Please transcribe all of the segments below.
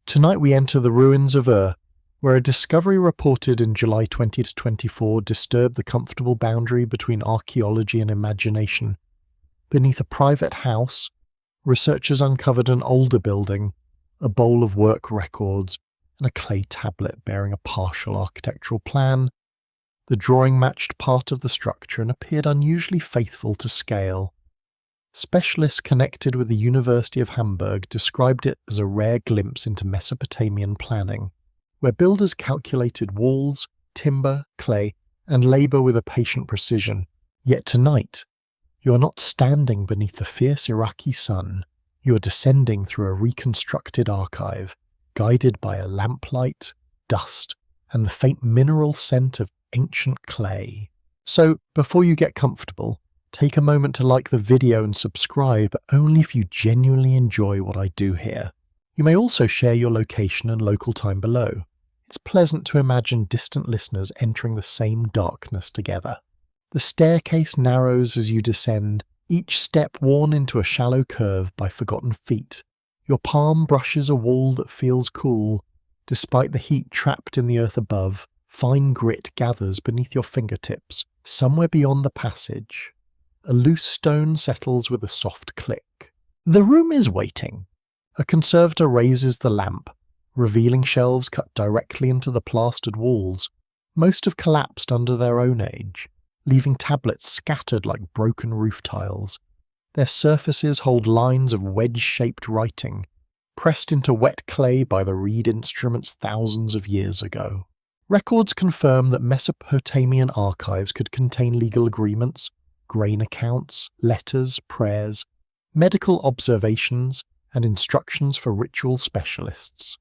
Tonight we enter the ruins of Ur, where a discovery reported in July 2024 disturbed the comfortable boundary between archaeology and imagination. Beneath a private house, researchers uncovered an older building, a bowl of work records, and a clay tablet bearing a partial architectural plan. The drawing matched part of the structure and appeared unusually faithful to scale. Specialists connected with the University of Hamburg described it as a rare glimpse into Mesopotamian planning, where builders calculated walls, timber, clay, and labour with a patient precision. Yet tonight, you are not standing beneath the fierce Iraqi sun, you are descending through a reconstructed archive, guided by a lamplight, dust, and the faint mineral scent of ancient clay. So, before you get comfortable, take a moment to like the video and subscribe only if you genuinely enjoy what I do here. You may also share your location and local time below. It's pleasant to imagine distant listeners entering the same darkness together. The staircase narrows as you descend, each step worn into a shallow curve by forgotten feet. Your palm brushes a wall that feels cool. Despite the heat trapped in the earth above, fine grit gathers beneath your fingertips, somewhere beyond the passage. A loose stone settles with a soft click. The room is waiting. A conservator raises the lamp, revealing shelves cut directly into the plastered walls. Most have collapsed under their own age, leaving tablets scattered like broken roof tiles. Their surfaces hold lines of wedge-shaped writing, pressed into wet clay by the reed instruments thousands of years ago. Records confirm that Mesopotamian archives could contain legal agreements, grain accounts, letters, prayers, medical observations, and instructions for ritual specialists.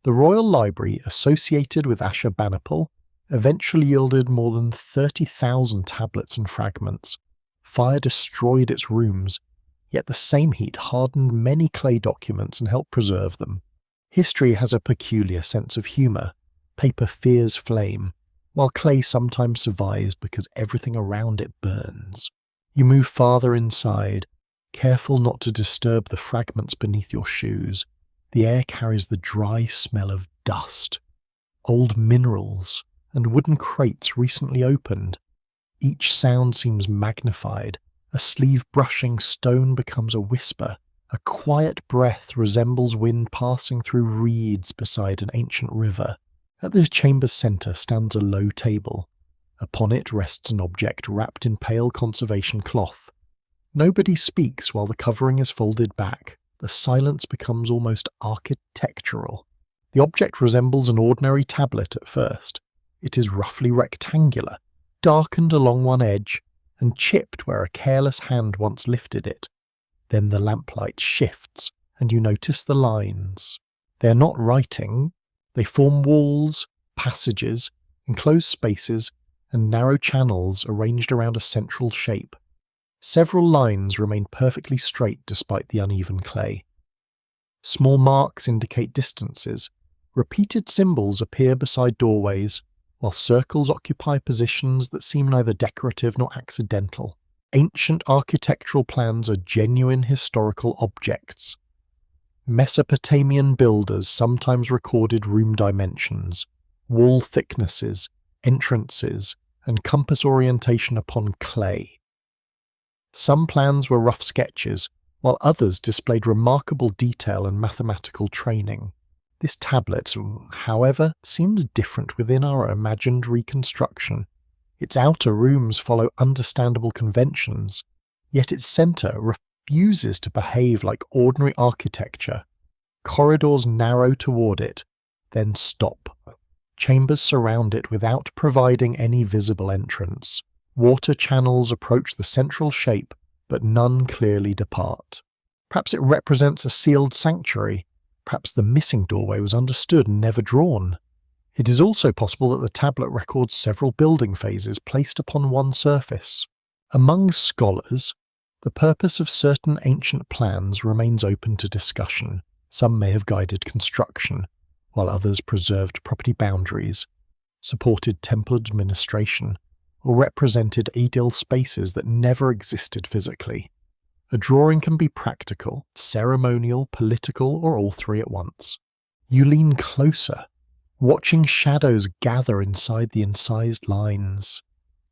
The Royal Library, associated with Ashurbanipal, eventually yielded more than 30,000 tablets and fragments. Fire destroyed its rooms, yet the same heat hardened many clay documents and helped preserve them. History has a peculiar sense of humour. Paper fears flame, while clay sometimes survives because everything around it burns. You move farther inside, careful not to disturb the fragments beneath your shoes. The air carries the dry smell of dust, old minerals, and wooden crates recently opened. Each sound seems magnified. A sleeve brushing stone becomes a whisper. A quiet breath resembles wind passing through reeds beside an ancient river. At the chamber's centre stands a low table. Upon it rests an object wrapped in pale conservation cloth. Nobody speaks while the covering is folded back. The silence becomes almost architectural. The object resembles an ordinary tablet at first. It is roughly rectangular, darkened along one edge, and chipped where a careless hand once lifted it. Then the lamplight shifts, and you notice the lines. They are not writing. They form walls, passages, enclosed spaces, and narrow channels arranged around a central shape. Several lines remain perfectly straight despite the uneven clay. Small marks indicate distances. Repeated symbols appear beside doorways, while circles occupy positions that seem neither decorative nor accidental. Ancient architectural plans are genuine historical objects. Mesopotamian builders sometimes recorded room dimensions, wall thicknesses, entrances, and compass orientation upon clay. Some plans were rough sketches, while others displayed remarkable detail and mathematical training. This tablet, however, seems different within our imagined reconstruction. Its outer rooms follow understandable conventions, yet its centre refuses to behave like ordinary architecture. Corridors narrow toward it, then stop. Chambers surround it without providing any visible entrance. Water channels approach the central shape, but none clearly depart. Perhaps it represents a sealed sanctuary. Perhaps the missing doorway was understood and never drawn. It is also possible that the tablet records several building phases placed upon one surface. Among scholars, the purpose of certain ancient plans remains open to discussion. Some may have guided construction, while others preserved property boundaries, supported temple administration, or represented ideal spaces that never existed physically. A drawing can be practical, ceremonial, political, or all three at once. You lean closer, watching shadows gather inside the incised lines.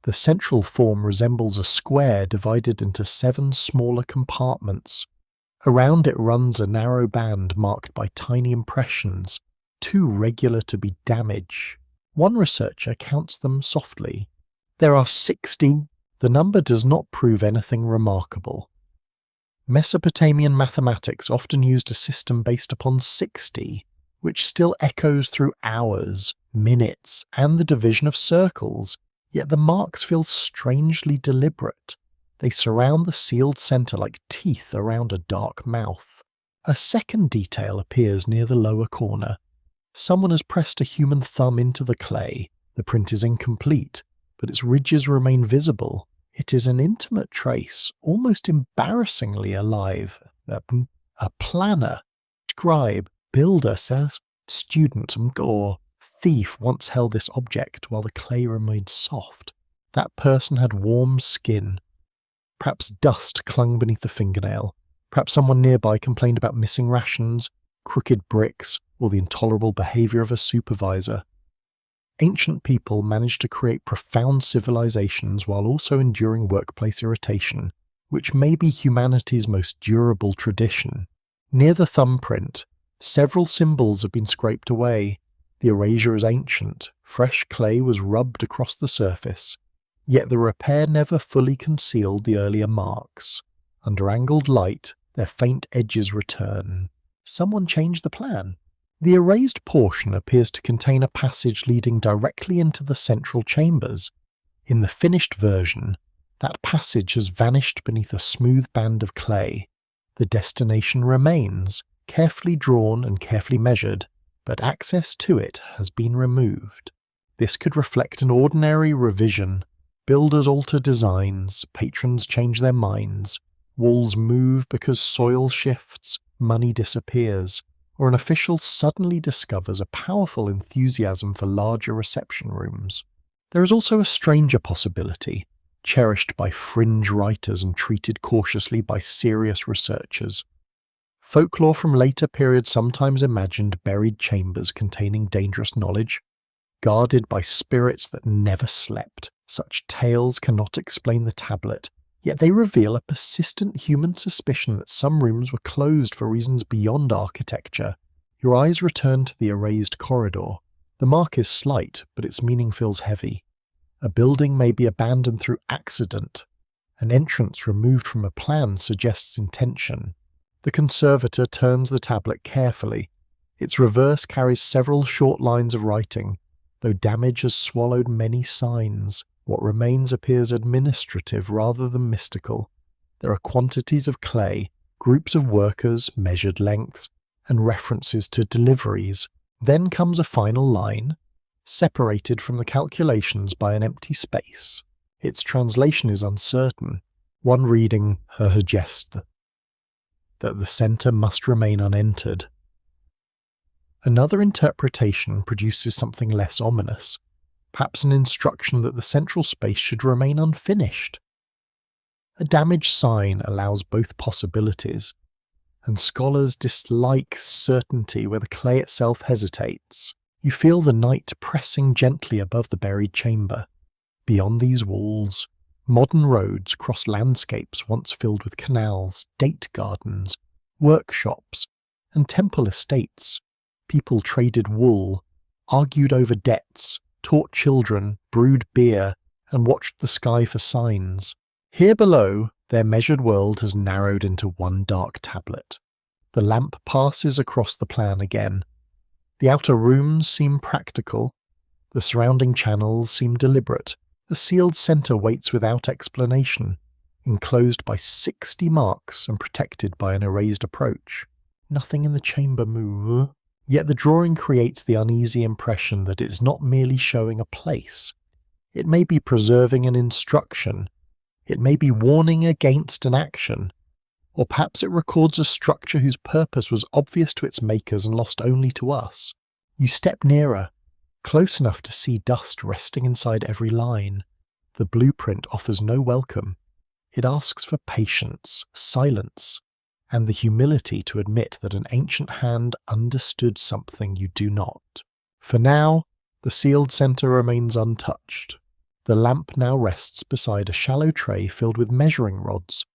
The central form resembles a square divided into 7 smaller compartments. Around it runs a narrow band marked by tiny impressions, too regular to be damage. One researcher counts them softly. There are 60. The number does not prove anything remarkable. Mesopotamian mathematics often used a system based upon 60, which still echoes through hours, minutes, and the division of circles, yet the marks feel strangely deliberate. They surround the sealed centre like teeth around a dark mouth. A second detail appears near the lower corner. Someone has pressed a human thumb into the clay. The print is incomplete, but its ridges remain visible. It is an intimate trace, almost embarrassingly alive. A planner, scribe, builder, says, student, or thief once held this object while the clay remained soft. That person had warm skin. Perhaps dust clung beneath the fingernail. Perhaps someone nearby complained about missing rations, crooked bricks, or the intolerable behaviour of a supervisor. Ancient people managed to create profound civilizations while also enduring workplace irritation, which may be humanity's most durable tradition. Near the thumbprint, several symbols have been scraped away. The erasure is ancient. Fresh clay was rubbed across the surface. Yet the repair never fully concealed the earlier marks. Under angled light, their faint edges return. Someone changed the plan. The erased portion appears to contain a passage leading directly into the central chambers. In the finished version, that passage has vanished beneath a smooth band of clay. The destination remains, carefully drawn and carefully measured, but access to it has been removed. This could reflect an ordinary revision. Builders alter designs, patrons change their minds, walls move because soil shifts, money disappears, or an official suddenly discovers a powerful enthusiasm for larger reception rooms. There is also a stranger possibility, cherished by fringe writers and treated cautiously by serious researchers. Folklore from later periods sometimes imagined buried chambers containing dangerous knowledge, guarded by spirits that never slept. Such tales cannot explain the tablet, yet they reveal a persistent human suspicion that some rooms were closed for reasons beyond architecture. Your eyes return to the erased corridor. The mark is slight, but its meaning feels heavy. A building may be abandoned through accident. An entrance removed from a plan suggests intention. The conservator turns the tablet carefully. Its reverse carries several short lines of writing, though damage has swallowed many signs. What remains appears administrative rather than mystical. There are quantities of clay, groups of workers, measured lengths, and references to deliveries. Then comes a final line, separated from the calculations by an empty space. Its translation is uncertain. One reading suggests that the centre must remain unentered. Another interpretation produces something less ominous. Perhaps an instruction that the central space should remain unfinished. A damaged sign allows both possibilities, and scholars dislike certainty where the clay itself hesitates. You feel the night pressing gently above the buried chamber. Beyond these walls, modern roads cross landscapes once filled with canals, date gardens, workshops, and temple estates. People traded wool, argued over debts, taught children, brewed beer, and watched the sky for signs. Here below, their measured world has narrowed into one dark tablet. The lamp passes across the plan again. The outer rooms seem practical. The surrounding channels seem deliberate. The sealed centre waits without explanation, enclosed by 60 marks and protected by an erased approach. Nothing in the chamber moves. Yet the drawing creates the uneasy impression that it is not merely showing a place. It may be preserving an instruction. It may be warning against an action. Or perhaps it records a structure whose purpose was obvious to its makers and lost only to us. You step nearer, close enough to see dust resting inside every line. The blueprint offers no welcome. It asks for patience, silence, and the humility to admit that an ancient hand understood something you do not. For now, the sealed center remains untouched. The lamp now rests beside a shallow tray filled with measuring rods,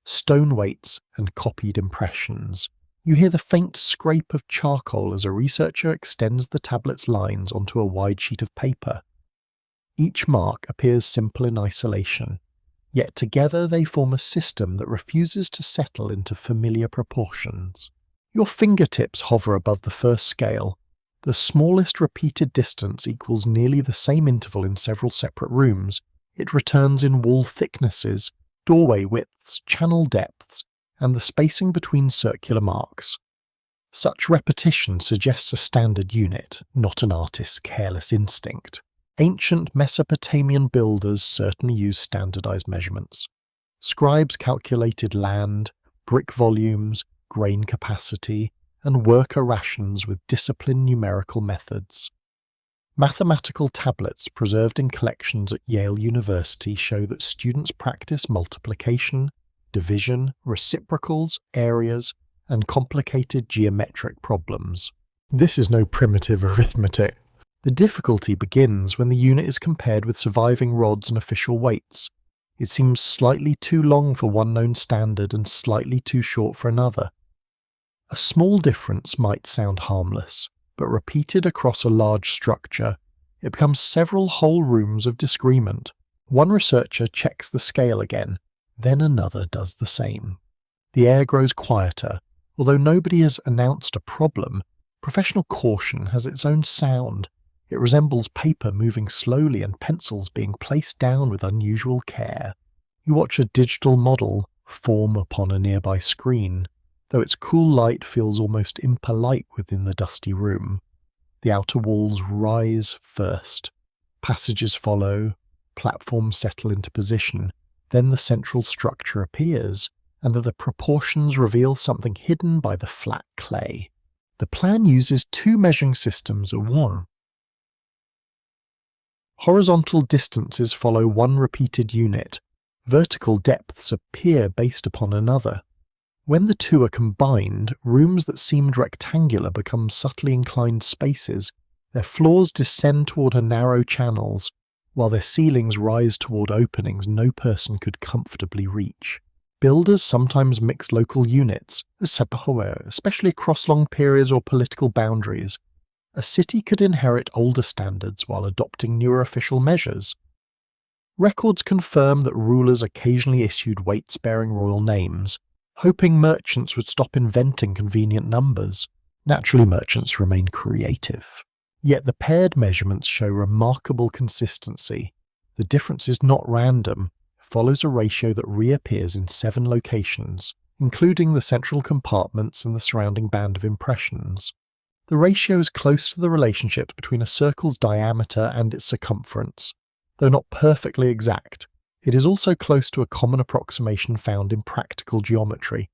stone weights, and copied impressions. You hear the faint scrape of charcoal as a researcher extends the tablet's lines onto a wide sheet of paper. Each mark appears simple in isolation, yet together they form a system that refuses to settle into familiar proportions. Your fingertips hover above the first scale. The smallest repeated distance equals nearly the same interval in several separate rooms. It returns in wall thicknesses, doorway widths, channel depths, and the spacing between circular marks. Such repetition suggests a standard unit, not an artist's careless instinct. Ancient Mesopotamian builders certainly used standardized measurements. Scribes calculated land, brick volumes, grain capacity, and worker rations with disciplined numerical methods. Mathematical tablets preserved in collections at Yale University show that students practice multiplication, division, reciprocals, areas, and complicated geometric problems. This is no primitive arithmetic. The difficulty begins when the unit is compared with surviving rods and official weights. It seems slightly too long for one known standard and slightly too short for another. A small difference might sound harmless, but repeated across a large structure, it becomes several whole rooms of disagreement. One researcher checks the scale again, then another does the same. The air grows quieter. Although nobody has announced a problem, professional caution has its own sound. It resembles paper moving slowly and pencils being placed down with unusual care. You watch a digital model form upon a nearby screen, though its cool light feels almost impolite within the dusty room. The outer walls rise first. Passages follow, platforms settle into position, then the central structure appears, and the proportions reveal something hidden by the flat clay. The plan uses two measuring systems at one. Horizontal distances follow one repeated unit. Vertical depths appear based upon another. When the two are combined, rooms that seemed rectangular become subtly inclined spaces. Their floors descend toward narrow channels, while their ceilings rise toward openings no person could comfortably reach. Builders sometimes mix local units, especially across long periods or political boundaries. A city could inherit older standards while adopting newer official measures. Records confirm that rulers occasionally issued weights-bearing royal names, hoping merchants would stop inventing convenient numbers. Naturally, merchants remain creative. Yet the paired measurements show remarkable consistency. The difference is not random. Follows a ratio that reappears in 7 locations, including the central compartments and the surrounding band of impressions. The ratio is close to the relationship between a circle's diameter and its circumference. Though not perfectly exact, it is also close to a common approximation found in practical geometry.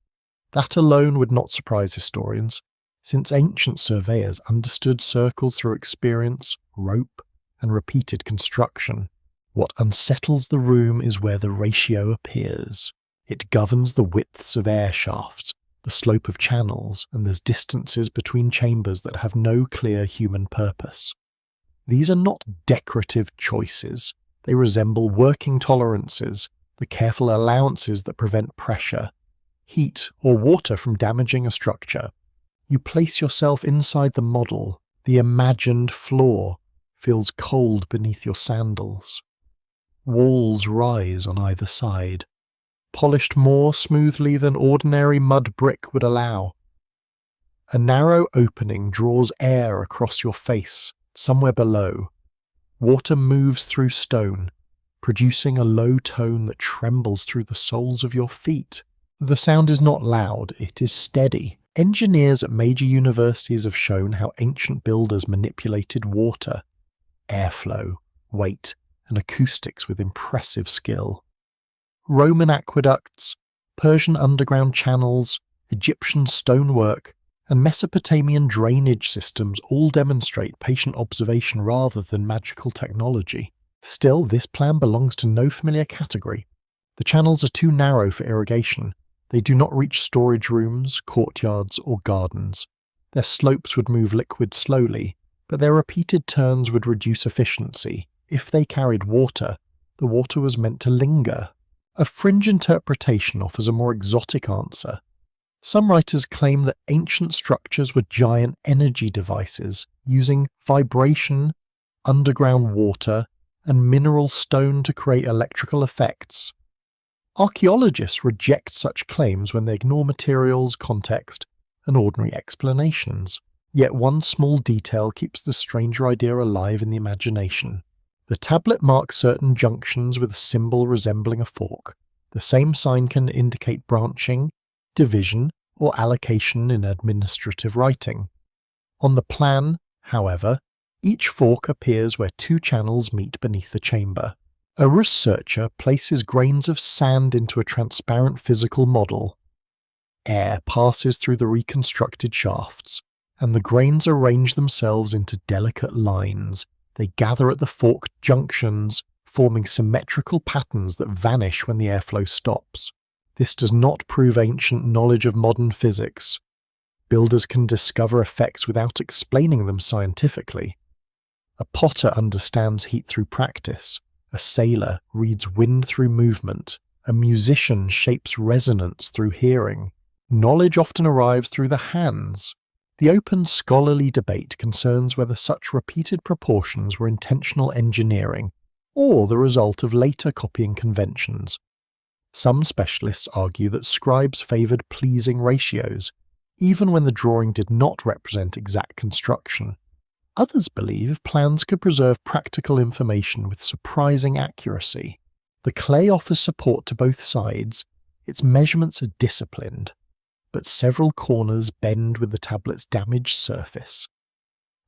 That alone would not surprise historians, since ancient surveyors understood circles through experience, rope, and repeated construction. What unsettles the room is where the ratio appears. It governs the widths of air shafts, the slope of channels, and there's distances between chambers that have no clear human purpose. These are not decorative choices. They resemble working tolerances, the careful allowances that prevent pressure, heat, or water from damaging a structure. You place yourself inside the model. The imagined floor feels cold beneath your sandals. Walls rise on either side, polished more smoothly than ordinary mud brick would allow. A narrow opening draws air across your face, somewhere below. Water moves through stone, producing a low tone that trembles through the soles of your feet. The sound is not loud, it is steady. Engineers at major universities have shown how ancient builders manipulated water, airflow, weight, and acoustics with impressive skill. Roman aqueducts, Persian underground channels, Egyptian stonework, and Mesopotamian drainage systems all demonstrate patient observation rather than magical technology. Still, this plan belongs to no familiar category. The channels are too narrow for irrigation. They do not reach storage rooms, courtyards, or gardens. Their slopes would move liquid slowly, but their repeated turns would reduce efficiency. If they carried water, the water was meant to linger. A fringe interpretation offers a more exotic answer. Some writers claim that ancient structures were giant energy devices, using vibration, underground water, and mineral stone to create electrical effects. Archaeologists reject such claims when they ignore materials, context, and ordinary explanations. Yet one small detail keeps the stranger idea alive in the imagination. The tablet marks certain junctions with a symbol resembling a fork. The same sign can indicate branching, division, or allocation in administrative writing. On the plan, however, each fork appears where two channels meet beneath the chamber. A researcher places grains of sand into a transparent physical model. Air passes through the reconstructed shafts, and the grains arrange themselves into delicate lines. They gather at the forked junctions, forming symmetrical patterns that vanish when the airflow stops. This does not prove ancient knowledge of modern physics. Builders can discover effects without explaining them scientifically. A potter understands heat through practice. A sailor reads wind through movement. A musician shapes resonance through hearing. Knowledge often arrives through the hands. The open scholarly debate concerns whether such repeated proportions were intentional engineering or the result of later copying conventions. Some specialists argue that scribes favoured pleasing ratios, even when the drawing did not represent exact construction. Others believe plans could preserve practical information with surprising accuracy. The clay offers support to both sides. Its measurements are disciplined, but several corners bend with the tablet's damaged surface.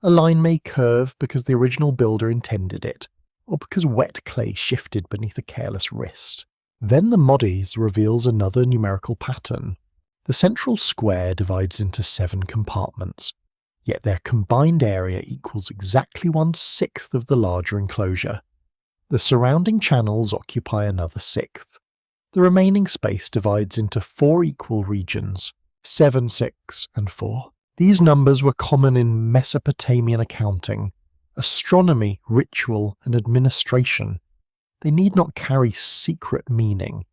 A line may curve because the original builder intended it, or because wet clay shifted beneath a careless wrist. Then the Modis reveals another numerical pattern. The central square divides into 7 compartments, yet their combined area equals exactly 1/6 of the larger enclosure. The surrounding channels occupy another 1/6. The remaining space divides into 4 equal regions, 7, 6, and 4. These numbers were common in Mesopotamian accounting, astronomy, ritual, and administration. They need not carry secret meaning.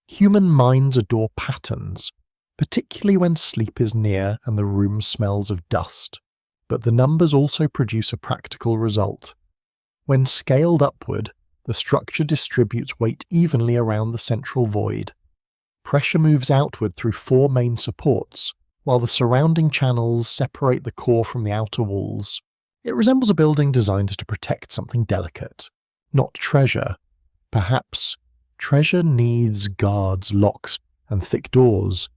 Human minds adore patterns, particularly when sleep is near and the room smells of dust. But the numbers also produce a practical result. When scaled upward, the structure distributes weight evenly around the central void. Pressure moves outward through 4 main supports, while the surrounding channels separate the core from the outer walls. It resembles a building designed to protect something delicate, not treasure. Perhaps treasure needs guards, locks, and thick doors.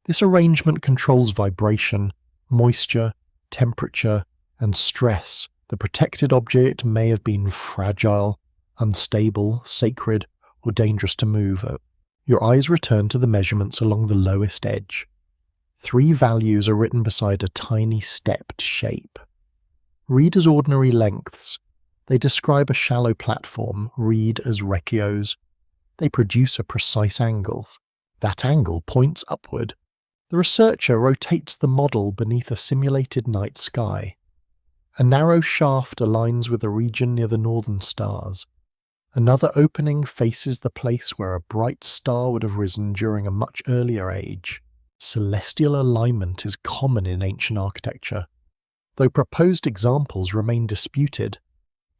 This arrangement controls vibration, moisture, temperature, and stress. The protected object may have been fragile, unstable, sacred, or dangerous to move. Your eyes return to the measurements along the lowest edge. 3 values are written beside a tiny stepped shape. Read as ordinary lengths. They describe a shallow platform. Read as ratios. They produce a precise angle. That angle points upward. The researcher rotates the model beneath a simulated night sky. A narrow shaft aligns with a region near the northern stars. Another opening faces the place where a bright star would have risen during a much earlier age. Celestial alignment is common in ancient architecture. Though proposed examples remain disputed,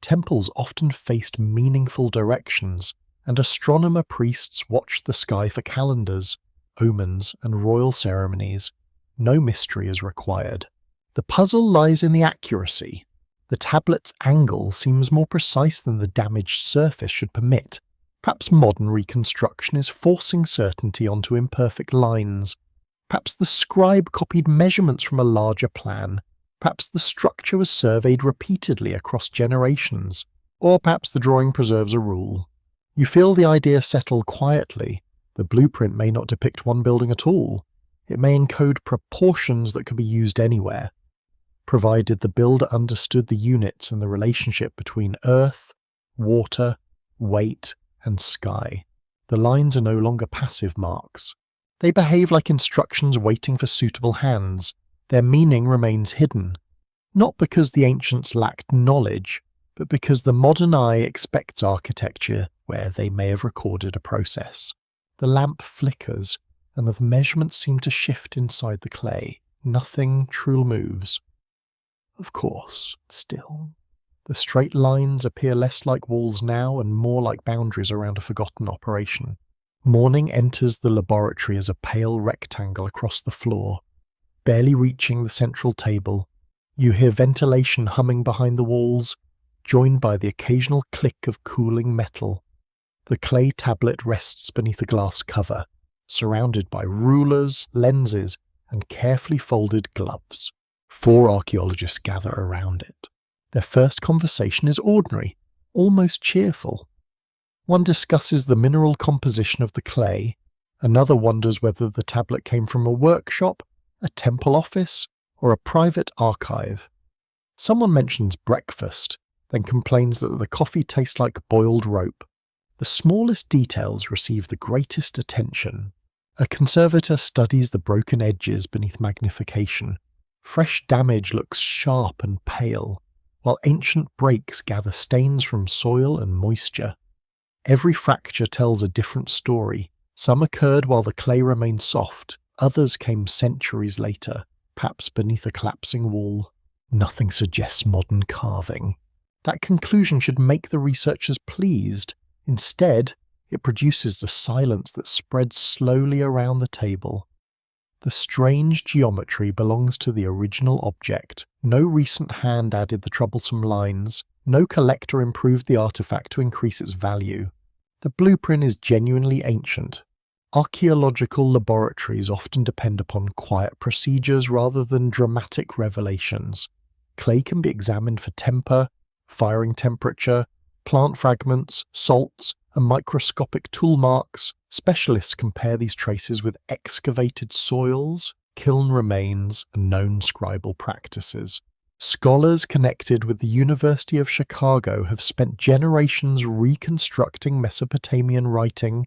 temples often faced meaningful directions, and astronomer priests watched the sky for calendars, omens, and royal ceremonies. No mystery is required. The puzzle lies in the accuracy. The tablet's angle seems more precise than the damaged surface should permit. Perhaps modern reconstruction is forcing certainty onto imperfect lines. Perhaps the scribe copied measurements from a larger plan. Perhaps the structure was surveyed repeatedly across generations. Or perhaps the drawing preserves a rule. You feel the idea settle quietly. The blueprint may not depict one building at all. It may encode proportions that could be used anywhere, provided the builder understood the units and the relationship between earth, water, weight, and sky. The lines are no longer passive marks. They behave like instructions waiting for suitable hands. Their meaning remains hidden, not because the ancients lacked knowledge, but because the modern eye expects architecture where they may have recorded a process. The lamp flickers, and the measurements seem to shift inside the clay. Nothing truly moves. Of course, still, the straight lines appear less like walls now and more like boundaries around a forgotten operation. Morning enters the laboratory as a pale rectangle across the floor. Barely reaching the central table, you hear ventilation humming behind the walls, joined by the occasional click of cooling metal. The clay tablet rests beneath a glass cover, surrounded by rulers, lenses, and carefully folded gloves. 4 archaeologists gather around it. Their first conversation is ordinary, almost cheerful. One discusses the mineral composition of the clay, another wonders whether the tablet came from a workshop, a temple office, or a private archive. Someone mentions breakfast, then complains that the coffee tastes like boiled rope. The smallest details receive the greatest attention. A conservator studies the broken edges beneath magnification. Fresh damage looks sharp and pale, while ancient breaks gather stains from soil and moisture. Every fracture tells a different story. Some occurred while the clay remained soft, others came centuries later, perhaps beneath a collapsing wall. Nothing suggests modern carving. That conclusion should make the researchers pleased. Instead, it produces the silence that spreads slowly around the table. The strange geometry belongs to the original object. No recent hand added the troublesome lines. No collector improved the artifact to increase its value. The blueprint is genuinely ancient. Archaeological laboratories often depend upon quiet procedures rather than dramatic revelations. Clay can be examined for temper, firing temperature, plant fragments, salts, and microscopic tool marks. Specialists compare these traces with excavated soils, kiln remains, and known scribal practices. Scholars connected with the University of Chicago have spent generations reconstructing Mesopotamian writing,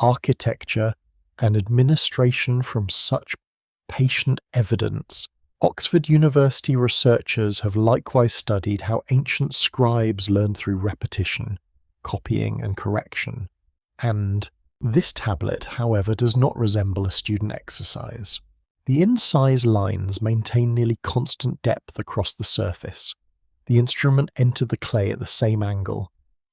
architecture, and administration from such patient evidence. Oxford University researchers have likewise studied how ancient scribes learned through repetition, copying, and correction. And this tablet, however, does not resemble a student exercise. The incise lines maintain nearly constant depth across the surface. The instrument entered the clay at the same angle.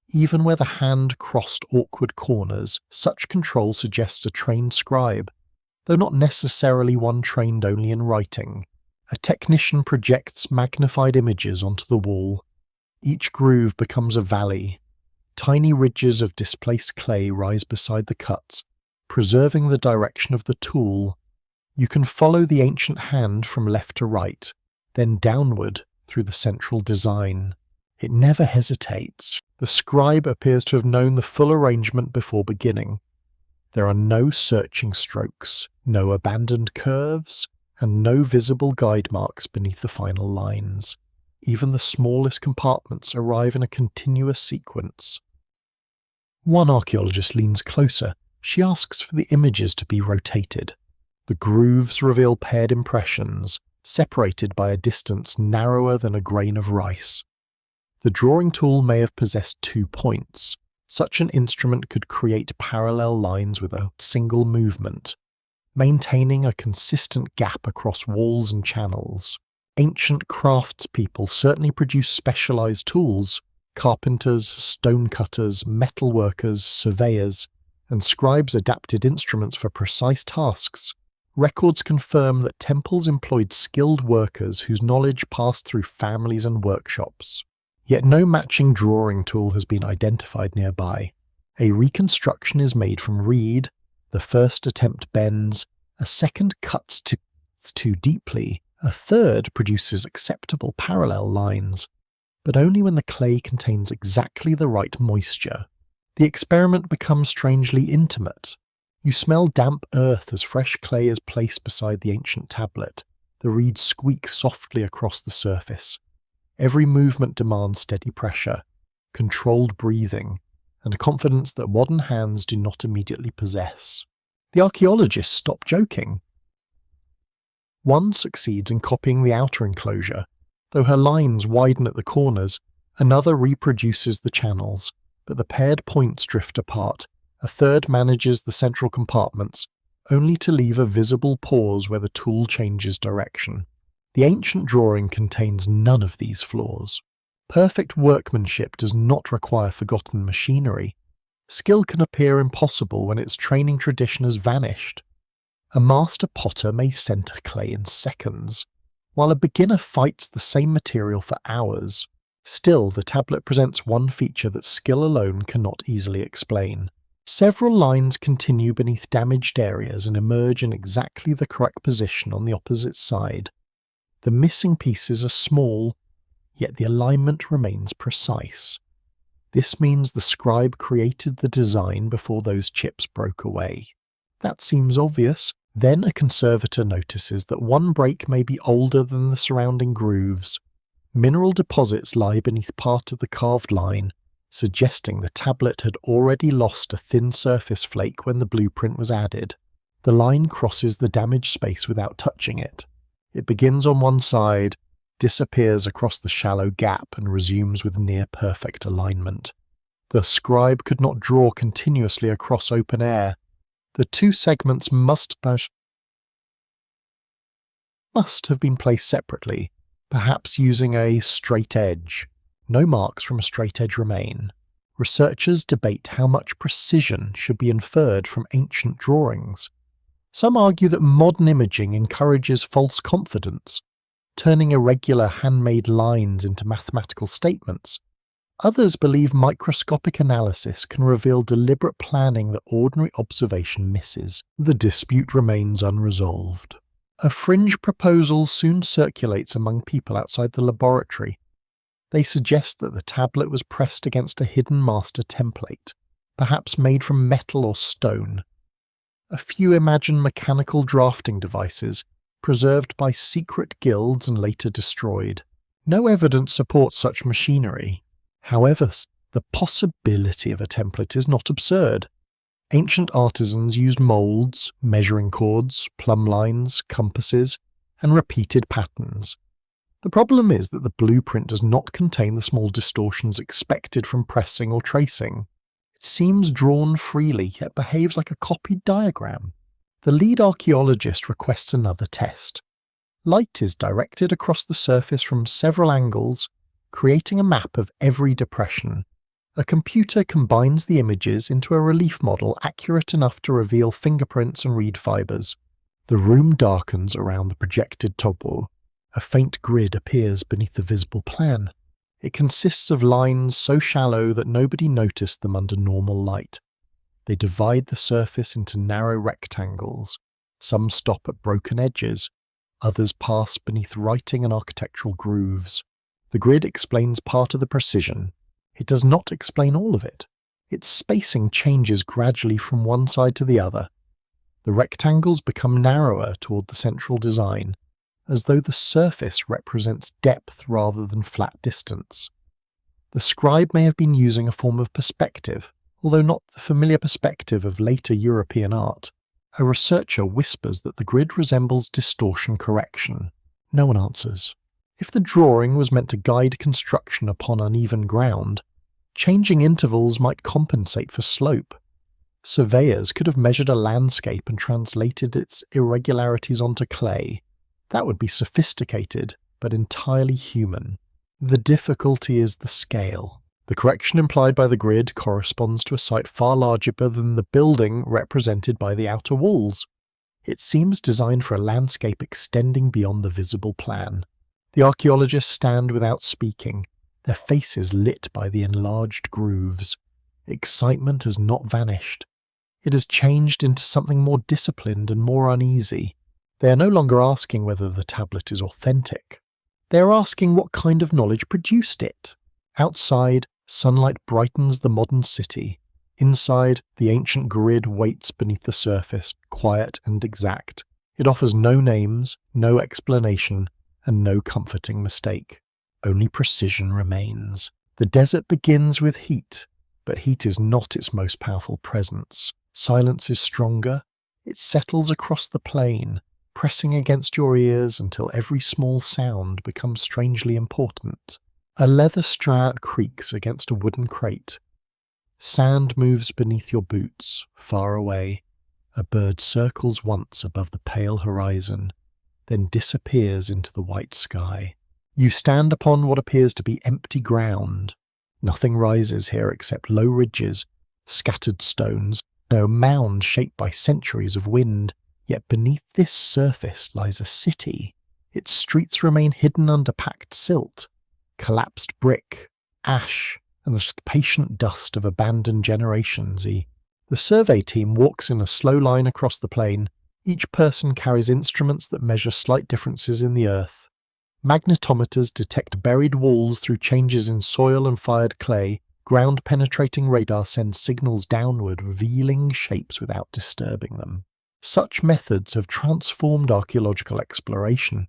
Even where the hand crossed awkward corners, such control suggests a trained scribe, though not necessarily one trained only in writing. A technician projects magnified images onto the wall. Each groove becomes a valley. Tiny ridges of displaced clay rise beside the cuts, preserving the direction of the tool. You can follow the ancient hand from left to right, then downward through the central design. It never hesitates. The scribe appears to have known the full arrangement before beginning. There are no searching strokes, no abandoned curves, and no visible guide marks beneath the final lines. Even the smallest compartments arrive in a continuous sequence. One archaeologist leans closer. She asks for the images to be rotated. The grooves reveal paired impressions, separated by a distance narrower than a grain of rice. The drawing tool may have possessed 2 points. Such an instrument could create parallel lines with a single movement, maintaining a consistent gap across walls and channels. Ancient craftspeople certainly produced specialized tools. Carpenters, stonecutters, metalworkers, surveyors, and scribes adapted instruments for precise tasks. Records confirm that temples employed skilled workers whose knowledge passed through families and workshops. Yet no matching drawing tool has been identified nearby. A reconstruction is made from reed, the first attempt bends, a second cuts too deeply, a third produces acceptable parallel lines, but only when the clay contains exactly the right moisture. The experiment becomes strangely intimate. You smell damp earth as fresh clay is placed beside the ancient tablet. The reed squeaks softly across the surface. Every movement demands steady pressure, controlled breathing, and a confidence that modern hands do not immediately possess. The archaeologists stop joking. One succeeds in copying the outer enclosure. Though her lines widen at the corners, another reproduces the channels, but the paired points drift apart. A third manages the central compartments, only to leave a visible pause where the tool changes direction. The ancient drawing contains none of these flaws. Perfect workmanship does not require forgotten machinery. Skill can appear impossible when its training tradition has vanished. A master potter may center clay in seconds, while a beginner fights the same material for hours. Still, the tablet presents one feature that skill alone cannot easily explain. Several lines continue beneath damaged areas and emerge in exactly the correct position on the opposite side. The missing pieces are small, yet the alignment remains precise. This means the scribe created the design before those chips broke away. That seems obvious. Then a conservator notices that one break may be older than the surrounding grooves. Mineral deposits lie beneath part of the carved line, suggesting the tablet had already lost a thin surface flake when the blueprint was added. The line crosses the damaged space without touching it. It begins on one side, disappears across the shallow gap, and resumes with near-perfect alignment. The scribe could not draw continuously across open air. The two segments must have been placed separately, perhaps using a straight edge. No marks from a straight edge remain. Researchers debate how much precision should be inferred from ancient drawings. Some argue that modern imaging encourages false confidence, turning irregular handmade lines into mathematical statements. Others believe microscopic analysis can reveal deliberate planning that ordinary observation misses. The dispute remains unresolved. A fringe proposal soon circulates among people outside the laboratory. They suggest that the tablet was pressed against a hidden master template, perhaps made from metal or stone. A few imagine mechanical drafting devices, preserved by secret guilds and later destroyed. No evidence supports such machinery. However, the possibility of a template is not absurd. Ancient artisans used moulds, measuring cords, plumb lines, compasses, and repeated patterns. The problem is that the blueprint does not contain the small distortions expected from pressing or tracing. It seems drawn freely, yet behaves like a copied diagram. The lead archaeologist requests another test. Light is directed across the surface from several angles, creating a map of every depression. A computer combines the images into a relief model accurate enough to reveal fingerprints and reed fibers. The room darkens around the projected topo. A faint grid appears beneath the visible plan. It consists of lines so shallow that nobody noticed them under normal light. They divide the surface into narrow rectangles. Some stop at broken edges. Others pass beneath writing and architectural grooves. The grid explains part of the precision. It does not explain all of it. Its spacing changes gradually from one side to the other. The rectangles become narrower toward the central design, as though the surface represents depth rather than flat distance. The scribe may have been using a form of perspective, although not the familiar perspective of later European art. A researcher whispers that the grid resembles distortion correction. No one answers. If the drawing was meant to guide construction upon uneven ground, changing intervals might compensate for slope. Surveyors could have measured a landscape and translated its irregularities onto clay. That would be sophisticated, but entirely human. The difficulty is the scale. The correction implied by the grid corresponds to a site far larger than the building represented by the outer walls. It seems designed for a landscape extending beyond the visible plan. The archaeologists stand without speaking, their faces lit by the enlarged grooves. Excitement has not vanished. It has changed into something more disciplined and more uneasy. They are no longer asking whether the tablet is authentic. They are asking what kind of knowledge produced it. Outside, sunlight brightens the modern city. Inside, the ancient grid waits beneath the surface, quiet and exact. It offers no names, no explanation, and no comforting mistake. Only precision remains. The desert begins with heat, but heat is not its most powerful presence. Silence is stronger. It settles across the plain, pressing against your ears until every small sound becomes strangely important. A leather strap creaks against a wooden crate. Sand moves beneath your boots, far away. A bird circles once above the pale horizon, then disappears into the white sky. You stand upon what appears to be empty ground. Nothing rises here except low ridges, scattered stones, no mound shaped by centuries of wind. Yet beneath this surface lies a city. Its streets remain hidden under packed silt, collapsed brick, ash, and the patient dust of abandoned generations. The survey team walks in a slow line across the plain. Each person carries instruments that measure slight differences in the earth. Magnetometers detect buried walls through changes in soil and fired clay. Ground-penetrating radar sends signals downward, revealing shapes without disturbing them. Such methods have transformed archaeological exploration.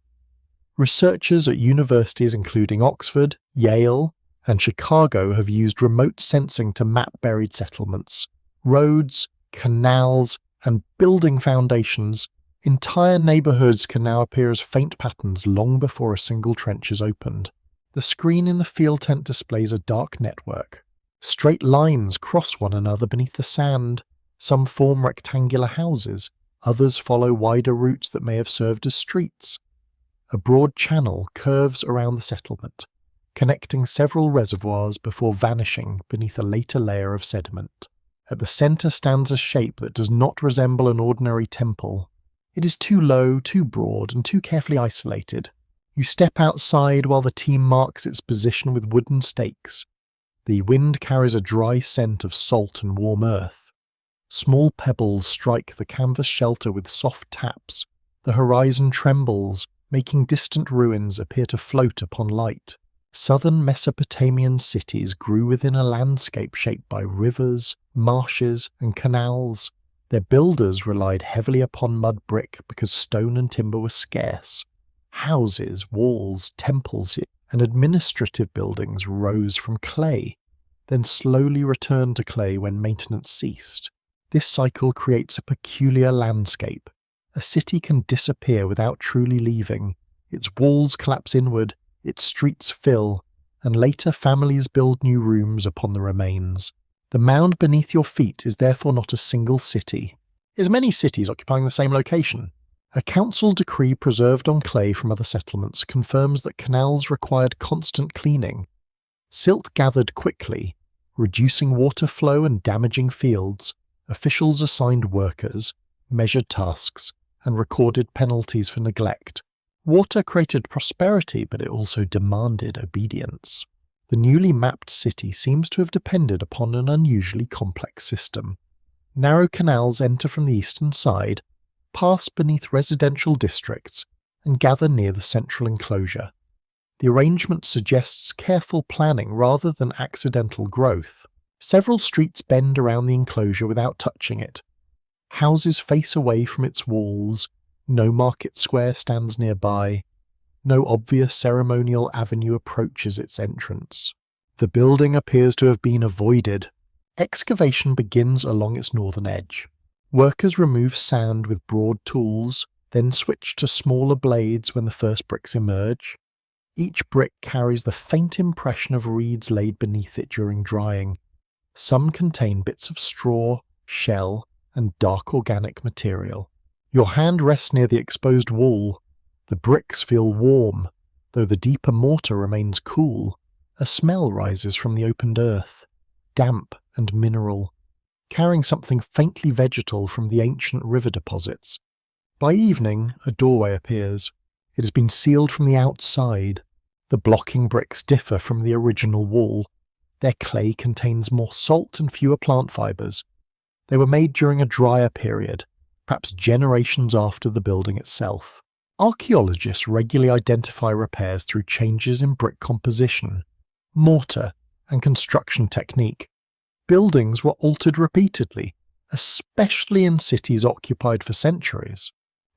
Researchers at universities including Oxford, Yale, and Chicago have used remote sensing to map buried settlements, roads, canals, and building foundations. Entire neighbourhoods can now appear as faint patterns long before a single trench is opened. The screen in the field tent displays a dark network. Straight lines cross one another beneath the sand. Some form rectangular houses, others follow wider routes that may have served as streets. A broad channel curves around the settlement, connecting several reservoirs before vanishing beneath a later layer of sediment. At the centre stands a shape that does not resemble an ordinary temple. It is too low, too broad, and too carefully isolated. You step outside while the team marks its position with wooden stakes. The wind carries a dry scent of salt and warm earth. Small pebbles strike the canvas shelter with soft taps. The horizon trembles, making distant ruins appear to float upon light. Southern Mesopotamian cities grew within a landscape shaped by rivers, marshes, and canals. Their builders relied heavily upon mud brick because stone and timber were scarce. Houses, walls, temples, and administrative buildings rose from clay, then slowly returned to clay when maintenance ceased. This cycle creates a peculiar landscape. A city can disappear without truly leaving. Its walls collapse inward, its streets fill, and later families build new rooms upon the remains. The mound beneath your feet is therefore not a single city. It is many cities occupying the same location. A council decree preserved on clay from other settlements confirms that canals required constant cleaning. Silt gathered quickly, reducing water flow and damaging fields. Officials assigned workers, measured tasks, and recorded penalties for neglect. Water created prosperity, but it also demanded obedience. The newly mapped city seems to have depended upon an unusually complex system. Narrow canals enter from the eastern side, pass beneath residential districts, and gather near the central enclosure. The arrangement suggests careful planning rather than accidental growth. Several streets bend around the enclosure without touching it. Houses face away from its walls. No market square stands nearby. No obvious ceremonial avenue approaches its entrance. The building appears to have been avoided. Excavation begins along its northern edge. Workers remove sand with broad tools, then switch to smaller blades when the first bricks emerge. Each brick carries the faint impression of reeds laid beneath it during drying. Some contain bits of straw, shell, and dark organic material. Your hand rests near the exposed wall. The bricks feel warm, though the deeper mortar remains cool. A smell rises from the opened earth, damp and mineral, carrying something faintly vegetal from the ancient river deposits. By evening, a doorway appears. It has been sealed from the outside. The blocking bricks differ from the original wall. Their clay contains more salt and fewer plant fibres. They were made during a drier period, perhaps generations after the building itself. Archaeologists regularly identify repairs through changes in brick composition, mortar, and construction technique. Buildings were altered repeatedly, especially in cities occupied for centuries.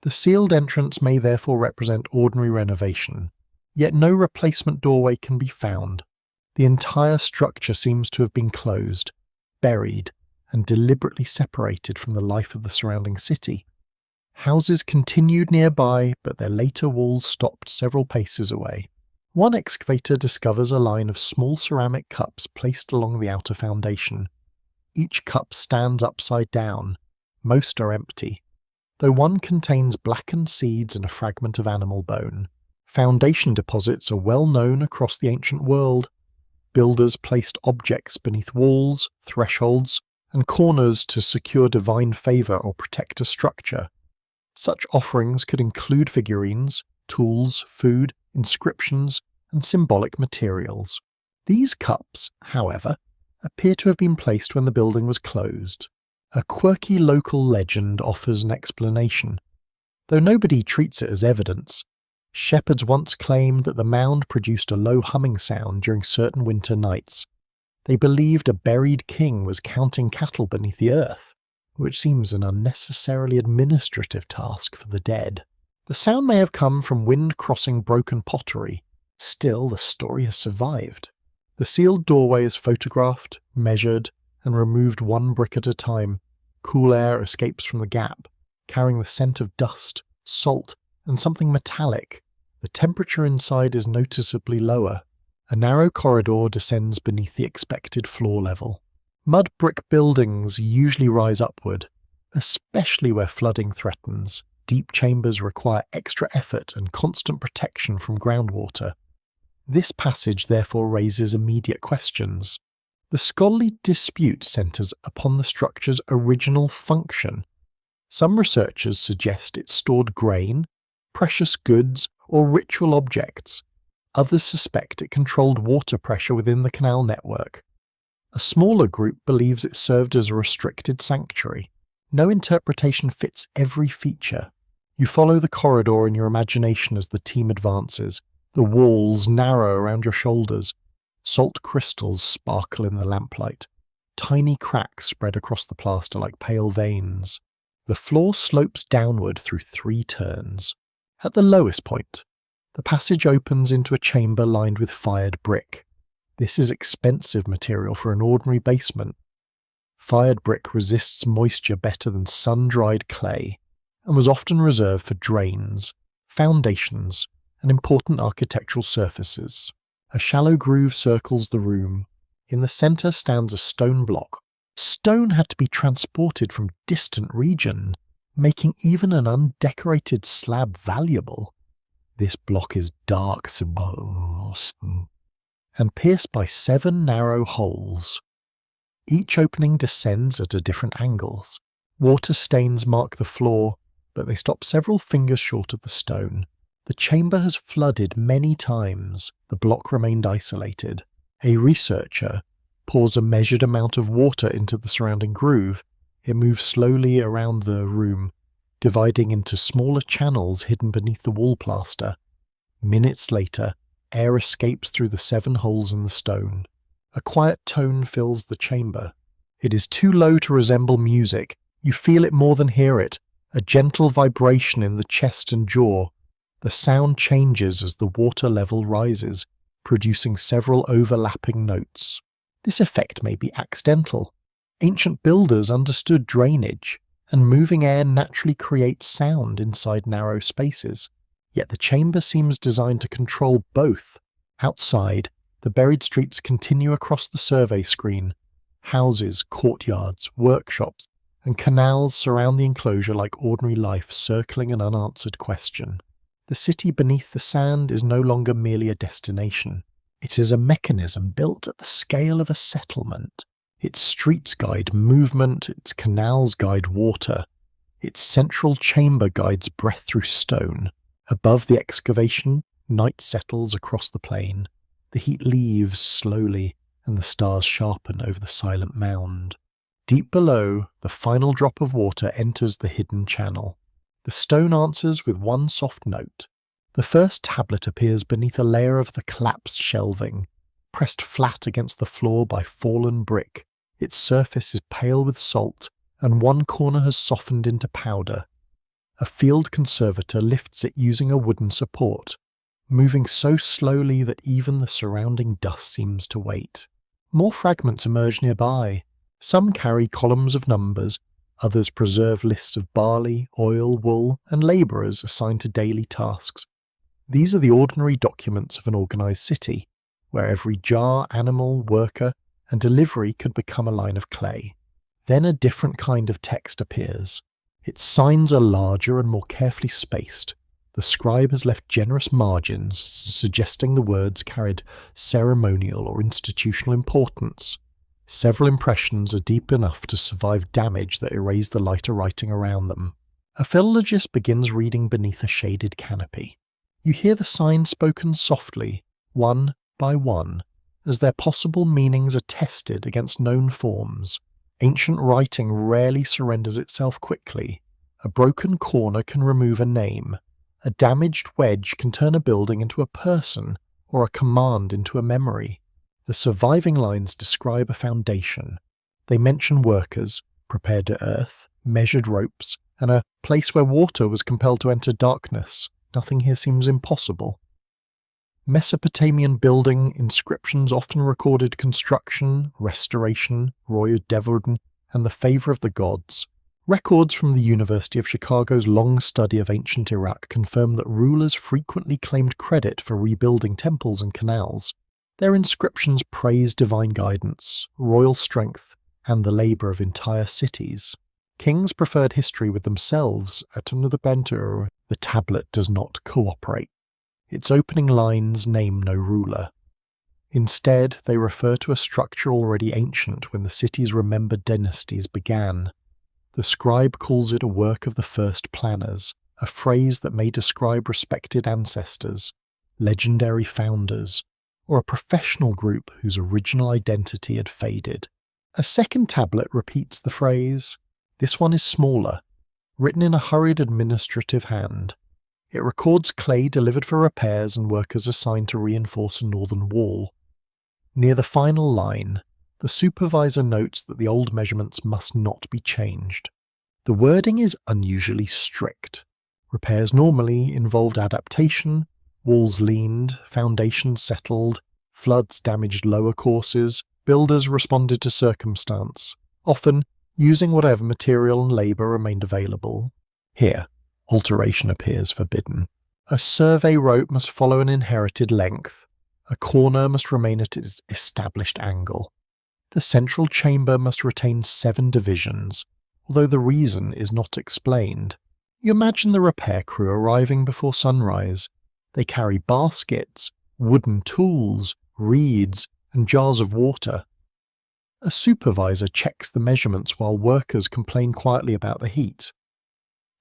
The sealed entrance may therefore represent ordinary renovation, yet no replacement doorway can be found. The entire structure seems to have been closed, buried, and deliberately separated from the life of the surrounding city. Houses continued nearby, but their later walls stopped several paces away. One excavator discovers a line of small ceramic cups placed along the outer foundation. Each cup stands upside down. Most are empty, though one contains blackened seeds and a fragment of animal bone. Foundation deposits are well known across the ancient world. Builders placed objects beneath walls, thresholds, and corners to secure divine favour or protect a structure. Such offerings could include figurines, tools, food, inscriptions, and symbolic materials. These cups, however, appear to have been placed when the building was closed. A quirky local legend offers an explanation. Though nobody treats it as evidence, shepherds once claimed that the mound produced a low humming sound during certain winter nights. They believed a buried king was counting cattle beneath the earth, which seems an unnecessarily administrative task for the dead. The sound may have come from wind crossing broken pottery. Still, the story has survived. The sealed doorway is photographed, measured, and removed one brick at a time. Cool air escapes from the gap, carrying the scent of dust, salt, and something metallic. The temperature inside is noticeably lower. A narrow corridor descends beneath the expected floor level. Mud brick buildings usually rise upward, especially where flooding threatens. Deep chambers require extra effort and constant protection from groundwater. This passage therefore raises immediate questions. The scholarly dispute centres upon the structure's original function. Some researchers suggest it stored grain, precious goods, or ritual objects. Others suspect it controlled water pressure within the canal network. A smaller group believes it served as a restricted sanctuary. No interpretation fits every feature. You follow the corridor in your imagination as the team advances. The walls narrow around your shoulders. Salt crystals sparkle in the lamplight. Tiny cracks spread across the plaster like pale veins. The floor slopes downward through 3 turns. At the lowest point, the passage opens into a chamber lined with fired brick. This is expensive material for an ordinary basement. Fired brick resists moisture better than sun-dried clay, and was often reserved for drains, foundations, and important architectural surfaces. A shallow groove circles the room. In the centre stands a stone block. Stone had to be transported from distant region, making even an undecorated slab valuable. This block is dark and pierced by 7 narrow holes. Each opening descends at different angles. Water stains mark the floor, but they stop several fingers short of the stone. The chamber has flooded many times. The block remained isolated. A researcher pours a measured amount of water into the surrounding groove. It moves slowly around the room, dividing into smaller channels hidden beneath the wall plaster. Minutes later, air escapes through the 7 holes in the stone. A quiet tone fills the chamber. It is too low to resemble music. You feel it more than hear it, a gentle vibration in the chest and jaw. The sound changes as the water level rises, producing several overlapping notes. This effect may be accidental. Ancient builders understood drainage, and moving air naturally creates sound inside narrow spaces. Yet the chamber seems designed to control both. Outside, the buried streets continue across the survey screen. Houses, courtyards, workshops, and canals surround the enclosure like ordinary life circling an unanswered question. The city beneath the sand is no longer merely a destination. It is a mechanism built at the scale of a settlement. Its streets guide movement, its canals guide water, its central chamber guides breath through stone. Above the excavation, night settles across the plain. The heat leaves slowly, and the stars sharpen over the silent mound. Deep below, the final drop of water enters the hidden channel. The stone answers with one soft note. The first tablet appears beneath a layer of the collapsed shelving, pressed flat against the floor by fallen brick. Its surface is pale with salt, and one corner has softened into powder. A field conservator lifts it using a wooden support, moving so slowly that even the surrounding dust seems to wait. More fragments emerge nearby. Some carry columns of numbers, others preserve lists of barley, oil, wool, and labourers assigned to daily tasks. These are the ordinary documents of an organised city, where every jar, animal, worker, and delivery could become a line of clay. Then a different kind of text appears. Its signs are larger and more carefully spaced. The scribe has left generous margins, suggesting the words carried ceremonial or institutional importance. Several impressions are deep enough to survive damage that erase the lighter writing around them. A philologist begins reading beneath a shaded canopy. You hear the signs spoken softly, one by one, as their possible meanings are tested against known forms. Ancient writing rarely surrenders itself quickly. A broken corner can remove a name. A damaged wedge can turn a building into a person, or a command into a memory. The surviving lines describe a foundation. They mention workers, prepared to earth, measured ropes, and a place where water was compelled to enter darkness. Nothing here seems impossible. Mesopotamian building inscriptions often recorded construction, restoration, royal development, and the favour of the gods. Records from the University of Chicago's long study of ancient Iraq confirm that rulers frequently claimed credit for rebuilding temples and canals. Their inscriptions praise divine guidance, royal strength, and the labour of entire cities. Kings preferred history with themselves. At another banter, the tablet does not cooperate. Its opening lines name no ruler. Instead, they refer to a structure already ancient when the city's remembered dynasties began. The scribe calls it a work of the first planners, a phrase that may describe respected ancestors, legendary founders, or a professional group whose original identity had faded. A second tablet repeats the phrase. This one is smaller, written in a hurried administrative hand. It records clay delivered for repairs and workers assigned to reinforce a northern wall. Near the final line, the supervisor notes that the old measurements must not be changed. The wording is unusually strict. Repairs normally involved adaptation, walls leaned, foundations settled, floods damaged lower courses, builders responded to circumstance, often using whatever material and labour remained available. Here, alteration appears forbidden. A survey rope must follow an inherited length. A corner must remain at its established angle. The central chamber must retain 7 divisions, although the reason is not explained. You imagine the repair crew arriving before sunrise. They carry baskets, wooden tools, reeds, and jars of water. A supervisor checks the measurements while workers complain quietly about the heat.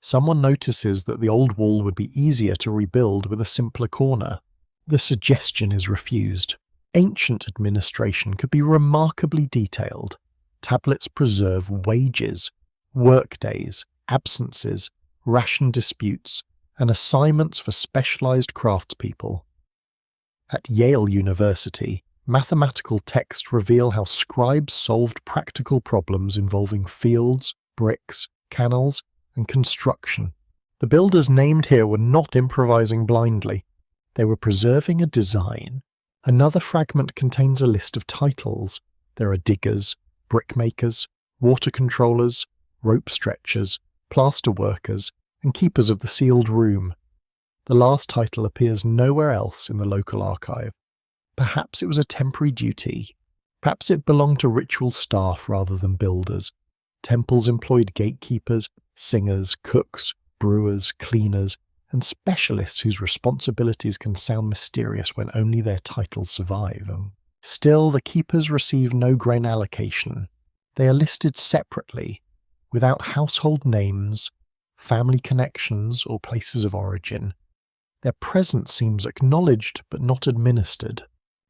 Someone notices that the old wall would be easier to rebuild with a simpler corner. The suggestion is refused. Ancient administration could be remarkably detailed. Tablets preserve wages, workdays, absences, ration disputes, and assignments for specialized craftspeople. At Yale University, mathematical texts reveal how scribes solved practical problems involving fields, bricks, canals, and construction. The builders named here were not improvising blindly. They were preserving a design. Another fragment contains a list of titles. There are diggers, brickmakers, water controllers, rope stretchers, plaster workers, and keepers of the sealed room. The last title appears nowhere else in the local archive. Perhaps it was a temporary duty. Perhaps it belonged to ritual staff rather than builders. Temples employed gatekeepers, singers, cooks, brewers, cleaners, and specialists whose responsibilities can sound mysterious when only their titles survive. Still, the keepers receive no grain allocation. They are listed separately, without household names, family connections, or places of origin. Their presence seems acknowledged but not administered.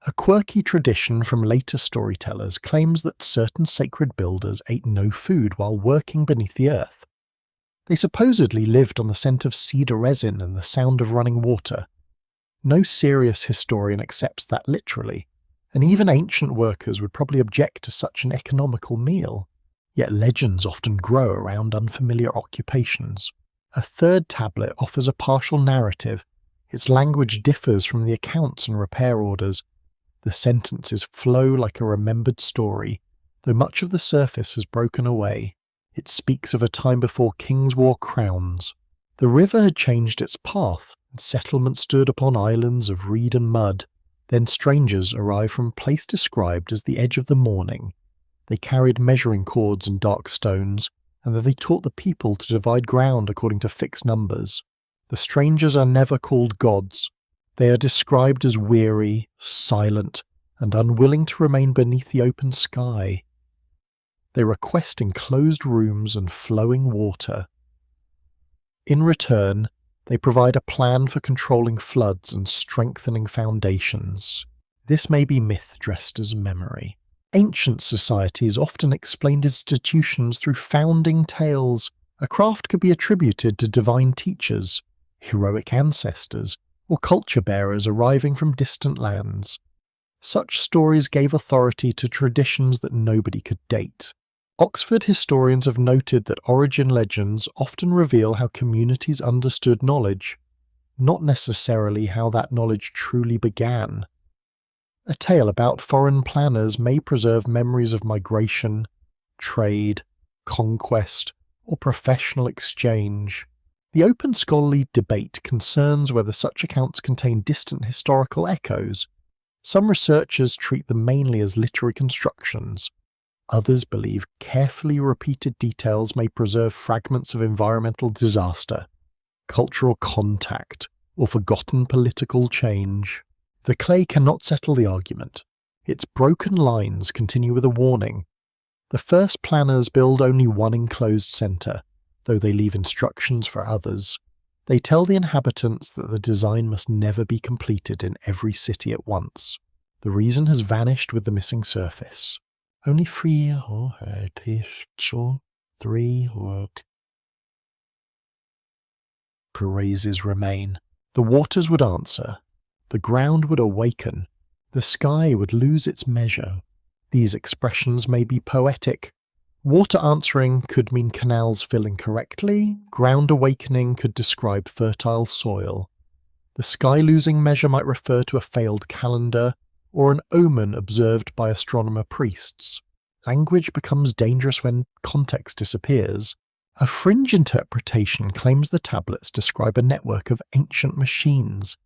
A quirky tradition from later storytellers claims that certain sacred builders ate no food while working beneath the earth. They supposedly lived on the scent of cedar resin and the sound of running water. No serious historian accepts that literally, and even ancient workers would probably object to such an economical meal. Yet legends often grow around unfamiliar occupations. A third tablet offers a partial narrative. Its language differs from the accounts and repair orders. The sentences flow like a remembered story. Though much of the surface has broken away, it speaks of a time before kings wore crowns. The river had changed its path, and settlement stood upon islands of reed and mud. Then strangers arrived from a place described as the edge of the morning. They carried measuring cords and dark stones, and that they taught the people to divide ground according to fixed numbers. The strangers are never called gods. They are described as weary, silent, and unwilling to remain beneath the open sky. They request enclosed rooms and flowing water. In return, they provide a plan for controlling floods and strengthening foundations. This may be myth dressed as memory. Ancient societies often explained institutions through founding tales. A craft could be attributed to divine teachers, heroic ancestors, or culture bearers arriving from distant lands. Such stories gave authority to traditions that nobody could date. Oxford historians have noted that origin legends often reveal how communities understood knowledge, not necessarily how that knowledge truly began. A tale about foreign planners may preserve memories of migration, trade, conquest, or professional exchange. The open scholarly debate concerns whether such accounts contain distant historical echoes. Some researchers treat them mainly as literary constructions. Others believe carefully repeated details may preserve fragments of environmental disaster, cultural contact, or forgotten political change. The clay cannot settle the argument. Its broken lines continue with a warning. The first planners build only one enclosed centre, though they leave instructions for others. They tell the inhabitants that the design must never be completed in every city at once. The reason has vanished with the missing surface. Only three phrases remain. The waters would answer. The ground would awaken. The sky would lose its measure. These expressions may be poetic. Water answering could mean canals filling correctly. Ground awakening could describe fertile soil. The sky losing measure might refer to a failed calendar, or an omen observed by astronomer priests. Language becomes dangerous when context disappears. A fringe interpretation claims the tablets describe a network of ancient machines,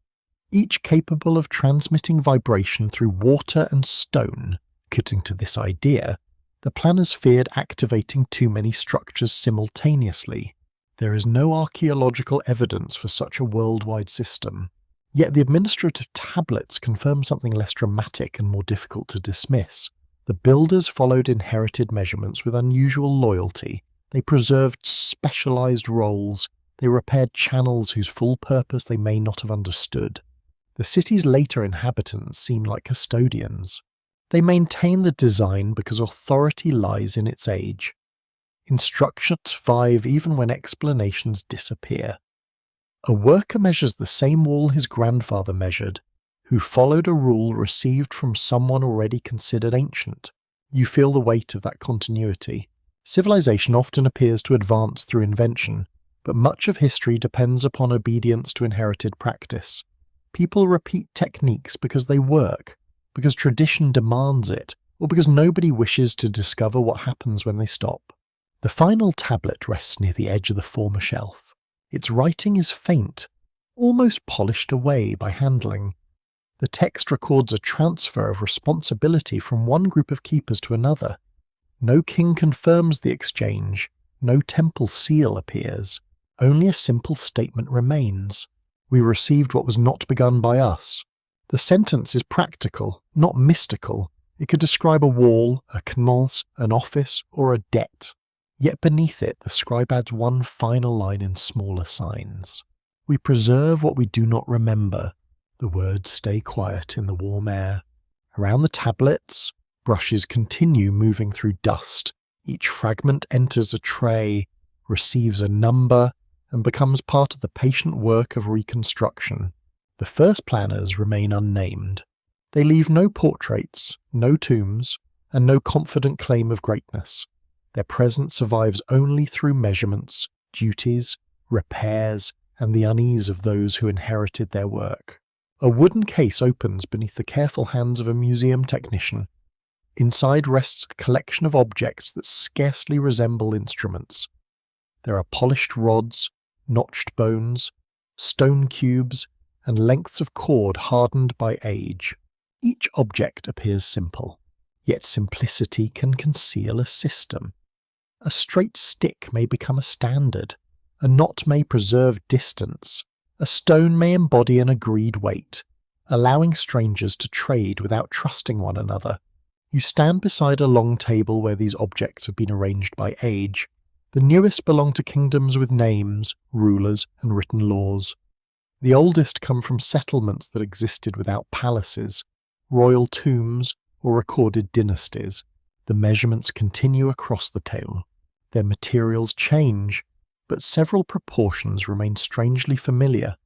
each capable of transmitting vibration through water and stone. According to this idea, the planners feared activating too many structures simultaneously. There is no archaeological evidence for such a worldwide system. Yet the administrative tablets confirm something less dramatic and more difficult to dismiss. The builders followed inherited measurements with unusual loyalty. They preserved specialized roles. They repaired channels whose full purpose they may not have understood. The city's later inhabitants seem like custodians. They maintain the design because authority lies in its age. Instructions survive even when explanations disappear. A worker measures the same wall his grandfather measured, who followed a rule received from someone already considered ancient. You feel the weight of that continuity. Civilization often appears to advance through invention, but much of history depends upon obedience to inherited practice. People repeat techniques because they work, because tradition demands it, or because nobody wishes to discover what happens when they stop. The final tablet rests near the edge of the former shelf. Its writing is faint, almost polished away by handling. The text records a transfer of responsibility from one group of keepers to another. No king confirms the exchange, no temple seal appears. Only a simple statement remains. We received what was not begun by us. The sentence is practical, not mystical. It could describe a wall, a commence, an office, or a debt. Yet beneath it, the scribe adds one final line in smaller signs. We preserve what we do not remember. The words stay quiet in the warm air. Around the tablets, brushes continue moving through dust. Each fragment enters a tray, receives a number, and becomes part of the patient work of reconstruction. The first planners remain unnamed. They leave no portraits, no tombs, and no confident claim of greatness. Their presence survives only through measurements, duties, repairs, and the unease of those who inherited their work. A wooden case opens beneath the careful hands of a museum technician. Inside rests a collection of objects that scarcely resemble instruments. There are polished rods, notched bones, stone cubes, and lengths of cord hardened by age. Each object appears simple, yet simplicity can conceal a system. A straight stick may become a standard, a knot may preserve distance, a stone may embody an agreed weight, allowing strangers to trade without trusting one another. You stand beside a long table where these objects have been arranged by age. The newest belong to kingdoms with names, rulers, and written laws. The oldest come from settlements that existed without palaces, royal tombs, or recorded dynasties. The measurements continue across the table. Their materials change, but several proportions remain strangely familiar.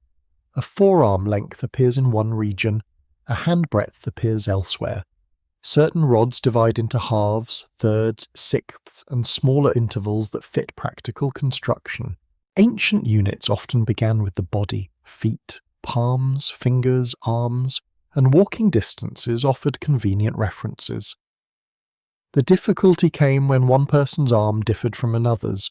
A forearm length appears in one region, a handbreadth appears elsewhere. Certain rods divide into halves, thirds, sixths, and smaller intervals that fit practical construction. Ancient units often began with the body, feet, palms, fingers, arms, and walking distances offered convenient references. The difficulty came when one person's arm differed from another's,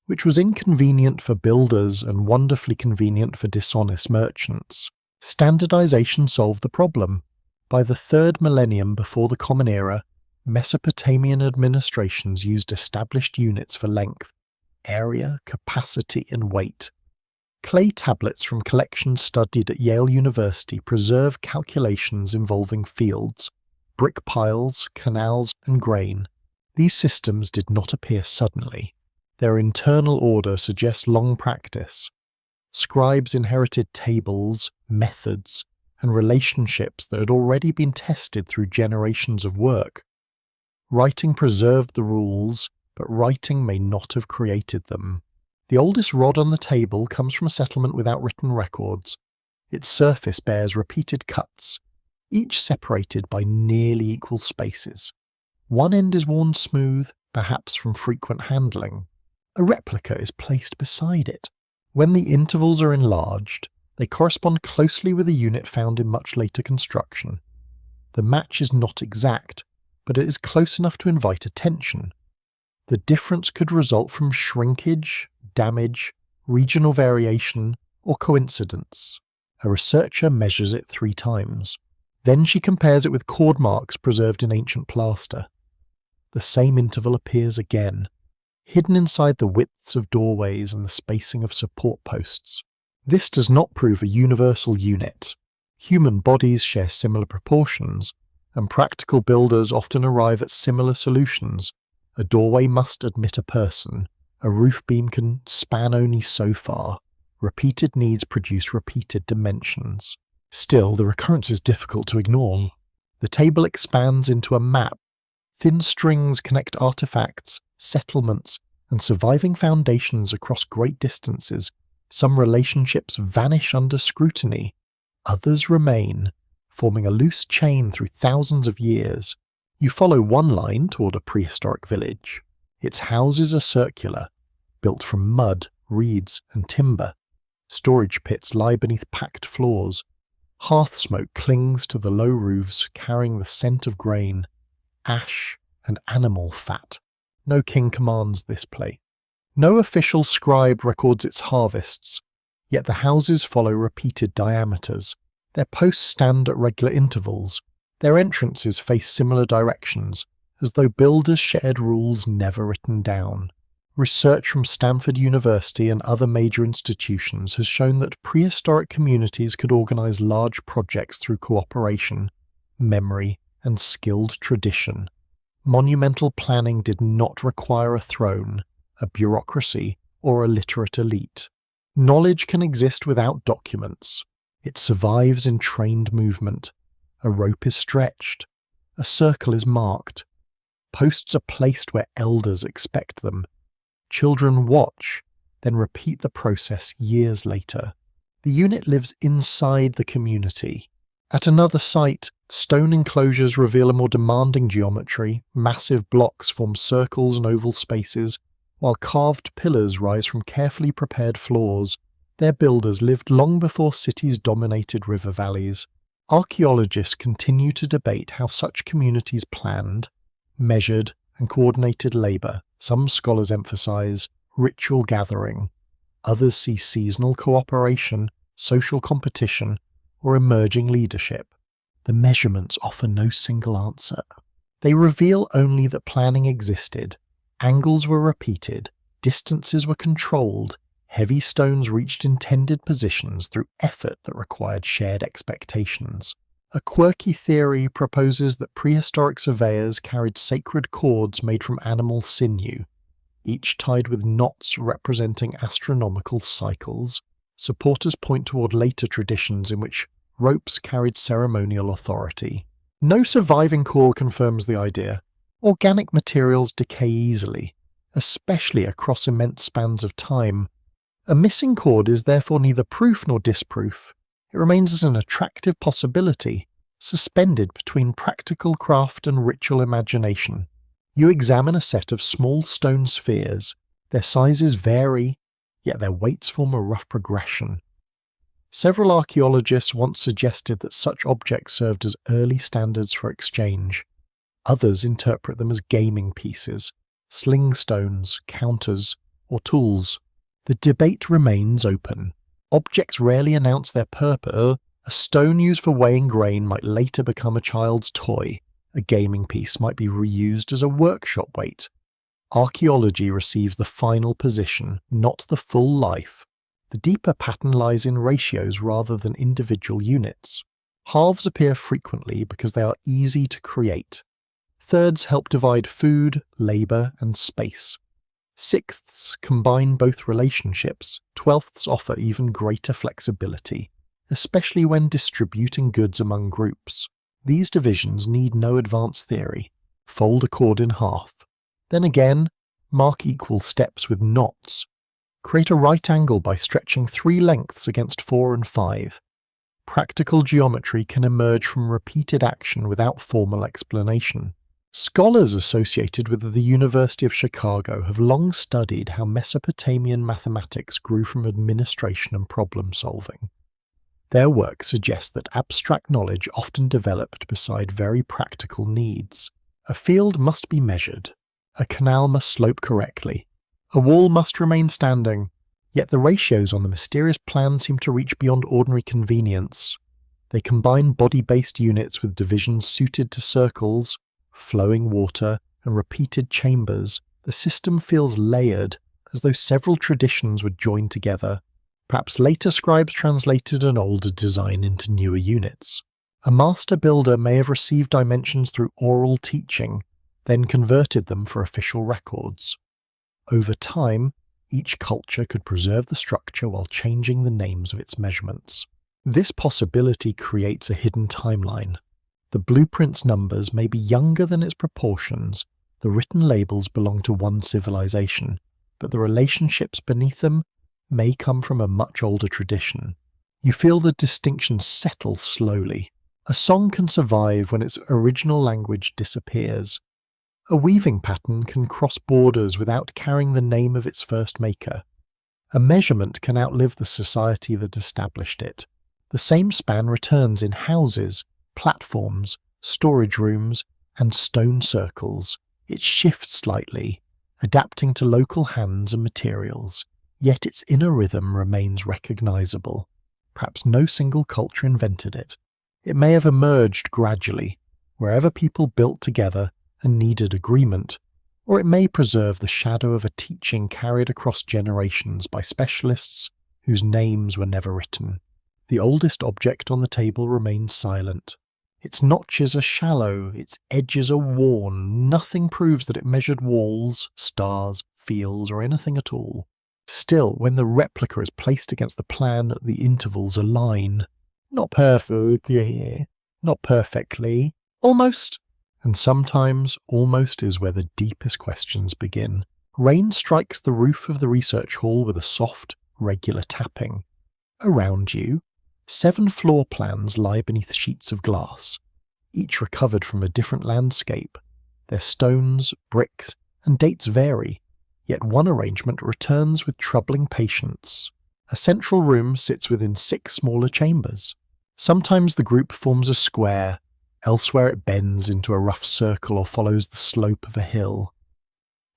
which was inconvenient for builders and wonderfully convenient for dishonest merchants. Standardization solved the problem. By the 3rd millennium before the Common Era, Mesopotamian administrations used established units for length, area, capacity, and weight. Clay tablets from collections studied at Yale University preserve calculations involving fields, brick piles, canals, and grain. These systems did not appear suddenly. Their internal order suggests long practice. Scribes inherited tables, methods, and relationships that had already been tested through generations of work. Writing preserved the rules, but writing may not have created them. The oldest rod on the table comes from a settlement without written records. Its surface bears repeated cuts, each separated by nearly equal spaces. One end is worn smooth, perhaps from frequent handling. A replica is placed beside it. When the intervals are enlarged, they correspond closely with a unit found in much later construction. The match is not exact, but it is close enough to invite attention. The difference could result from shrinkage, damage, regional variation, or coincidence. A researcher measures it 3 times. Then she compares it with cord marks preserved in ancient plaster. The same interval appears again, hidden inside the widths of doorways and the spacing of support posts. This does not prove a universal unit. Human bodies share similar proportions, and practical builders often arrive at similar solutions. A doorway must admit a person. A roof beam can span only so far. Repeated needs produce repeated dimensions. Still, the recurrence is difficult to ignore. The table expands into a map. Thin strings connect artifacts, settlements, and surviving foundations across great distances. Some relationships vanish under scrutiny. Others remain, forming a loose chain through thousands of years. You follow one line toward a prehistoric village. Its houses are circular, built from mud, reeds, and timber. Storage pits lie beneath packed floors. Hearth smoke clings to the low roofs, carrying the scent of grain, ash, and animal fat. No king commands this place. No official scribe records its harvests, yet the houses follow repeated diameters. Their posts stand at regular intervals. Their entrances face similar directions, as though builders shared rules never written down. Research from Stanford University and other major institutions has shown that prehistoric communities could organize large projects through cooperation, memory, and skilled tradition. Monumental planning did not require a throne, a bureaucracy, or a literate elite. Knowledge can exist without documents. It survives in trained movement. A rope is stretched. A circle is marked. Posts are placed where elders expect them. Children watch, then repeat the process years later. The unit lives inside the community. At another site, stone enclosures reveal a more demanding geometry. Massive blocks form circles and oval spaces, while carved pillars rise from carefully prepared floors. Their builders lived long before cities dominated river valleys. Archaeologists continue to debate how such communities planned, measured, and coordinated labour. Some scholars emphasise ritual gathering. Others see seasonal cooperation, social competition, or emerging leadership. The measurements offer no single answer. They reveal only that planning existed, angles were repeated, distances were controlled, heavy stones reached intended positions through effort that required shared expectations. A quirky theory proposes that prehistoric surveyors carried sacred cords made from animal sinew, each tied with knots representing astronomical cycles. Supporters point toward later traditions in which ropes carried ceremonial authority. No surviving core confirms the idea. Organic materials decay easily, especially across immense spans of time. A missing cord is therefore neither proof nor disproof. It remains as an attractive possibility, suspended between practical craft and ritual imagination. You examine a set of small stone spheres. Their sizes vary, yet their weights form a rough progression. Several archaeologists once suggested that such objects served as early standards for exchange. Others interpret them as gaming pieces, sling stones, counters, or tools. The debate remains open. Objects rarely announce their purpose. A stone used for weighing grain might later become a child's toy. A gaming piece might be reused as a workshop weight. Archaeology receives the final position, not the full life. The deeper pattern lies in ratios rather than individual units. Halves appear frequently because they are easy to create. Thirds help divide food, labour, and space. Sixths combine both relationships. Twelfths offer even greater flexibility, especially when distributing goods among groups. These divisions need no advanced theory. Fold a cord in half. Then again, mark equal steps with knots. Create a right angle by stretching 3 lengths against 4 and 5. Practical geometry can emerge from repeated action without formal explanation. Scholars associated with the University of Chicago have long studied how Mesopotamian mathematics grew from administration and problem solving. Their work suggests that abstract knowledge often developed beside very practical needs. A field must be measured. A canal must slope correctly. A wall must remain standing. Yet the ratios on the mysterious plan seem to reach beyond ordinary convenience. They combine body-based units with divisions suited to circles, flowing water, and repeated chambers. The system feels layered, as though several traditions were joined together. Perhaps later scribes translated an older design into newer units. A master builder may have received dimensions through oral teaching, then converted them for official records. Over time, each culture could preserve the structure while changing the names of its measurements. This possibility creates a hidden timeline. The blueprint's numbers may be younger than its proportions. The written labels belong to one civilization, but the relationships beneath them may come from a much older tradition. You feel the distinction settle slowly. A song can survive when its original language disappears. A weaving pattern can cross borders without carrying the name of its first maker. A measurement can outlive the society that established it. The same span returns in houses, platforms, storage rooms, and stone circles. It shifts slightly, adapting to local hands and materials, yet its inner rhythm remains recognizable. Perhaps no single culture invented it. It may have emerged gradually, wherever people built together and needed agreement, or it may preserve the shadow of a teaching carried across generations by specialists whose names were never written. The oldest object on the table remains silent. Its notches are shallow, its edges are worn. Nothing proves that it measured walls, stars, fields, or anything at all. Still, when the replica is placed against the plan, the intervals align. Not perfectly, almost. And sometimes, almost is where the deepest questions begin. Rain strikes the roof of the research hall with a soft, regular tapping. Around you, 7 floor plans lie beneath sheets of glass, each recovered from a different landscape. Their stones, bricks, and dates vary, yet one arrangement returns with troubling patience. A central room sits within 6 smaller chambers. Sometimes the group forms a square, Elsewhere it bends into a rough circle or follows the slope of a hill.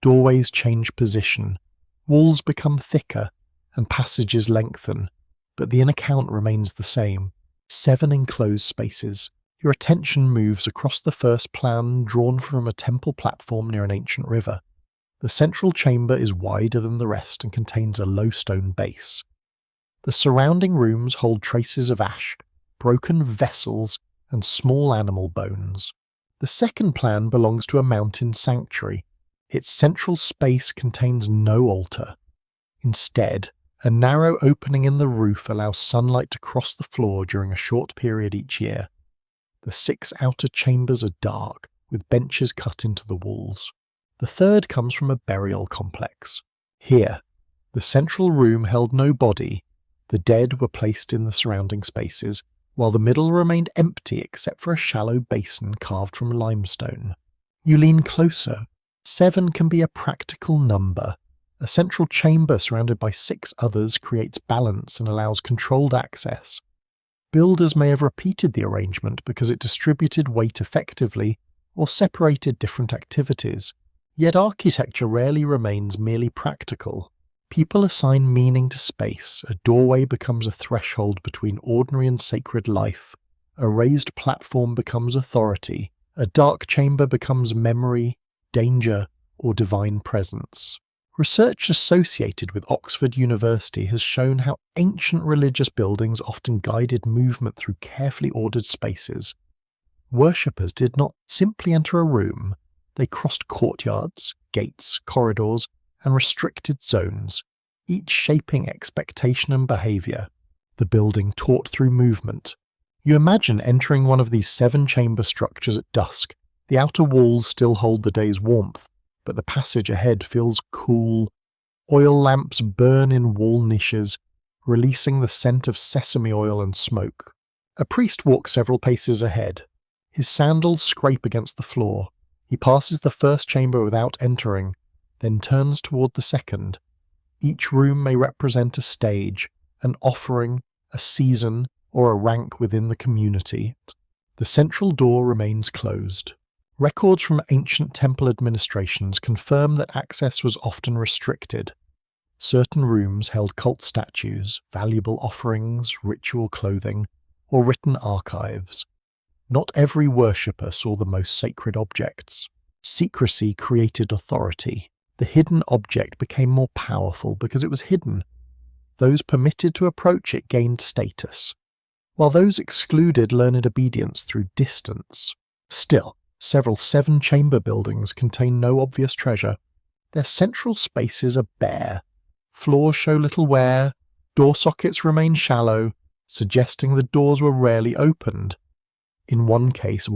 Doorways change position, walls become thicker, and passages lengthen, but the inner count remains the same. 7 enclosed spaces. Your attention moves across the first plan drawn from a temple platform near an ancient river. The central chamber is wider than the rest and contains a low stone base. The surrounding rooms hold traces of ash, broken vessels, and small animal bones. The second plan belongs to a mountain sanctuary. Its central space contains no altar. Instead, a narrow opening in the roof allows sunlight to cross the floor during a short period each year. The 6 outer chambers are dark, with benches cut into the walls. The third comes from a burial complex. Here, the central room held no body. The dead were placed in the surrounding spaces, while the middle remained empty except for a shallow basin carved from limestone. You lean closer. 7 can be a practical number. A central chamber surrounded by 6 others creates balance and allows controlled access. Builders may have repeated the arrangement because it distributed weight effectively or separated different activities. Yet architecture rarely remains merely practical. People assign meaning to space. A doorway becomes a threshold between ordinary and sacred life. A raised platform becomes authority. A dark chamber becomes memory, danger, or divine presence. Research associated with Oxford University has shown how ancient religious buildings often guided movement through carefully ordered spaces. Worshippers did not simply enter a room. They crossed courtyards, gates, corridors, and restricted zones, each shaping expectation and behaviour. The building taught through movement. You imagine entering one of these 7-chamber structures at dusk. The outer walls still hold the day's warmth, but the passage ahead feels cool. Oil lamps burn in wall niches, releasing the scent of sesame oil and smoke. A priest walks several paces ahead. His sandals scrape against the floor. He passes the first chamber without entering, then turns toward the second. Each room may represent a stage, an offering, a season, or a rank within the community. The central door remains closed. Records from ancient temple administrations confirm that access was often restricted. Certain rooms held cult statues, valuable offerings, ritual clothing, or written archives. Not every worshipper saw the most sacred objects. Secrecy created authority. The hidden object became more powerful because it was hidden. Those permitted to approach it gained status, while those excluded learned obedience through distance. Still, several 7-chamber buildings contain no obvious treasure. Their central spaces are bare. Floors show little wear. Door sockets remain shallow, suggesting the doors were rarely opened. In one case,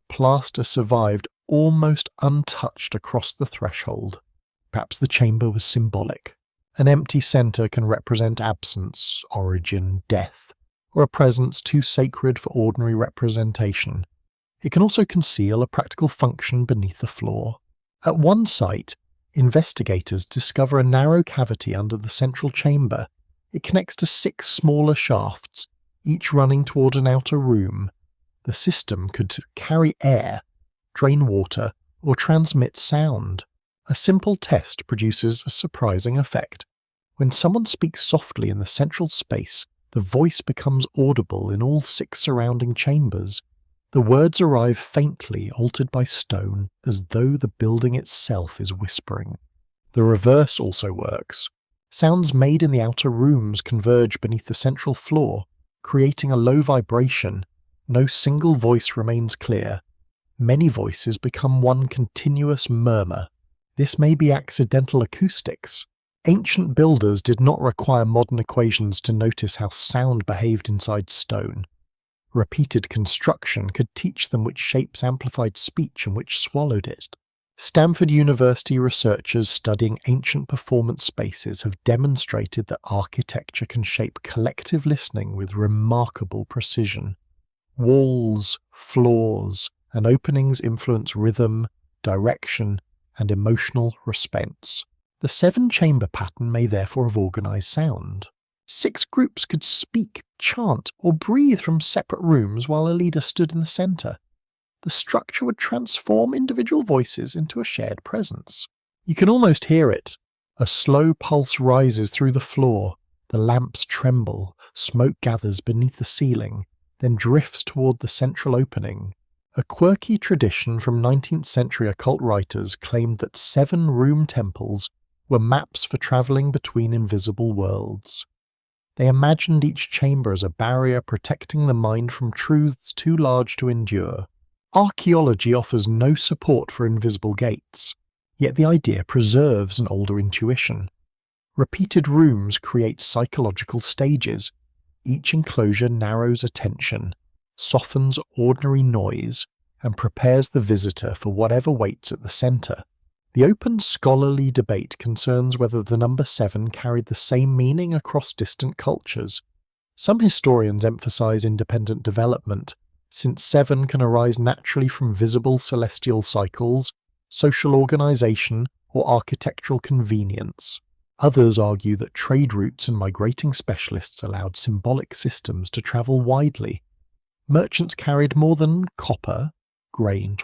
plaster survived almost untouched across the threshold. Perhaps the chamber was symbolic. An empty centre can represent absence, origin, death, or a presence too sacred for ordinary representation. It can also conceal a practical function beneath the floor. At one site, investigators discover a narrow cavity under the central chamber. It connects to 6 smaller shafts, each running toward an outer room. The system could carry air, drain water, or transmit sound. A simple test produces a surprising effect. When someone speaks softly in the central space, the voice becomes audible in all 6 surrounding chambers. The words arrive faintly, altered by stone, as though the building itself is whispering. The reverse also works. Sounds made in the outer rooms converge beneath the central floor, creating a low vibration. No single voice remains clear. Many voices become one continuous murmur. This may be accidental acoustics. Ancient builders did not require modern equations to notice how sound behaved inside stone. Repeated construction could teach them which shapes amplified speech and which swallowed it. Stanford University researchers studying ancient performance spaces have demonstrated that architecture can shape collective listening with remarkable precision. Walls, floors, and openings influence rhythm, direction, and emotional response. The 7-chamber pattern may therefore have organized sound. 6 groups could speak, chant, or breathe from separate rooms while a leader stood in the centre. The structure would transform individual voices into a shared presence. You can almost hear it. A slow pulse rises through the floor, the lamps tremble, smoke gathers beneath the ceiling, then drifts toward the central opening. A quirky tradition from 19th century occult writers claimed that 7 room temples were maps for travelling between invisible worlds. They imagined each chamber as a barrier protecting the mind from truths too large to endure. Archaeology offers no support for invisible gates, yet the idea preserves an older intuition. Repeated rooms create psychological stages. Each enclosure narrows attention, softens ordinary noise, and prepares the visitor for whatever waits at the centre. The open scholarly debate concerns whether the number 7 carried the same meaning across distant cultures. Some historians emphasise independent development, since 7 can arise naturally from visible celestial cycles, social organisation, or architectural convenience. Others argue that trade routes and migrating specialists allowed symbolic systems to travel widely. Merchants carried more than copper, grain,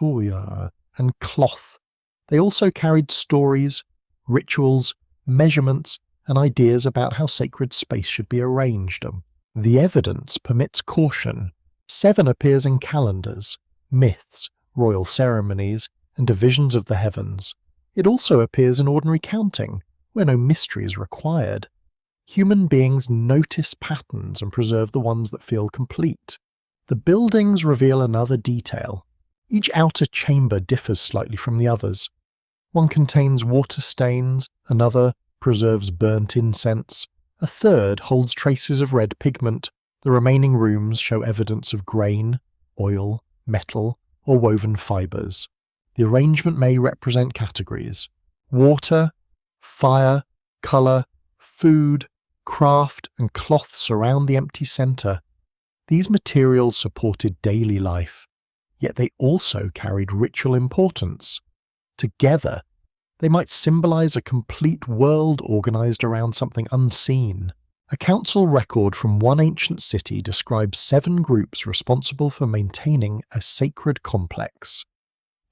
and cloth. They also carried stories, rituals, measurements, and ideas about how sacred space should be arranged. The evidence permits caution. 7 appears in calendars, myths, royal ceremonies, and divisions of the heavens. It also appears in ordinary counting, where no mystery is required. Human beings notice patterns and preserve the ones that feel complete. The buildings reveal another detail. Each outer chamber differs slightly from the others. One contains water stains, another preserves burnt incense, a third holds traces of red pigment. The remaining rooms show evidence of grain, oil, metal, or woven fibres. The arrangement may represent categories: water, fire, colour, food, craft, and cloth surround the empty centre. These materials supported daily life, yet they also carried ritual importance. Together, they might symbolise a complete world organised around something unseen. A council record from one ancient city describes 7 groups responsible for maintaining a sacred complex.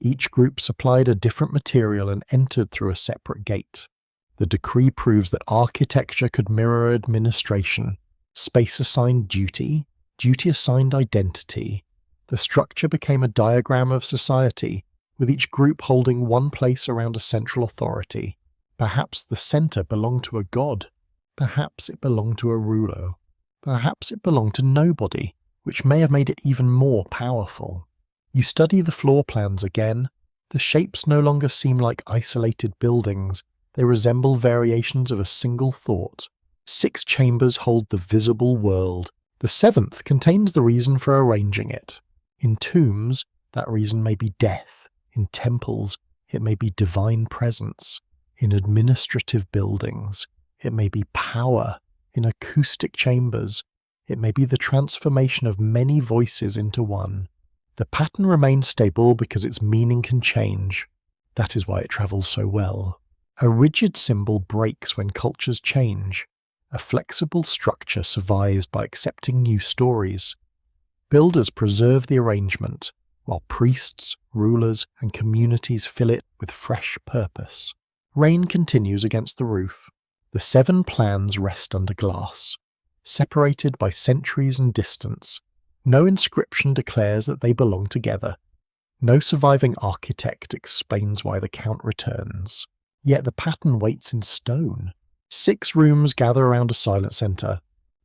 Each group supplied a different material and entered through a separate gate. The decree proves that architecture could mirror administration. Space assigned duty, duty assigned identity. The structure became a diagram of society, with each group holding one place around a central authority. Perhaps the centre belonged to a god. Perhaps it belonged to a ruler. Perhaps it belonged to nobody, which may have made it even more powerful. You study the floor plans again. The shapes no longer seem like isolated buildings. They resemble variations of a single thought. 6 chambers hold the visible world. The 7th contains the reason for arranging it. In tombs, that reason may be death. In temples, it may be divine presence. In administrative buildings, it may be power. In acoustic chambers, it may be the transformation of many voices into one. The pattern remains stable because its meaning can change. That is why it travels so well. A rigid symbol breaks when cultures change. A flexible structure survives by accepting new stories. Builders preserve the arrangement, while priests, rulers, and communities fill it with fresh purpose. Rain continues against the roof. The 7 plans rest under glass, separated by centuries and distance. No inscription declares that they belong together. No surviving architect explains why the count returns. Yet the pattern waits in stone. 6 rooms gather around a silent centre,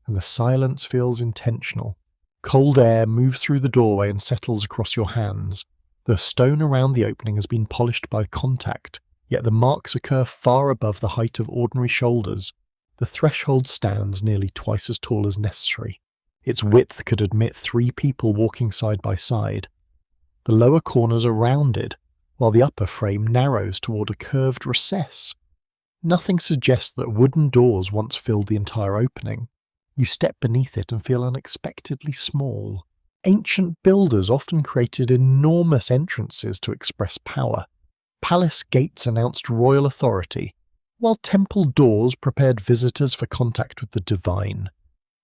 and the silence feels intentional. Cold air moves through the doorway and settles across your hands. The stone around the opening has been polished by contact, yet the marks occur far above the height of ordinary shoulders. The threshold stands nearly twice as tall as necessary. Its width could admit 3 people walking side by side. The lower corners are rounded, while the upper frame narrows toward a curved recess. Nothing suggests that wooden doors once filled the entire opening. You step beneath it and feel unexpectedly small. Ancient builders often created enormous entrances to express power. Palace gates announced royal authority. while temple doors prepared visitors for contact with the divine.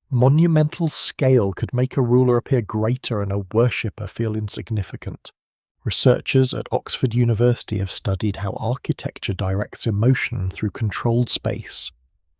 Monumental scale could make a ruler appear greater and a worshipper feel insignificant. Researchers at Oxford University have studied how architecture directs emotion through controlled space.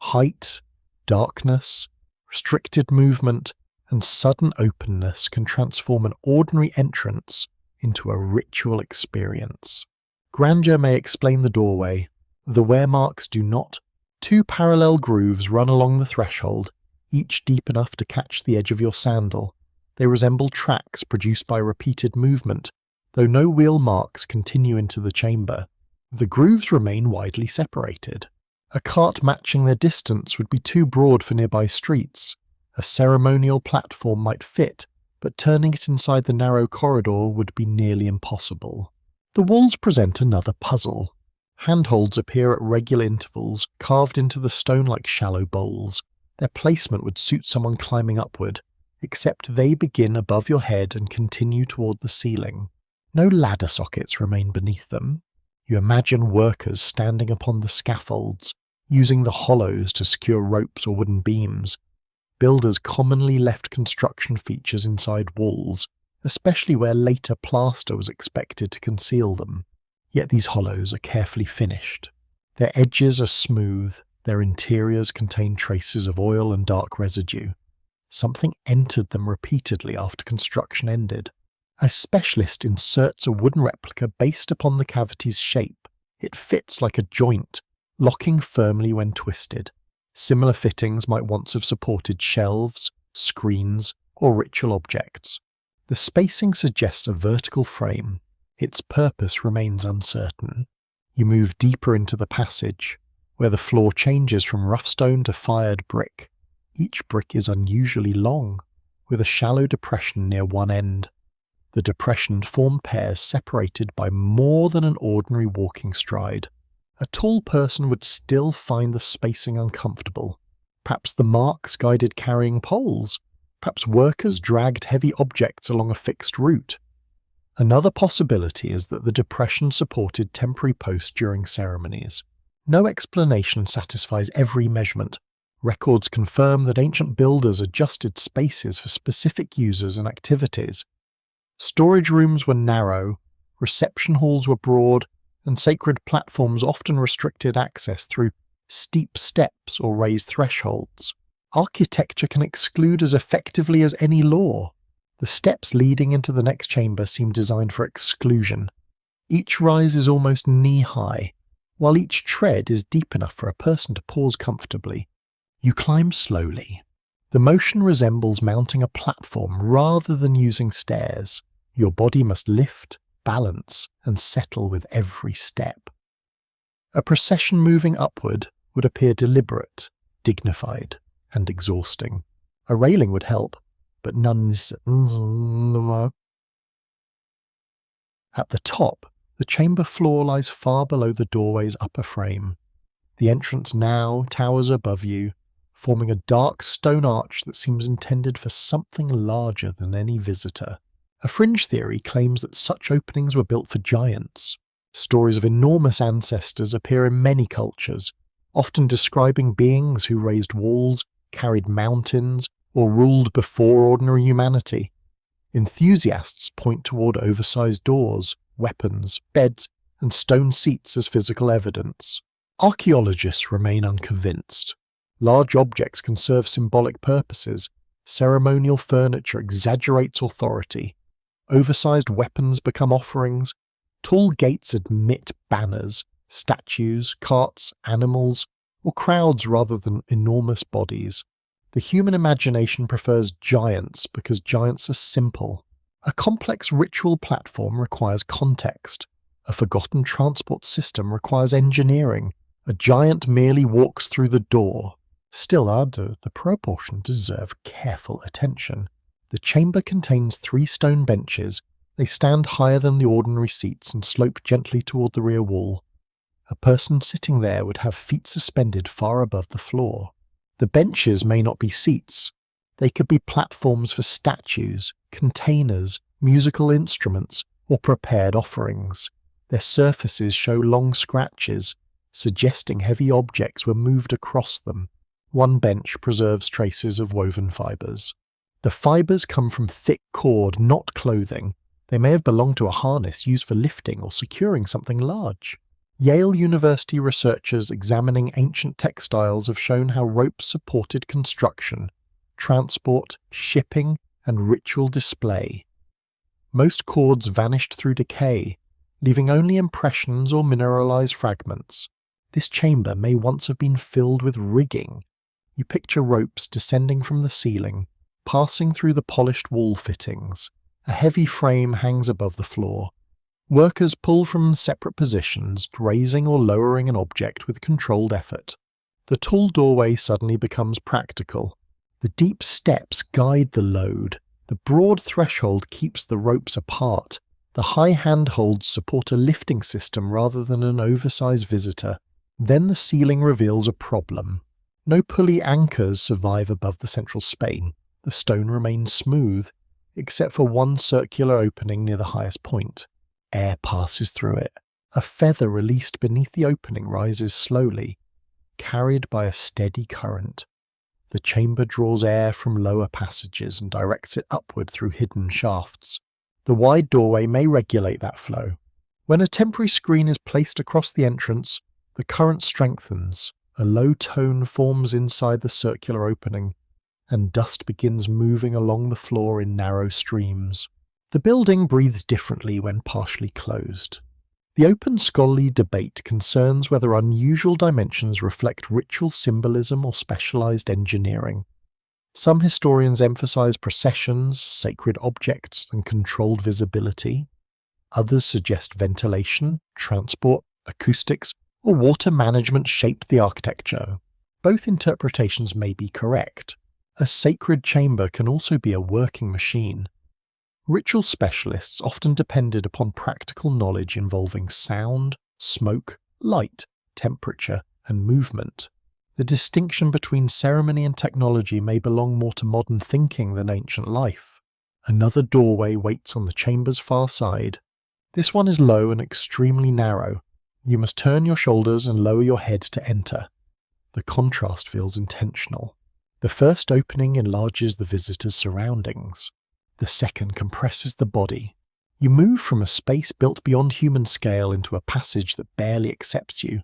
Height, darkness, restricted movement, and sudden openness can transform an ordinary entrance into a ritual experience. Grandeur may explain the doorway. The wear marks do not. 2 parallel grooves run along the threshold, each deep enough to catch the edge of your sandal. They resemble tracks produced by repeated movement, though no wheel marks continue into the chamber. The grooves remain widely separated. A cart matching their distance would be too broad for nearby streets. A ceremonial platform might fit, but turning it inside the narrow corridor would be nearly impossible. The walls present another puzzle. Handholds appear at regular intervals, carved into the stone like shallow bowls. Their placement would suit someone climbing upward, except they begin above your head and continue toward the ceiling. No ladder sockets remain beneath them. You imagine workers standing upon the scaffolds, using the hollows to secure ropes or wooden beams. Builders commonly left construction features inside walls, especially where later plaster was expected to conceal them. Yet these hollows are carefully finished. Their edges are smooth, their interiors contain traces of oil and dark residue. Something entered them repeatedly after construction ended. A specialist inserts a wooden replica based upon the cavity's shape. It fits like a joint, locking firmly when twisted. Similar fittings might once have supported shelves, screens, or ritual objects. The spacing suggests a vertical frame. Its purpose remains uncertain. You move deeper into the passage, where the floor changes from rough stone to fired brick. Each brick is unusually long, with a shallow depression near one end. The depression form pairs separated by more than an ordinary walking stride. A tall person would still find the spacing uncomfortable. Perhaps the marks guided carrying poles. Perhaps workers dragged heavy objects along a fixed route. Another possibility is that the depression supported temporary posts during ceremonies. No explanation satisfies every measurement. Records confirm that ancient builders adjusted spaces for specific users and activities. Storage rooms were narrow, reception halls were broad, and sacred platforms often restricted access through steep steps or raised thresholds. Architecture can exclude as effectively as any law. The steps leading into the next chamber seem designed for exclusion. Each rise is almost knee-high, while each tread is deep enough for a person to pause comfortably. You climb slowly. The motion resembles mounting a platform rather than using stairs. Your body must lift, balance, and settle with every step. A procession moving upward would appear deliberate, dignified, and exhausting. A railing would help, but none is... At the top, the chamber floor lies far below the doorway's upper frame. The entrance now towers above you, forming a dark stone arch that seems intended for something larger than any visitor. A fringe theory claims that such openings were built for giants. Stories of enormous ancestors appear in many cultures, often describing beings who raised walls, carried mountains, or ruled before ordinary humanity. Enthusiasts point toward oversized doors, weapons, beds, and stone seats as physical evidence. Archaeologists remain unconvinced. Large objects can serve symbolic purposes. Ceremonial furniture exaggerates authority. Oversized weapons become offerings. Tall gates admit banners, statues, carts, animals, or crowds rather than enormous bodies. The human imagination prefers giants because giants are simple. A complex ritual platform requires context. A forgotten transport system requires engineering. A giant merely walks through the door. Still, the proportions deserve careful attention. The chamber contains 3 stone benches. They stand higher than the ordinary seats and slope gently toward the rear wall. A person sitting there would have feet suspended far above the floor. The benches may not be seats. They could be platforms for statues, containers, musical instruments, or prepared offerings. Their surfaces show long scratches, suggesting heavy objects were moved across them. One bench preserves traces of woven fibres. The fibres come from thick cord, not clothing. They may have belonged to a harness used for lifting or securing something large. Yale University researchers examining ancient textiles have shown how ropes supported construction, transport, shipping, and ritual display. Most cords vanished through decay, leaving only impressions or mineralized fragments. This chamber may once have been filled with rigging. You picture ropes descending from the ceiling, passing through the polished wall fittings. A heavy frame hangs above the floor. Workers pull from separate positions, raising or lowering an object with controlled effort. The tall doorway suddenly becomes practical. The deep steps guide the load. The broad threshold keeps the ropes apart. The high handholds support a lifting system rather than an oversized visitor. Then the ceiling reveals a problem. No pulley anchors survive above the central span. The stone remains smooth, except for one circular opening near the highest point. Air passes through it. A feather released beneath the opening rises slowly, carried by a steady current. The chamber draws air from lower passages and directs it upward through hidden shafts. The wide doorway may regulate that flow. When a temporary screen is placed across the entrance, the current strengthens. A low tone forms inside the circular opening, and dust begins moving along the floor in narrow streams. The building breathes differently when partially closed. The open scholarly debate concerns whether unusual dimensions reflect ritual symbolism or specialized engineering. Some historians emphasize processions, sacred objects, and controlled visibility. Others suggest ventilation, transport, acoustics, or water management shaped the architecture. Both interpretations may be correct. A sacred chamber can also be a working machine. Ritual specialists often depended upon practical knowledge involving sound, smoke, light, temperature, and movement. The distinction between ceremony and technology may belong more to modern thinking than ancient life. Another doorway waits on the chamber's far side. This one is low and extremely narrow. You must turn your shoulders and lower your head to enter. The contrast feels intentional. The first opening enlarges the visitor's surroundings. The second compresses the body. You move from a space built beyond human scale into a passage that barely accepts you.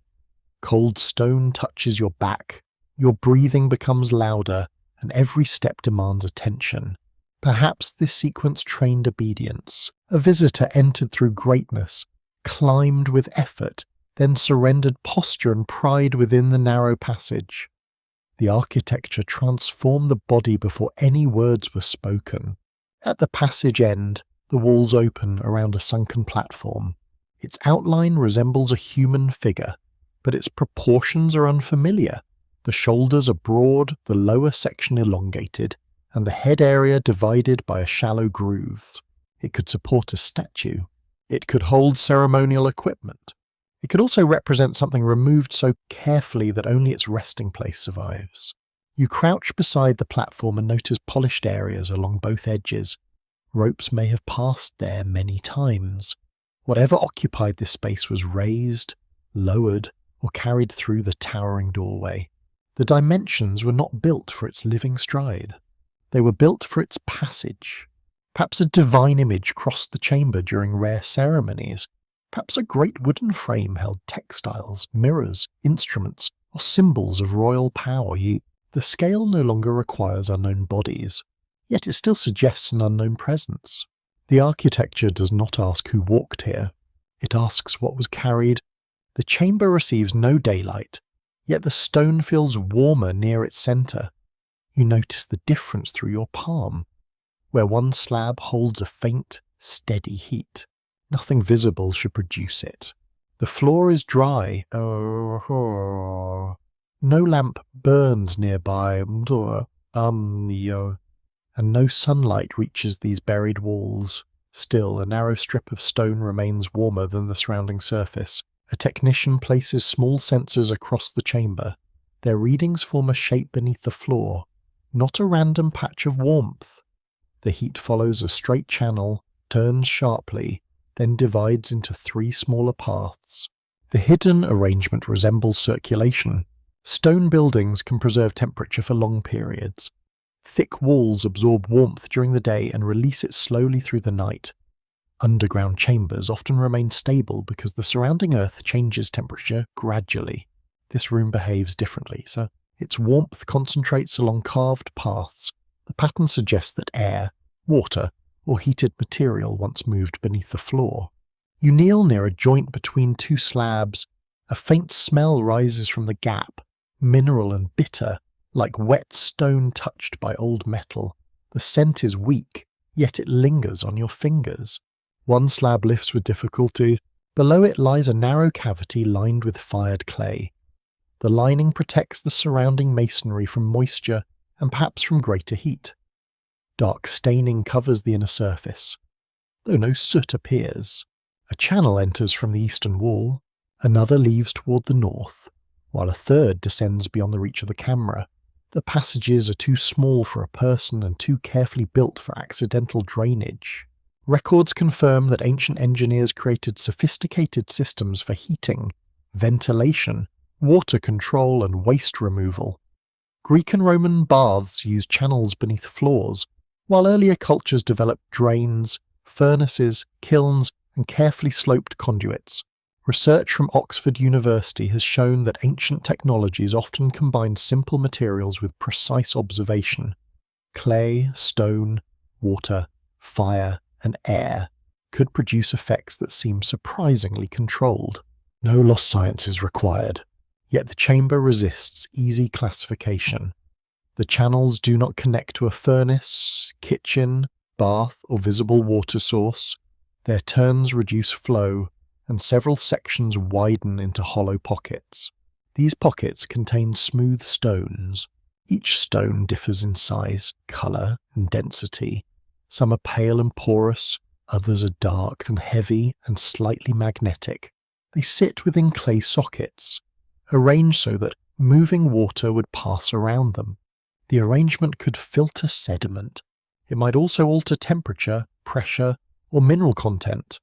Cold stone touches your back. Your breathing becomes louder, and every step demands attention. Perhaps this sequence trained obedience. A visitor entered through greatness, climbed with effort, then surrendered posture and pride within the narrow passage. The architecture transformed the body before any words were spoken. At the passage end, the walls open around a sunken platform. Its outline resembles a human figure, but its proportions are unfamiliar. The shoulders are broad, the lower section elongated, and the head area divided by a shallow groove. It could support a statue. It could hold ceremonial equipment. It could also represent something removed so carefully that only its resting place survives. You crouch beside the platform and notice polished areas along both edges. Ropes may have passed there many times. Whatever occupied this space was raised, lowered, or carried through the towering doorway. The dimensions were not built for its living stride. They were built for its passage. Perhaps a divine image crossed the chamber during rare ceremonies. Perhaps a great wooden frame held textiles, mirrors, instruments, or symbols of royal power. The scale no longer requires unknown bodies, yet it still suggests an unknown presence. The architecture does not ask who walked here. It asks what was carried. The chamber receives no daylight, yet the stone feels warmer near its centre. You notice the difference through your palm, where one slab holds a faint, steady heat. Nothing visible should produce it. The floor is dry. No lamp burns nearby, and no sunlight reaches these buried walls. Still, a narrow strip of stone remains warmer than the surrounding surface. A technician places small sensors across the chamber. Their readings form a shape beneath the floor, not a random patch of warmth. The heat follows a straight channel, turns sharply, then divides into 3 smaller paths. The hidden arrangement resembles circulation. Stone buildings can preserve temperature for long periods. Thick walls absorb warmth during the day and release it slowly through the night. Underground chambers often remain stable because the surrounding earth changes temperature gradually. This room behaves differently, so its warmth concentrates along carved paths. The pattern suggests that air, water, or heated material once moved beneath the floor. You kneel near a joint between two slabs. A faint smell rises from the gap, mineral and bitter, like wet stone touched by old metal. The scent is weak, yet it lingers on your fingers. One slab lifts with difficulty. Below it lies a narrow cavity lined with fired clay. The lining protects the surrounding masonry from moisture and perhaps from greater heat. Dark staining covers the inner surface, though no soot appears. A channel enters from the eastern wall, another leaves toward the north, while a third descends beyond the reach of the camera. The passages are too small for a person and too carefully built for accidental drainage. Records confirm that ancient engineers created sophisticated systems for heating, ventilation, water control, and waste removal. Greek and Roman baths used channels beneath floors, while earlier cultures developed drains, furnaces, kilns, and carefully sloped conduits. Research from Oxford University has shown that ancient technologies often combined simple materials with precise observation. Clay, stone, water, fire, and air could produce effects that seem surprisingly controlled. No lost science is required, yet the chamber resists easy classification. The channels do not connect to a furnace, kitchen, bath, or visible water source. Their turns reduce flow, and several sections widen into hollow pockets. These pockets contain smooth stones. Each stone differs in size, colour, and density. Some are pale and porous, others are dark and heavy and slightly magnetic. They sit within clay sockets, arranged so that moving water would pass around them. The arrangement could filter sediment. It might also alter temperature, pressure, or mineral content.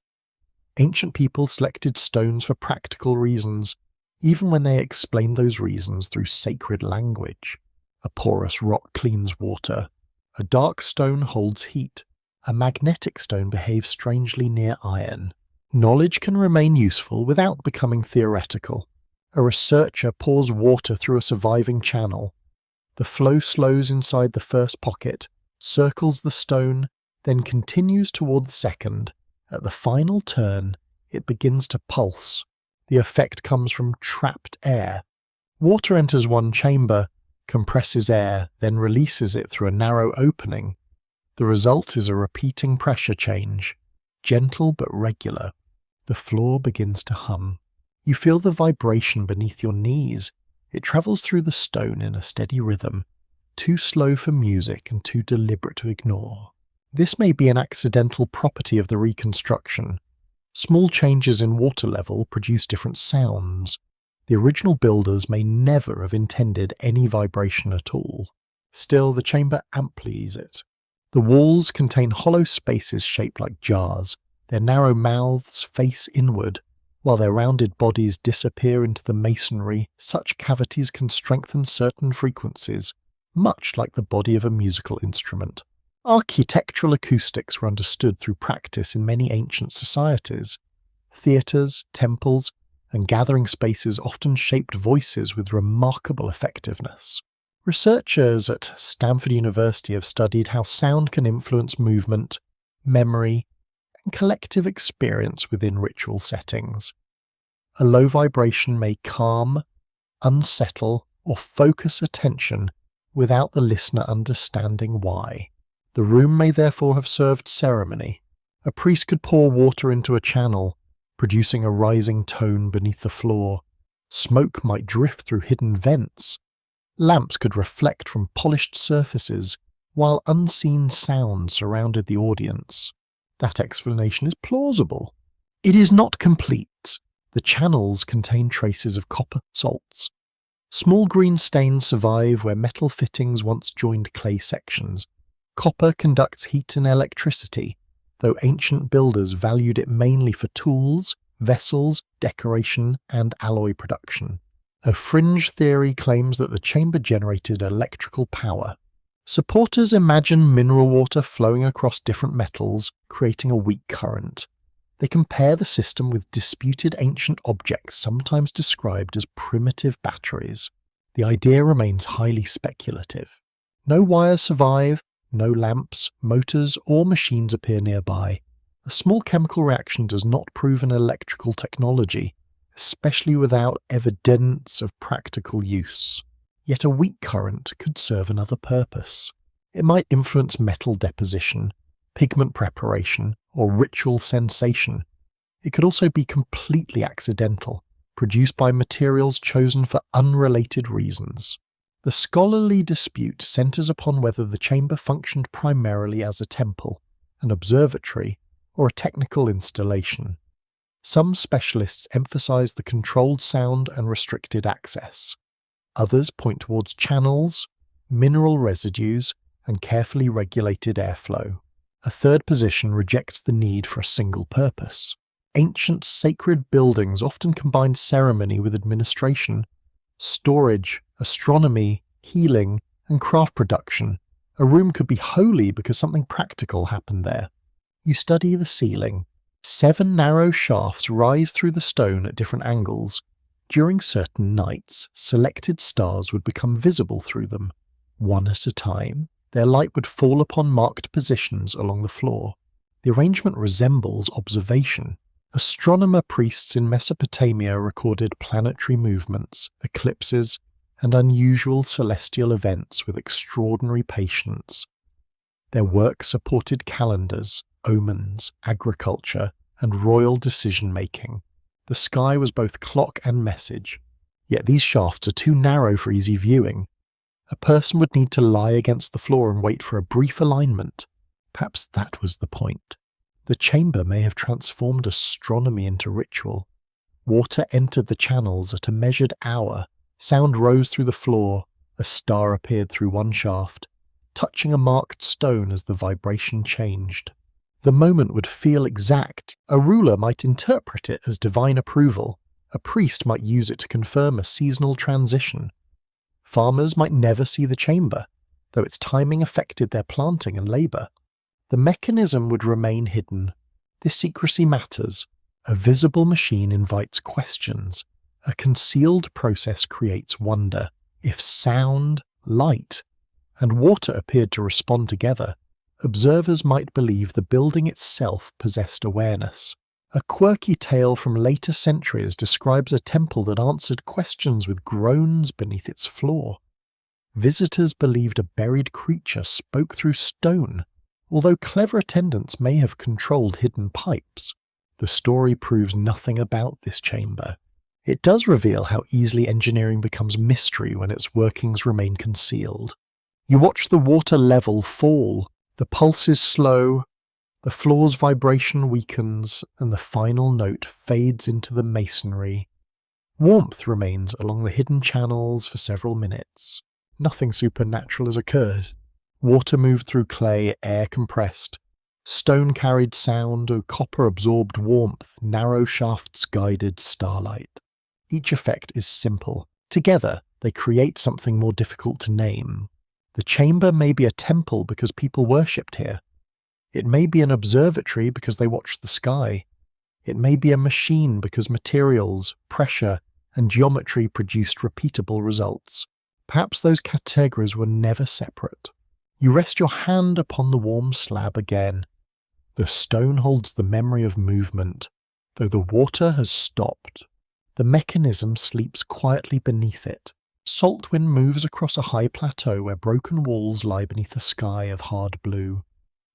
Ancient people selected stones for practical reasons, even when they explained those reasons through sacred language. A porous rock cleans water. A dark stone holds heat. A magnetic stone behaves strangely near iron. Knowledge can remain useful without becoming theoretical. A researcher pours water through a surviving channel. The flow slows inside the first pocket, circles the stone, then continues toward the second. At the final turn, it begins to pulse. The effect comes from trapped air. Water enters one chamber, compresses air, then releases it through a narrow opening. The result is a repeating pressure change, gentle but regular. The floor begins to hum. You feel the vibration beneath your knees. It travels through the stone in a steady rhythm, too slow for music and too deliberate to ignore. This may be an accidental property of the reconstruction. Small changes in water level produce different sounds. The original builders may never have intended any vibration at all. Still, the chamber amplifies it. The walls contain hollow spaces shaped like jars. Their narrow mouths face inward, while their rounded bodies disappear into the masonry. Such cavities can strengthen certain frequencies, much like the body of a musical instrument. Architectural acoustics were understood through practice in many ancient societies. Theatres, temples, and gathering spaces often shaped voices with remarkable effectiveness. Researchers at Stanford University have studied how sound can influence movement, memory, and collective experience within ritual settings. A low vibration may calm, unsettle, or focus attention without the listener understanding why. The room may therefore have served ceremony. A priest could pour water into a channel, producing a rising tone beneath the floor. Smoke might drift through hidden vents. Lamps could reflect from polished surfaces, while unseen sounds surrounded the audience. That explanation is plausible. It is not complete. The channels contain traces of copper salts. Small green stains survive where metal fittings once joined clay sections. Copper conducts heat and electricity, though ancient builders valued it mainly for tools, vessels, decoration, and alloy production. A fringe theory claims that the chamber generated electrical power. Supporters imagine mineral water flowing across different metals, creating a weak current. They compare the system with disputed ancient objects sometimes described as primitive batteries. The idea remains highly speculative. No wires survive, no lamps, motors, or machines appear nearby. A small chemical reaction does not prove an electrical technology, especially without evidence of practical use. Yet a weak current could serve another purpose. It might influence metal deposition, pigment preparation, or ritual sensation. It could also be completely accidental, produced by materials chosen for unrelated reasons. The scholarly dispute centers upon whether the chamber functioned primarily as a temple, an observatory, or a technical installation. Some specialists emphasize the controlled sound and restricted access. Others point towards channels, mineral residues, and carefully regulated airflow. A third position rejects the need for a single purpose. Ancient sacred buildings often combined ceremony with administration, storage, astronomy, healing, and craft production. A room could be holy because something practical happened there. You study the ceiling. 7 narrow shafts rise through the stone at different angles. During certain nights, selected stars would become visible through them. One at a time, their light would fall upon marked positions along the floor. The arrangement resembles observation. Astronomer priests in Mesopotamia recorded planetary movements, eclipses, and unusual celestial events with extraordinary patience. Their work supported calendars, omens, agriculture, and royal decision-making. The sky was both clock and message. Yet these shafts are too narrow for easy viewing. A person would need to lie against the floor and wait for a brief alignment. Perhaps that was the point. The chamber may have transformed astronomy into ritual. Water entered the channels at a measured hour. Sound rose through the floor. A star appeared through one shaft, touching a marked stone as the vibration changed. The moment would feel exact. A ruler might interpret it as divine approval. A priest might use it to confirm a seasonal transition. Farmers might never see the chamber, though its timing affected their planting and labour. The mechanism would remain hidden. This secrecy matters. A visible machine invites questions. A concealed process creates wonder. If sound, light, and water appeared to respond together, observers might believe the building itself possessed awareness. A quirky tale from later centuries describes a temple that answered questions with groans beneath its floor. Visitors believed a buried creature spoke through stone, although clever attendants may have controlled hidden pipes. The story proves nothing about this chamber. It does reveal how easily engineering becomes mystery when its workings remain concealed. You watch the water level fall. The pulse is slow, the floor's vibration weakens, and the final note fades into the masonry. Warmth remains along the hidden channels for several minutes. Nothing supernatural has occurred. Water moved through clay, air compressed. Stone carried sound, copper absorbed warmth, narrow shafts guided starlight. Each effect is simple. Together, they create something more difficult to name. The chamber may be a temple because people worshipped here. It may be an observatory because they watched the sky. It may be a machine because materials, pressure, and geometry produced repeatable results. Perhaps those categories were never separate. You rest your hand upon the warm slab again. The stone holds the memory of movement, though the water has stopped. The mechanism sleeps quietly beneath it. Salt wind moves across a high plateau where broken walls lie beneath a sky of hard blue.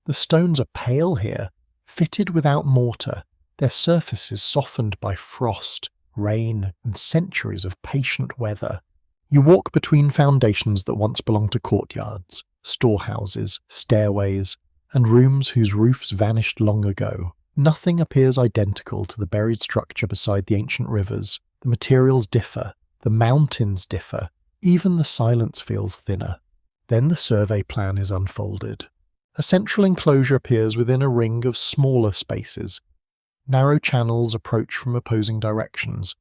The stones are pale here, fitted without mortar, their surfaces softened by frost, rain, and centuries of patient weather. You walk between foundations that once belonged to courtyards, storehouses, stairways, and rooms whose roofs vanished long ago. Nothing appears identical to the buried structure beside the ancient rivers. The materials differ. The mountains differ. Even the silence feels thinner. Then the survey plan is unfolded. A central enclosure appears within a ring of smaller spaces. narrow channels approach from opposing directions.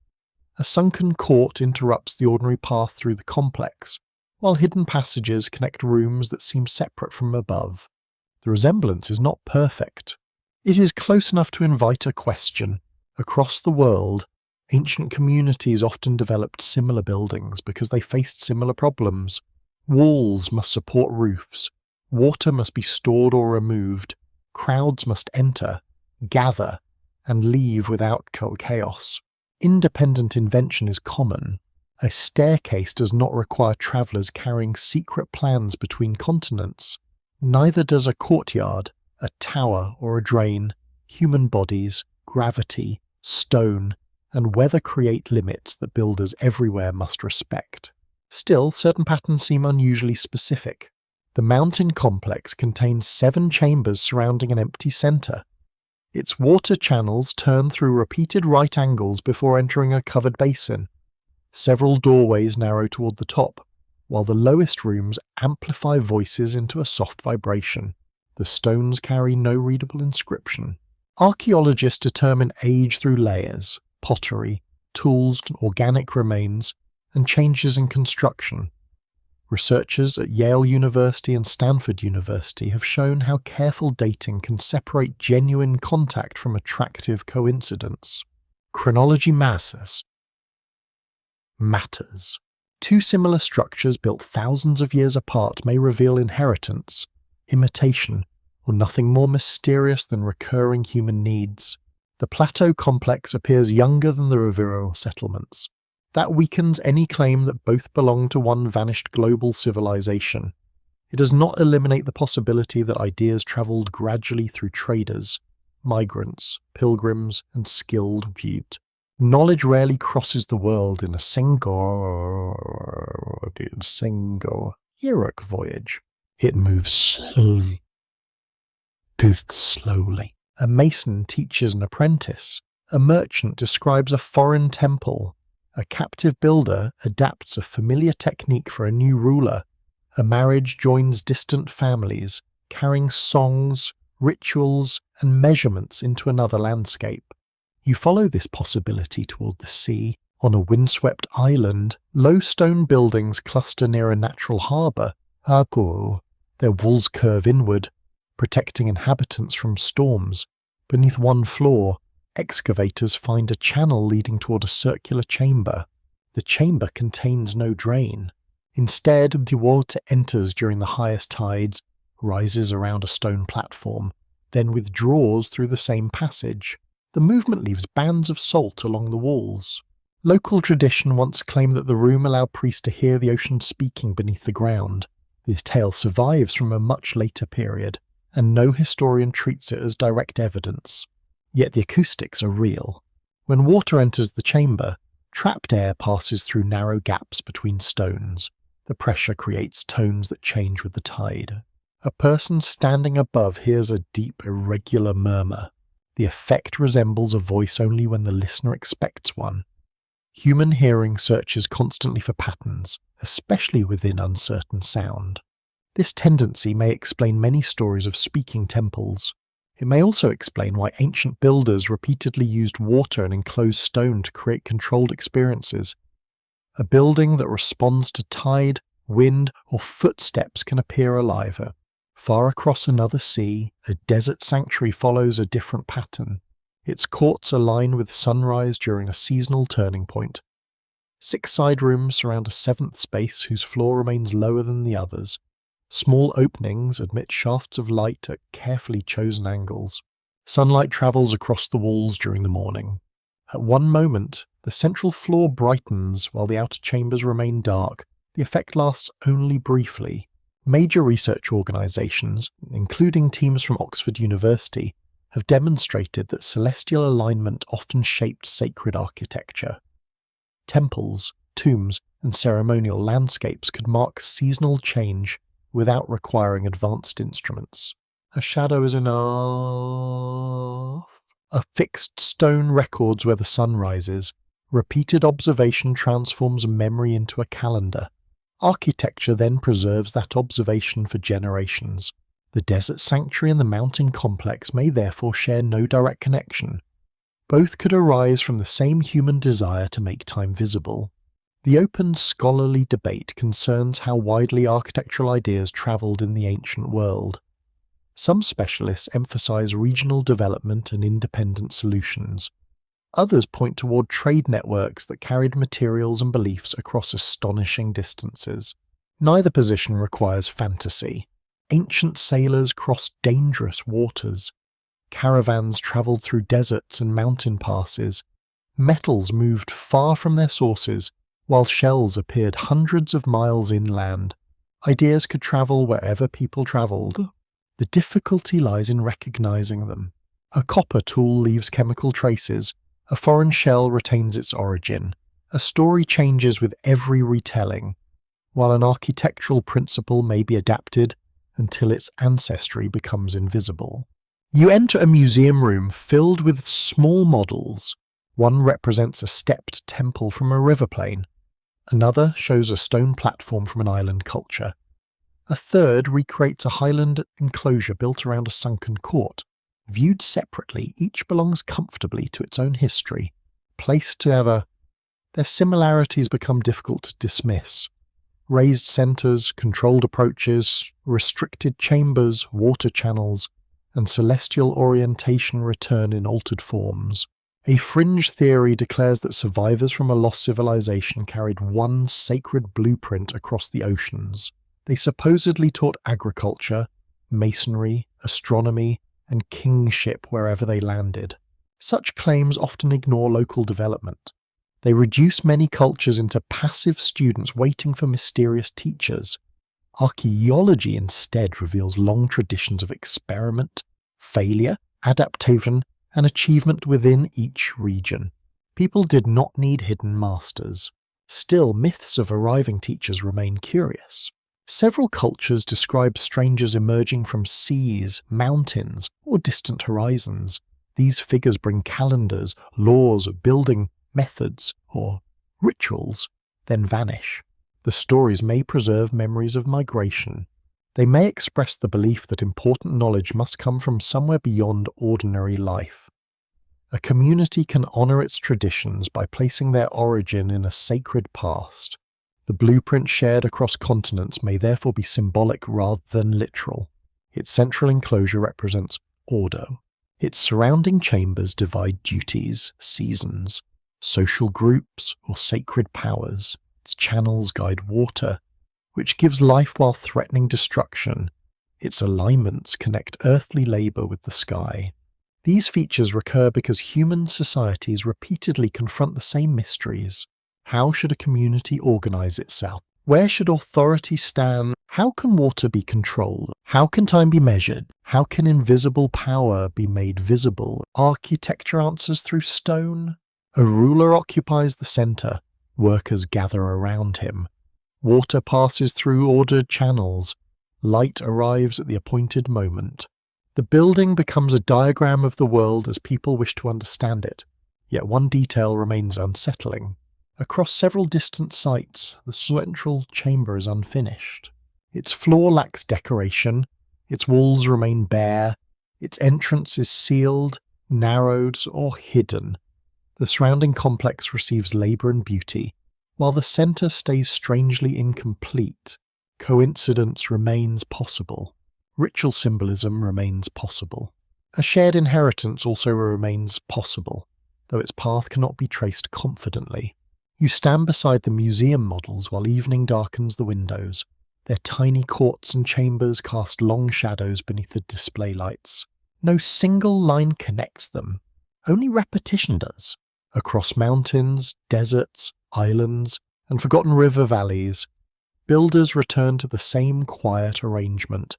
A sunken court interrupts the ordinary path through the complex, while hidden passages connect rooms that seem separate from above. The resemblance is not perfect. It is close enough to invite a question. Across the world, ancient communities often developed similar buildings because they faced similar problems. Walls must support roofs, water must be stored or removed, crowds must enter, gather, and leave without chaos. Independent invention is common. A staircase does not require travellers carrying secret plans between continents. Neither does a courtyard, a tower or a drain. Human bodies, gravity, stone, and weather create limits that builders everywhere must respect. Still, certain patterns seem unusually specific. The mountain complex contains 7 chambers surrounding an empty centre. Its water channels turn through repeated right angles before entering a covered basin. Several doorways narrow toward the top, while the lowest rooms amplify voices into a soft vibration. The stones carry no readable inscription. Archaeologists determine age through layers, pottery, tools, organic remains, and changes in construction. Researchers at Yale University and Stanford University have shown how careful dating can separate genuine contact from attractive coincidence. Chronology matters. 2 similar structures built thousands of years apart may reveal inheritance, imitation, or nothing more mysterious than recurring human needs. The plateau complex appears younger than the Riverol settlements. That weakens any claim that both belong to one vanished global civilization. It does not eliminate the possibility that ideas travelled gradually through traders, migrants, pilgrims, and skilled feet. Knowledge rarely crosses the world in a single heroic voyage. It moves slowly. A mason teaches an apprentice. A merchant describes a foreign temple. A captive builder adapts a familiar technique for a new ruler. A marriage joins distant families, carrying songs, rituals, and measurements into another landscape. You follow this possibility toward the sea. On a windswept island, low stone buildings cluster near a natural harbour. Their walls curve inward, protecting inhabitants from storms. Beneath one floor, excavators find a channel leading toward a circular chamber. The chamber contains no drain. Instead, the water enters during the highest tides, rises around a stone platform, then withdraws through the same passage. The movement leaves bands of salt along the walls. Local tradition once claimed that the room allowed priests to hear the ocean speaking beneath the ground. This tale survives from a much later period, and no historian treats it as direct evidence. Yet the acoustics are real. When water enters the chamber, trapped air passes through narrow gaps between stones. The pressure creates tones that change with the tide. A person standing above hears a deep, irregular murmur. The effect resembles a voice only when the listener expects one. Human hearing searches constantly for patterns, especially within uncertain sound. This tendency may explain many stories of speaking temples. It may also explain why ancient builders repeatedly used water and enclosed stone to create controlled experiences. A building that responds to tide, wind, or footsteps can appear alive. Far across another sea, a desert sanctuary follows a different pattern. Its courts align with sunrise during a seasonal turning point. 6 side rooms surround a 7th space whose floor remains lower than the others. Small openings admit shafts of light at carefully chosen angles. Sunlight travels across the walls during the morning. At one moment, the central floor brightens while the outer chambers remain dark. The effect lasts only briefly. Major research organisations, including teams from Oxford University, have demonstrated that celestial alignment often shaped sacred architecture. Temples, tombs, and ceremonial landscapes could mark seasonal change without requiring advanced instruments. A shadow is enough. A fixed stone records where the sun rises. Repeated observation transforms memory into a calendar. Architecture then preserves that observation for generations. The desert sanctuary and the mountain complex may therefore share no direct connection, Both could arise from the same human desire to make time visible. The open scholarly debate concerns how widely architectural ideas travelled in the ancient world. Some specialists emphasise regional development and independent solutions. Others point toward trade networks that carried materials and beliefs across astonishing distances. Neither position requires fantasy. Ancient sailors crossed dangerous waters. Caravans travelled through deserts and mountain passes. Metals moved far from their sources, while shells appeared hundreds of miles inland. Ideas could travel wherever people travelled. The difficulty lies in recognising them. A copper tool leaves chemical traces. A foreign shell retains its origin. A story changes with every retelling, while an architectural principle may be adapted until its ancestry becomes invisible. You enter a museum room filled with small models. One represents a stepped temple from a river plain. Another shows a stone platform from an island culture. A third recreates a highland enclosure built around a sunken court. Viewed separately, each belongs comfortably to its own history. Placed together, their similarities become difficult to dismiss. Raised centres, controlled approaches, restricted chambers, water channels, and celestial orientation return in altered forms. A fringe theory declares that survivors from a lost civilization carried one sacred blueprint across the oceans. They supposedly taught agriculture, masonry, astronomy, and kingship wherever they landed. Such claims often ignore local development. They reduce many cultures into passive students waiting for mysterious teachers. Archaeology instead reveals long traditions of experiment, failure, adaptation, and achievement within each region. People did not need hidden masters. Still, myths of arriving teachers remain curious. Several cultures describe strangers emerging from seas, mountains, or distant horizons. These figures bring calendars, laws, building methods, or rituals, then vanish. The stories may preserve memories of migration. They may express the belief that important knowledge must come from somewhere beyond ordinary life. A community can honour its traditions by placing their origin in a sacred past. The blueprint shared across continents may therefore be symbolic rather than literal. Its central enclosure represents order. Its surrounding chambers divide duties, seasons, social groups, or sacred powers. Its channels guide water, which gives life while threatening destruction. Its alignments connect earthly labour with the sky. These features recur because human societies repeatedly confront the same mysteries. How should a community organise itself? Where should authority stand? How can water be controlled? How can time be measured? How can invisible power be made visible? Architecture answers through stone. A ruler occupies the centre. Workers gather around him. Water passes through ordered channels. Light arrives at the appointed moment. The building becomes a diagram of the world as people wish to understand it. Yet one detail remains unsettling. Across several distant sites, the central chamber is unfinished. Its floor lacks decoration, its walls remain bare, its entrance is sealed, narrowed, or hidden. The surrounding complex receives labour and beauty, while the centre stays strangely incomplete. Coincidence remains possible. Ritual symbolism remains possible. A shared inheritance also remains possible, though its path cannot be traced confidently. You stand beside the museum models while evening darkens the windows. Their tiny courts and chambers cast long shadows beneath the display lights. No single line connects them. Only repetition does. Across mountains, deserts, islands, and forgotten river valleys, builders return to the same quiet arrangement.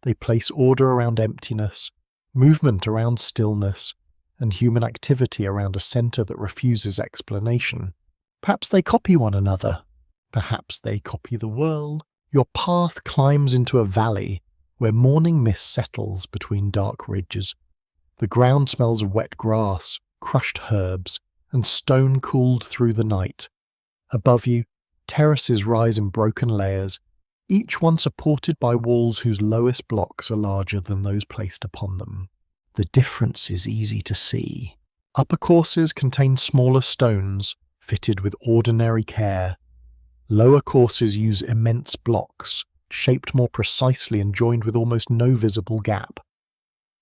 They place order around emptiness, movement around stillness, and human activity around a centre that refuses explanation. Perhaps they copy one another. Perhaps they copy the world. Your path climbs into a valley where morning mist settles between dark ridges. The ground smells of wet grass, crushed herbs, and stone cooled through the night. Above you, terraces rise in broken layers, each one supported by walls whose lowest blocks are larger than those placed upon them. The difference is easy to see. Upper courses contain smaller stones, fitted with ordinary care. Lower courses use immense blocks, shaped more precisely and joined with almost no visible gap.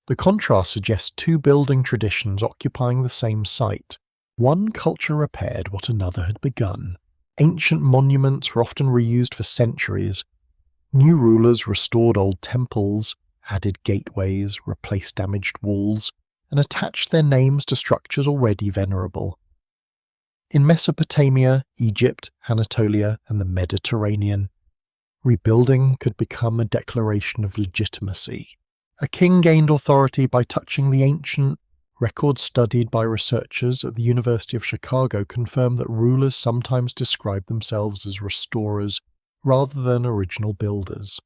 The contrast suggests two building traditions occupying the same site. One culture repaired what another had begun. Ancient monuments were often reused for centuries. New rulers restored old temples, added gateways, replaced damaged walls, and attached their names to structures already venerable. In Mesopotamia, Egypt, Anatolia, and the Mediterranean, rebuilding could become a declaration of legitimacy. A king gained authority by touching the ancient. Records studied by researchers at the University of Chicago confirm that rulers sometimes described themselves as restorers rather than original builders.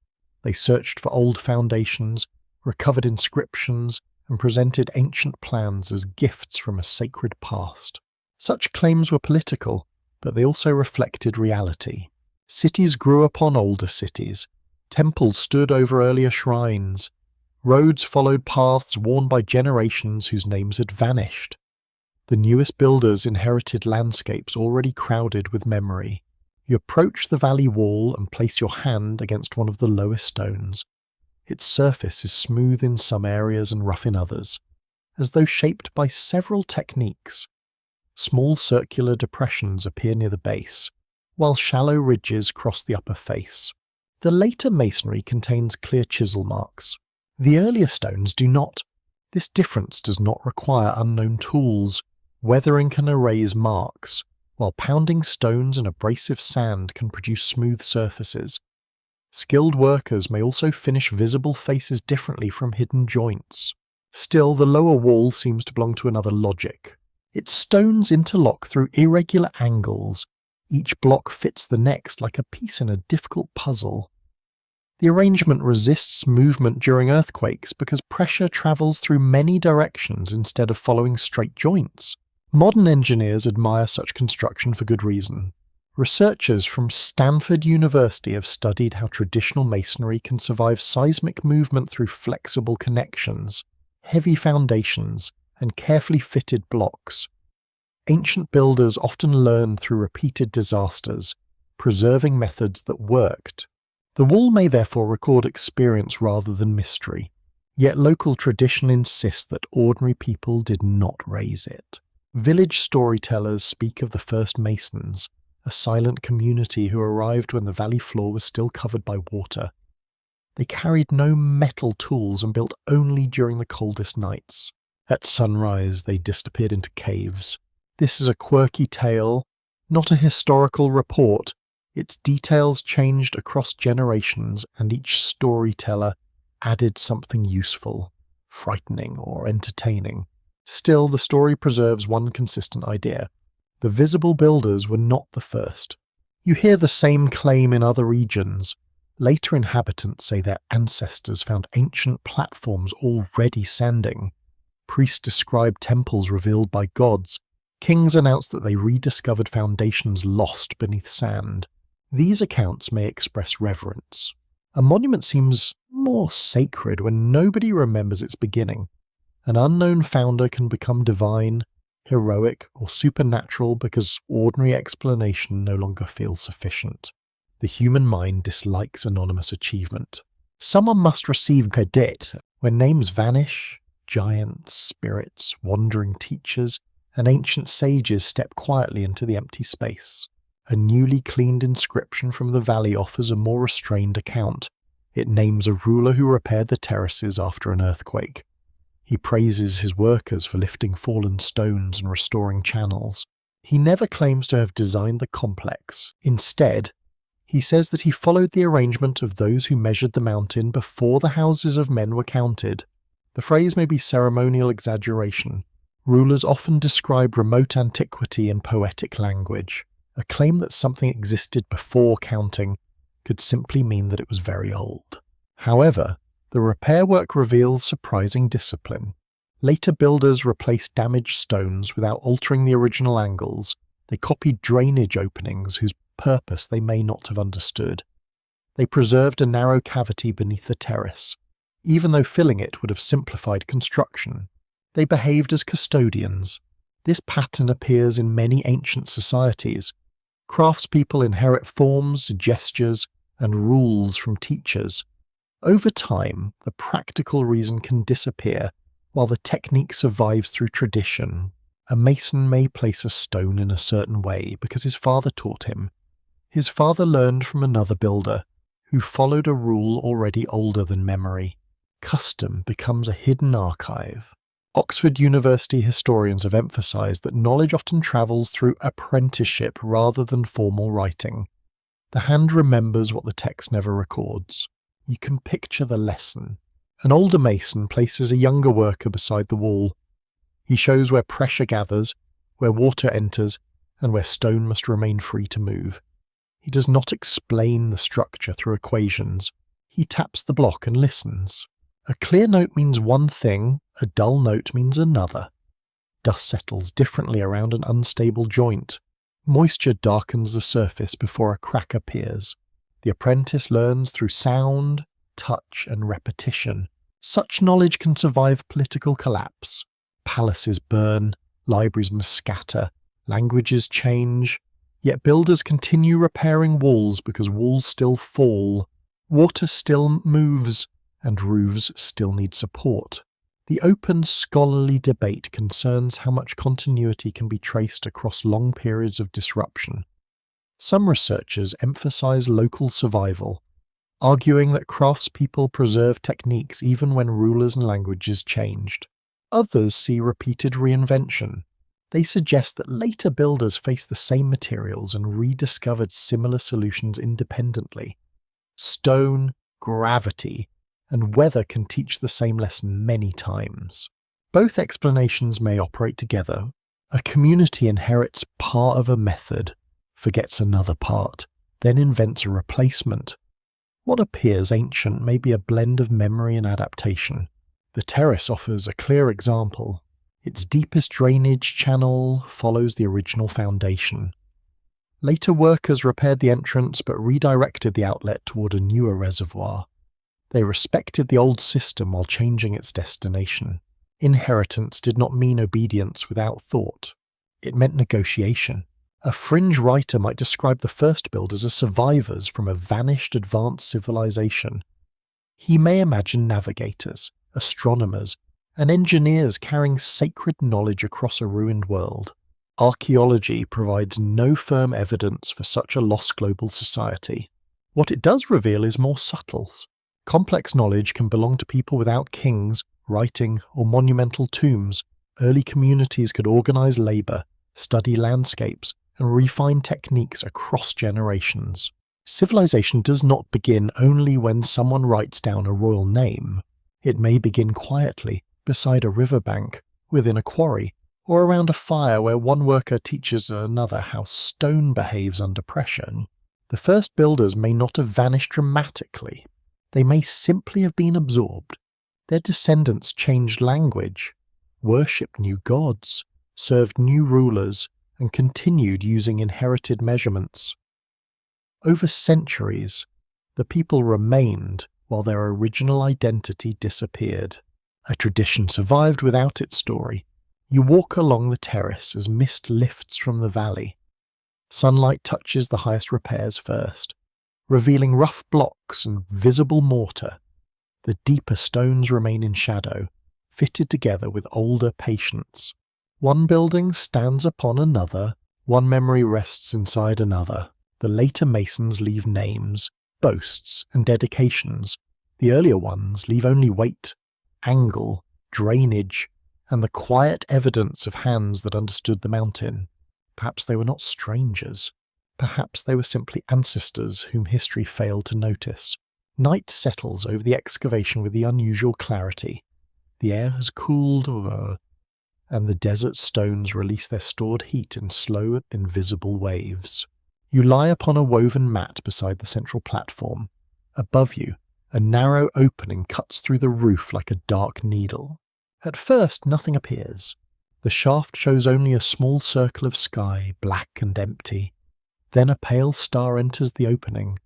They searched for old foundations, recovered inscriptions, and presented ancient plans as gifts from a sacred past. Such claims were political, but they also reflected reality. Cities grew upon older cities. Temples stood over earlier shrines. Roads followed paths worn by generations whose names had vanished. The newest builders inherited landscapes already crowded with memory. You approach the valley wall and place your hand against one of the lowest stones. Its surface is smooth in some areas and rough in others, as though shaped by several techniques. Small circular depressions appear near the base, while shallow ridges cross the upper face. The later masonry contains clear chisel marks. The earlier stones do not. This difference does not require unknown tools. Weathering can erase marks, while pounding stones and abrasive sand can produce smooth surfaces. Skilled workers may also finish visible faces differently from hidden joints. Still, the lower wall seems to belong to another logic. Its stones interlock through irregular angles. Each block fits the next like a piece in a difficult puzzle. The arrangement resists movement during earthquakes because pressure travels through many directions instead of following straight joints. Modern engineers admire such construction for good reason. Researchers from Stanford University have studied how traditional masonry can survive seismic movement through flexible connections, heavy foundations, and carefully fitted blocks. Ancient builders often learned through repeated disasters, preserving methods that worked. The wall may therefore record experience rather than mystery, yet local tradition insists that ordinary people did not raise it. Village storytellers speak of the first masons, a silent community who arrived when the valley floor was still covered by water. They carried no metal tools and built only during the coldest nights. At sunrise, they disappeared into caves. This is a quirky tale, not a historical report. Its details changed across generations, and each storyteller added something useful, frightening, or entertaining. Still, the story preserves one consistent idea. The visible builders were not the first. You hear the same claim in other regions. Later inhabitants say their ancestors found ancient platforms already standing. Priests describe temples revealed by gods. Kings announce that they rediscovered foundations lost beneath sand. These accounts may express reverence. A monument seems more sacred when nobody remembers its beginning. An unknown founder can become divine, heroic, or supernatural because ordinary explanation no longer feels sufficient. The human mind dislikes anonymous achievement. Someone must receive credit. When names vanish, giants, spirits, wandering teachers, and ancient sages step quietly into the empty space. A newly cleaned inscription from the valley offers a more restrained account. It names a ruler who repaired the terraces after an earthquake. He praises his workers for lifting fallen stones and restoring channels. He never claims to have designed the complex. Instead, he says that he followed the arrangement of those who measured the mountain before the houses of men were counted. The phrase may be ceremonial exaggeration. Rulers often describe remote antiquity in poetic language. A claim that something existed before counting could simply mean that it was very old. However, the repair work reveals surprising discipline. Later builders replaced damaged stones without altering the original angles. They copied drainage openings whose purpose they may not have understood. They preserved a narrow cavity beneath the terrace, even though filling it would have simplified construction. They behaved as custodians. This pattern appears in many ancient societies. Craftspeople inherit forms, gestures, and rules from teachers. Over time, the practical reason can disappear, while the technique survives through tradition. A mason may place a stone in a certain way because his father taught him. His father learned from another builder, who followed a rule already older than memory. Custom becomes a hidden archive. Oxford University historians have emphasized that knowledge often travels through apprenticeship rather than formal writing. The hand remembers what the text never records. You can picture the lesson. An older mason places a younger worker beside the wall. He shows where pressure gathers, where water enters, and where stone must remain free to move. He does not explain the structure through equations. He taps the block and listens. A clear note means one thing, a dull note means another. Dust settles differently around an unstable joint. Moisture darkens the surface before a crack appears. The apprentice learns through sound, touch, and repetition. Such knowledge can survive political collapse. Palaces burn, libraries must scatter, languages change, yet builders continue repairing walls because walls still fall, water still moves, and roofs still need support. The open scholarly debate concerns how much continuity can be traced across long periods of disruption. Some researchers emphasize local survival, arguing that craftspeople preserve techniques even when rulers and languages changed. Others see repeated reinvention. They suggest that later builders faced the same materials and rediscovered similar solutions independently. Stone, gravity, and weather can teach the same lesson many times. Both explanations may operate together. A community inherits part of a method, forgets another part, then invents a replacement. What appears ancient may be a blend of memory and adaptation. The terrace offers a clear example. Its deepest drainage channel follows the original foundation. Later workers repaired the entrance but redirected the outlet toward a newer reservoir. They respected the old system while changing its destination. Inheritance did not mean obedience without thought. It meant negotiation. A fringe writer might describe the first builders as survivors from a vanished advanced civilization. He may imagine navigators, astronomers, and engineers carrying sacred knowledge across a ruined world. Archaeology provides no firm evidence for such a lost global society. What it does reveal is more subtle. Complex knowledge can belong to people without kings, writing, or monumental tombs. Early communities could organize labor, study landscapes, and refine techniques across generations. Civilization does not begin only when someone writes down a royal name. It may begin quietly, beside a riverbank, within a quarry, or around a fire where one worker teaches another how stone behaves under pressure. The first builders may not have vanished dramatically. They may simply have been absorbed. Their descendants changed language, worshipped new gods, served new rulers, and continued using inherited measurements. Over centuries, the people remained while their original identity disappeared. A tradition survived without its story. You walk along the terrace as mist lifts from the valley. Sunlight touches the highest repairs first, revealing rough blocks and visible mortar. The deeper stones remain in shadow, fitted together with older patience. One building stands upon another, one memory rests inside another. The later masons leave names, boasts, and dedications. The earlier ones leave only weight, angle, drainage, and the quiet evidence of hands that understood the mountain. Perhaps they were not strangers. Perhaps they were simply ancestors whom history failed to notice. Night settles over the excavation with the unusual clarity. The air has cooled over, and the desert stones release their stored heat in slow, invisible waves. You lie upon a woven mat beside the central platform. Above you, a narrow opening cuts through the roof like a dark needle. At first, nothing appears. The shaft shows only a small circle of sky, black and empty. Then a pale star enters the opening,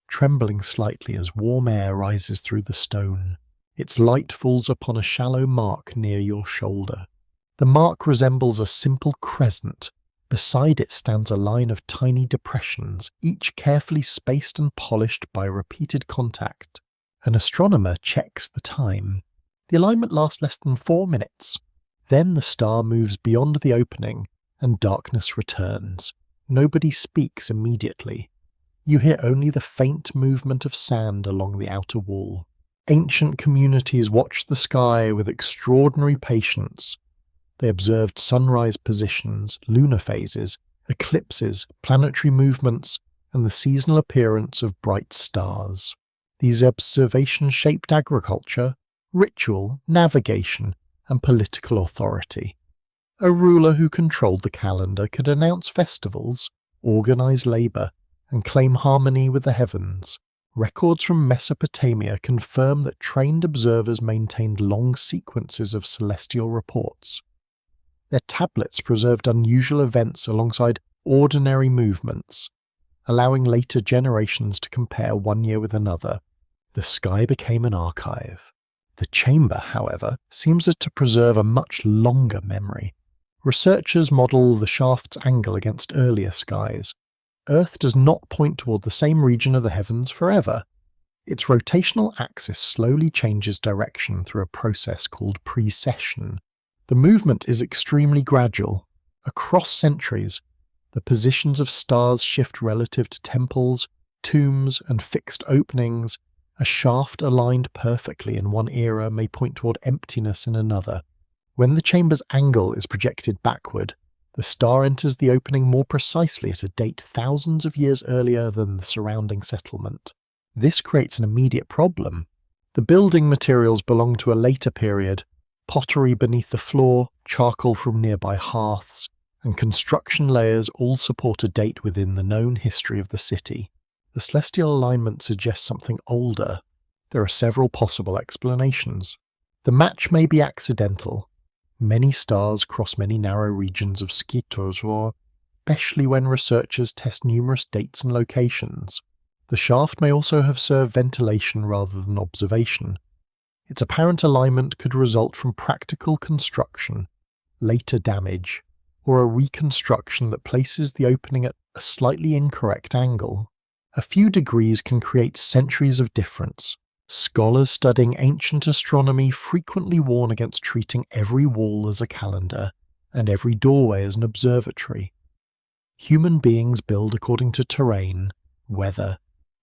trembling slightly as warm air rises through the stone. Its light falls upon a shallow mark near your shoulder. The mark resembles a simple crescent. Beside it stands a line of tiny depressions, each carefully spaced and polished by repeated contact. An astronomer checks the time. The alignment lasts less than 4 minutes. Then the star moves beyond the opening, and darkness returns. Nobody speaks immediately. You hear only the faint movement of sand along the outer wall. Ancient communities watched the sky with extraordinary patience. They observed sunrise positions, lunar phases, eclipses, planetary movements, and the seasonal appearance of bright stars. These observations shaped agriculture, ritual, navigation, and political authority. A ruler who controlled the calendar could announce festivals, organize labor, and claim harmony with the heavens. Records from Mesopotamia confirm that trained observers maintained long sequences of celestial reports. Their tablets preserved unusual events alongside ordinary movements, allowing later generations to compare one year with another. The sky became an archive. The chamber, however, seems to preserve a much longer memory. Researchers model the shaft's angle against earlier skies. Earth does not point toward the same region of the heavens forever. Its rotational axis slowly changes direction through a process called precession. The movement is extremely gradual. Across centuries, the positions of stars shift relative to temples, tombs, and fixed openings. A shaft aligned perfectly in one era may point toward emptiness in another. When the chamber's angle is projected backward, the star enters the opening more precisely at a date thousands of years earlier than the surrounding settlement. This creates an immediate problem. The building materials belong to a later period. Pottery beneath the floor, charcoal from nearby hearths, and construction layers all support a date within the known history of the city. The celestial alignment suggests something older. There are several possible explanations. The match may be accidental. Many stars cross many narrow regions of Skytosor, especially when researchers test numerous dates and locations. The shaft may also have served ventilation rather than observation. Its apparent alignment could result from practical construction, later damage, or a reconstruction that places the opening at a slightly incorrect angle. A few degrees can create centuries of difference. Scholars studying ancient astronomy frequently warn against treating every wall as a calendar and every doorway as an observatory. Human beings build according to terrain, weather,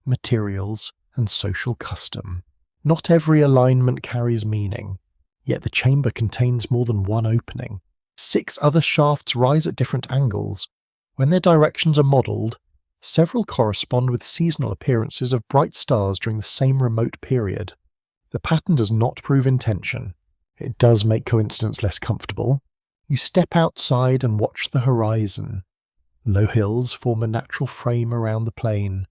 materials, and social custom. Not every alignment carries meaning, yet the chamber contains more than one opening. 6 other shafts rise at different angles. When their directions are modelled, several correspond with seasonal appearances of bright stars during the same remote period. The pattern does not prove intention. It does make coincidence less comfortable. You step outside and watch the horizon. Low hills form a natural frame around the plain.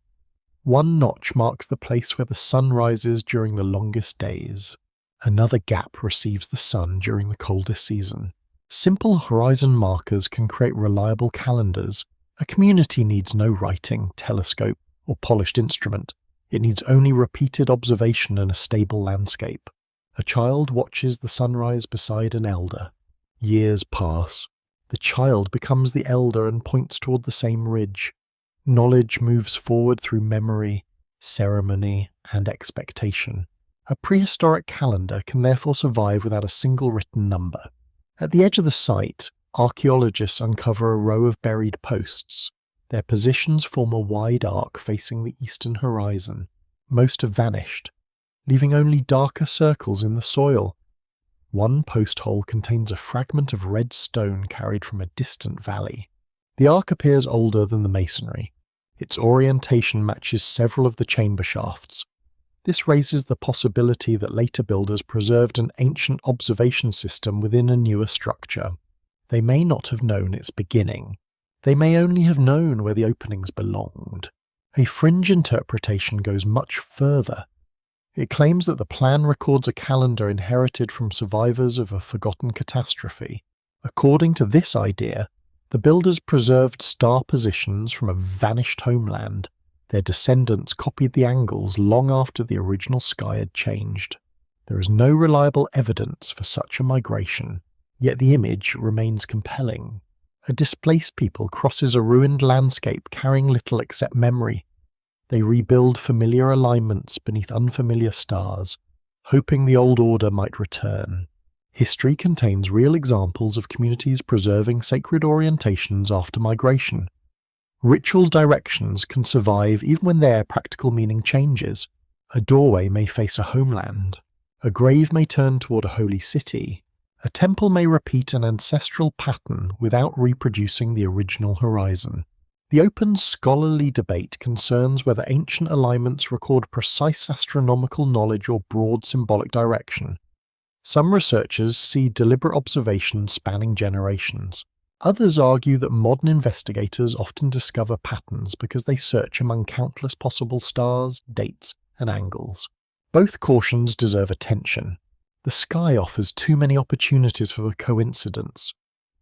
One notch marks the place where the sun rises during the longest days. Another gap receives the sun during the coldest season. Simple horizon markers can create reliable calendars. A community needs no writing, telescope, or polished instrument. It needs only repeated observation and a stable landscape. A child watches the sunrise beside an elder. Years pass. The child becomes the elder and points toward the same ridge. Knowledge moves forward through memory, ceremony, and expectation. A prehistoric calendar can therefore survive without a single written number. At the edge of the site, archaeologists uncover a row of buried posts. Their positions form a wide arc facing the eastern horizon. Most have vanished, leaving only darker circles in the soil. One post hole contains a fragment of red stone carried from a distant valley. The arc appears older than the masonry. Its orientation matches several of the chamber shafts. This raises the possibility that later builders preserved an ancient observation system within a newer structure. They may not have known its beginning. They may only have known where the openings belonged. A fringe interpretation goes much further. It claims that the plan records a calendar inherited from survivors of a forgotten catastrophe. According to this idea, the builders preserved star positions from a vanished homeland. Their descendants copied the angles long after the original sky had changed. There is no reliable evidence for such a migration. yet the image remains compelling. A displaced people crosses a ruined landscape carrying little except memory. They rebuild familiar alignments beneath unfamiliar stars, hoping the old order might return. History contains real examples of communities preserving sacred orientations after migration. Ritual directions can survive even when their practical meaning changes. A doorway may face a homeland. A grave may turn toward a holy city. A temple may repeat an ancestral pattern without reproducing the original horizon. The open scholarly debate concerns whether ancient alignments record precise astronomical knowledge or broad symbolic direction. Some researchers see deliberate observation spanning generations. Others argue that modern investigators often discover patterns because they search among countless possible stars, dates, and angles. Both cautions deserve attention. The sky offers too many opportunities for coincidence.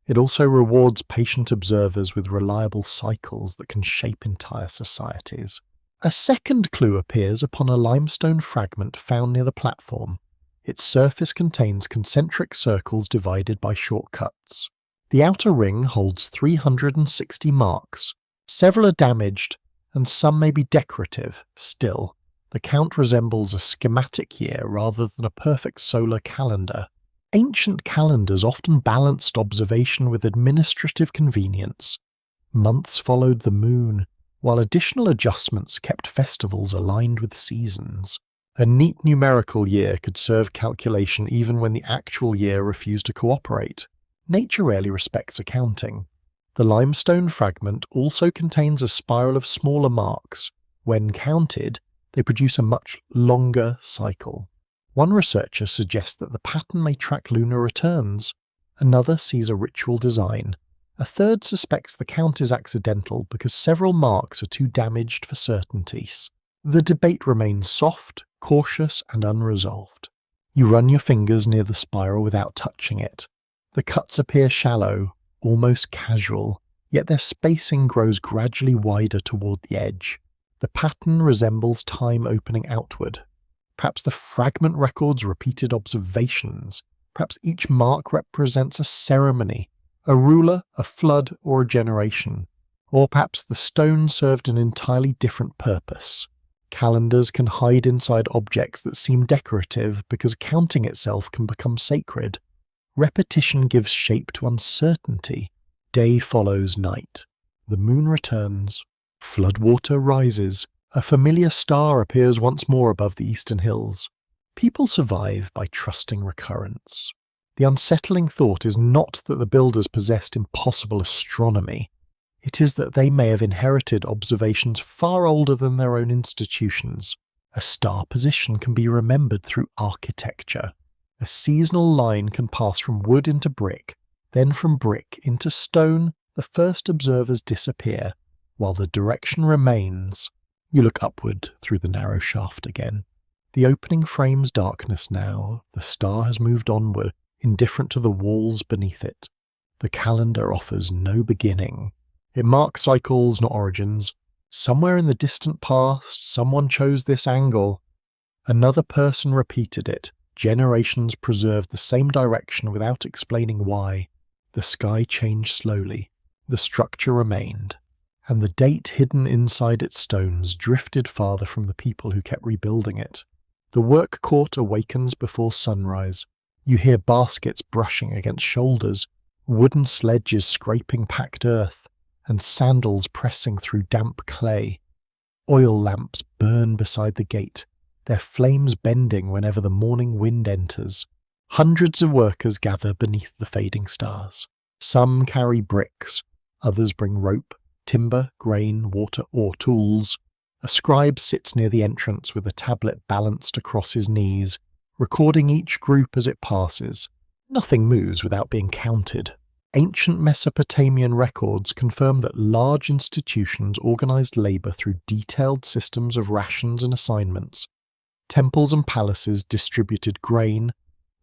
It also rewards patient observers with reliable cycles that can shape entire societies. A second clue appears upon a limestone fragment found near the platform. Its surface contains concentric circles divided by shortcuts. The outer ring holds 360 marks. Several are damaged, and some may be decorative. Still, the count resembles a schematic year rather than a perfect solar calendar. Ancient calendars often balanced observation with administrative convenience. Months followed the moon, while additional adjustments kept festivals aligned with seasons. A neat numerical year could serve calculation even when the actual year refused to cooperate. Nature rarely respects accounting. The limestone fragment also contains a spiral of smaller marks. When counted, they produce a much longer cycle. One researcher suggests that the pattern may track lunar returns. Another sees a ritual design. A third suspects the count is accidental because several marks are too damaged for certainties. The debate remains soft, cautious, and unresolved. You run your fingers near the spiral without touching it. The cuts appear shallow, almost casual, yet their spacing grows gradually wider toward the edge. The pattern resembles time opening outward. Perhaps the fragment records repeated observations. Perhaps each mark represents a ceremony, a ruler, a flood, or a generation. Or perhaps the stone served an entirely different purpose. Calendars can hide inside objects that seem decorative because counting itself can become sacred. Repetition gives shape to uncertainty. Day follows night. The moon returns. Floodwater rises. A familiar star appears once more above the eastern hills. People survive by trusting recurrence. The unsettling thought is not that the builders possessed impossible astronomy. It is that they may have inherited observations far older than their own institutions. A star position can be remembered through architecture. A seasonal line can pass from wood into brick, then from brick into stone. The first observers disappear, while the direction remains. You look upward through the narrow shaft again. The opening frames darkness now. The star has moved onward, indifferent to the walls beneath it. The calendar offers no beginning. It marks cycles, not origins. Somewhere in the distant past, someone chose this angle. Another person repeated it. Generations preserved the same direction without explaining why. The sky changed slowly. The structure remained. And the date hidden inside its stones drifted farther from the people who kept rebuilding it. The work court awakens before sunrise. You hear baskets brushing against shoulders, wooden sledges scraping packed earth, and sandals pressing through damp clay. Oil lamps burn beside the gate, their flames bending whenever the morning wind enters. Hundreds of workers gather beneath the fading stars. Some carry bricks, others bring rope, timber, grain, water, or tools. A scribe sits near the entrance with a tablet balanced across his knees, recording each group as it passes. Nothing moves without being counted. Ancient Mesopotamian records confirm that large institutions organized labor through detailed systems of rations and assignments. Temples and palaces distributed grain,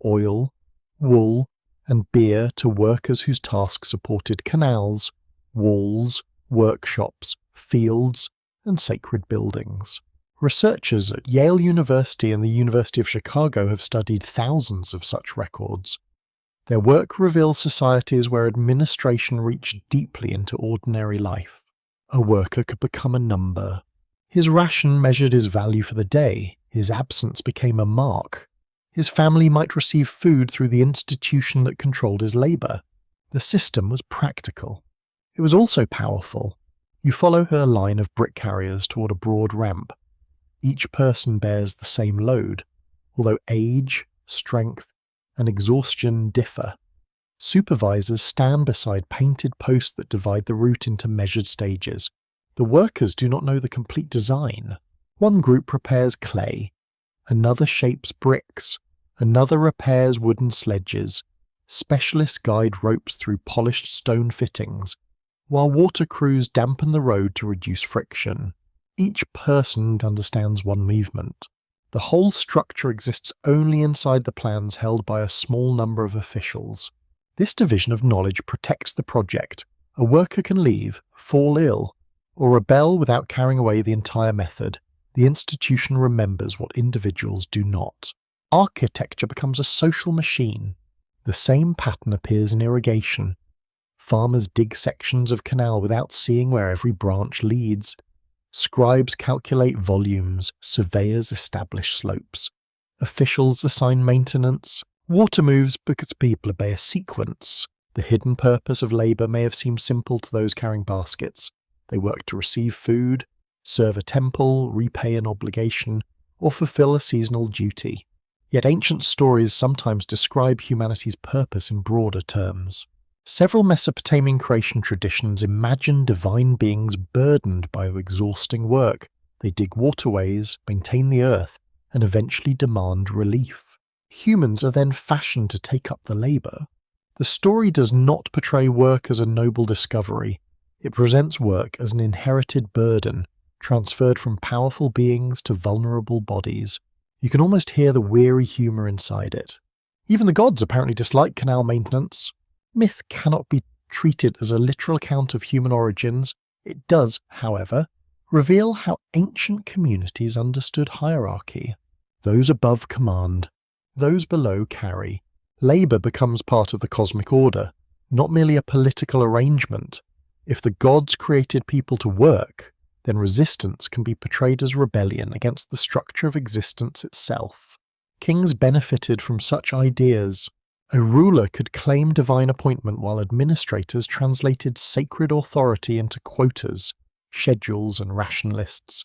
oil, wool, and beer to workers whose tasks supported canals, walls, workshops, fields, and sacred buildings. Researchers at Yale University and the University of Chicago have studied thousands of such records. Their work reveals societies where administration reached deeply into ordinary life. A worker could become a number. His ration measured his value for the day. His absence became a mark. His family might receive food through the institution that controlled his labour. The system was practical. It was also powerful. You follow her line of brick carriers toward a broad ramp. Each person bears the same load, although age, strength, and exhaustion differ. Supervisors stand beside painted posts that divide the route into measured stages. The workers do not know the complete design. One group prepares clay, another shapes bricks, another repairs wooden sledges. Specialists guide ropes through polished stone fittings, while water crews dampen the road to reduce friction. Each person understands one movement. The whole structure exists only inside the plans held by a small number of officials. This division of knowledge protects the project. A worker can leave, fall ill, or rebel without carrying away the entire method. The institution remembers what individuals do not. Architecture becomes a social machine. The same pattern appears in irrigation. Farmers dig sections of canal without seeing where every branch leads. Scribes calculate volumes, surveyors establish slopes. Officials assign maintenance. Water moves because people obey a sequence. The hidden purpose of labour may have seemed simple to those carrying baskets. They work to receive food, serve a temple, repay an obligation, or fulfill a seasonal duty. Yet ancient stories sometimes describe humanity's purpose in broader terms. Several Mesopotamian creation traditions imagine divine beings burdened by exhausting work. They dig waterways, maintain the earth, and eventually demand relief. Humans are then fashioned to take up the labour. The story does not portray work as a noble discovery. It presents work as an inherited burden, transferred from powerful beings to vulnerable bodies. You can almost hear the weary humour inside it. Even the gods apparently dislike canal maintenance. Myth cannot be treated as a literal account of human origins. It does, however, reveal how ancient communities understood hierarchy. Those above command, those below carry. Labour becomes part of the cosmic order, not merely a political arrangement. If the gods created people to work, then resistance can be portrayed as rebellion against the structure of existence itself. Kings benefited from such ideas. A ruler could claim divine appointment while administrators translated sacred authority into quotas, schedules, and ration lists.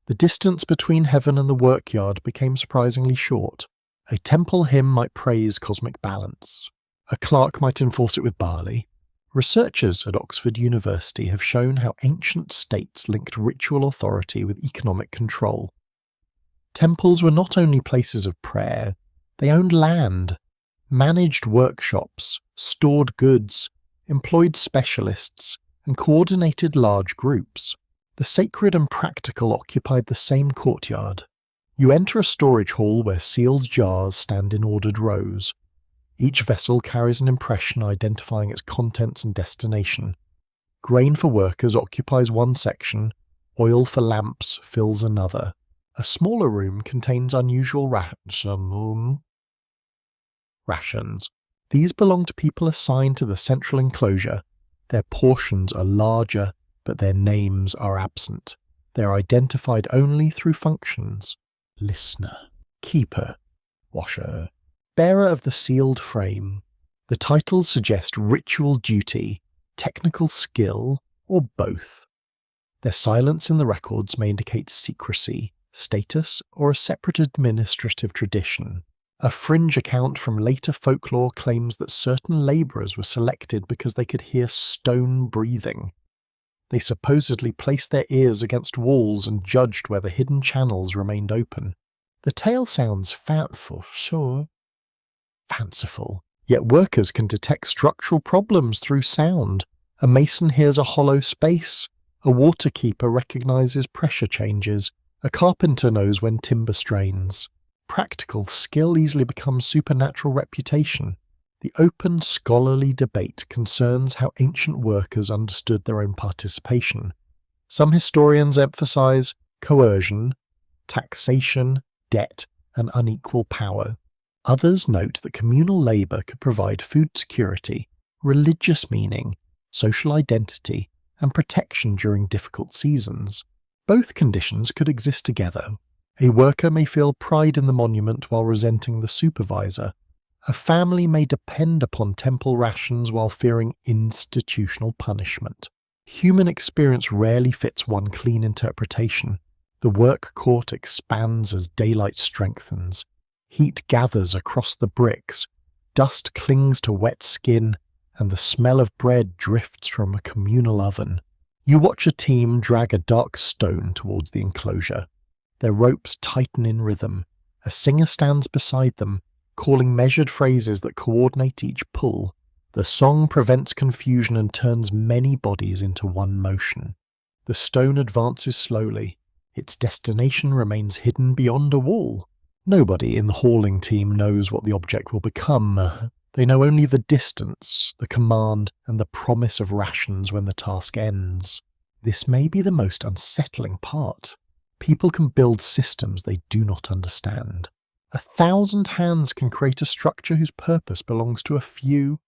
The distance between heaven and the workyard became surprisingly short. A temple hymn might praise cosmic balance. A clerk might enforce it with barley. Researchers at Oxford University have shown how ancient states linked ritual authority with economic control. Temples were not only places of prayer, they owned land, managed workshops, stored goods, employed specialists, and coordinated large groups. The sacred and practical occupied the same courtyard. You enter a storage hall where sealed jars stand in ordered rows. Each vessel carries an impression identifying its contents and destination. Grain for workers occupies one section, oil for lamps fills another. A smaller room contains unusual rations. These belong to people assigned to the central enclosure. Their portions are larger, but their names are absent. They are identified only through functions. Listener, keeper, washer, bearer of the sealed frame. The titles suggest ritual duty, technical skill, or both. Their silence in the records may indicate secrecy, status, or a separate administrative tradition. A fringe account from later folklore claims that certain labourers were selected because they could hear stone breathing. They supposedly placed their ears against walls and judged whether hidden channels remained open. The tale sounds fanciful, yet workers can detect structural problems through sound. A mason hears a hollow space. A waterkeeper recognises pressure changes. A carpenter knows when timber strains. Practical skill easily becomes supernatural reputation. The open scholarly debate concerns how ancient workers understood their own participation. Some historians emphasize coercion, taxation, debt, and unequal power. Others note that communal labour could provide food security, religious meaning, social identity, and protection during difficult seasons. Both conditions could exist together. A worker may feel pride in the monument while resenting the supervisor. A family may depend upon temple rations while fearing institutional punishment. Human experience rarely fits one clean interpretation. The work court expands as daylight strengthens. Heat gathers across the bricks, dust clings to wet skin, and the smell of bread drifts from a communal oven. You watch a team drag a dark stone towards the enclosure. Their ropes tighten in rhythm. A singer stands beside them, calling measured phrases that coordinate each pull. The song prevents confusion and turns many bodies into one motion. The stone advances slowly. Its destination remains hidden beyond a wall. Nobody in the hauling team knows what the object will become. They know only the distance, the command, and the promise of rations when the task ends. This may be the most unsettling part. People can build systems they do not understand. 1,000 hands can create a structure whose purpose belongs to a few.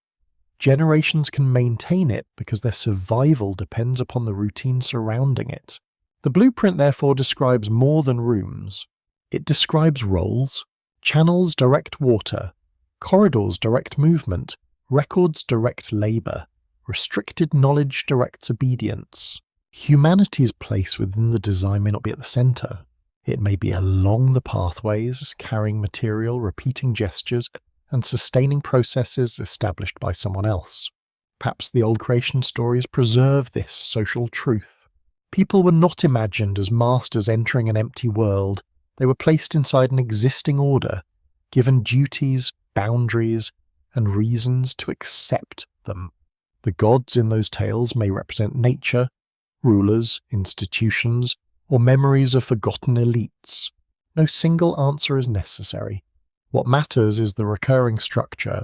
Generations can maintain it because their survival depends upon the routine surrounding it. The blueprint therefore describes more than rooms. It describes roles. Channels direct water. Corridors direct movement. Records direct labour. Restricted knowledge directs obedience. Humanity's place within the design may not be at the centre. It may be along the pathways, carrying material, repeating gestures, and sustaining processes established by someone else. Perhaps the old creation stories preserve this social truth. People were not imagined as masters entering an empty world. They were placed inside an existing order, given duties, boundaries, and reasons to accept them. The gods in those tales may represent nature, rulers, institutions, or memories of forgotten elites. No single answer is necessary. What matters is the recurring structure.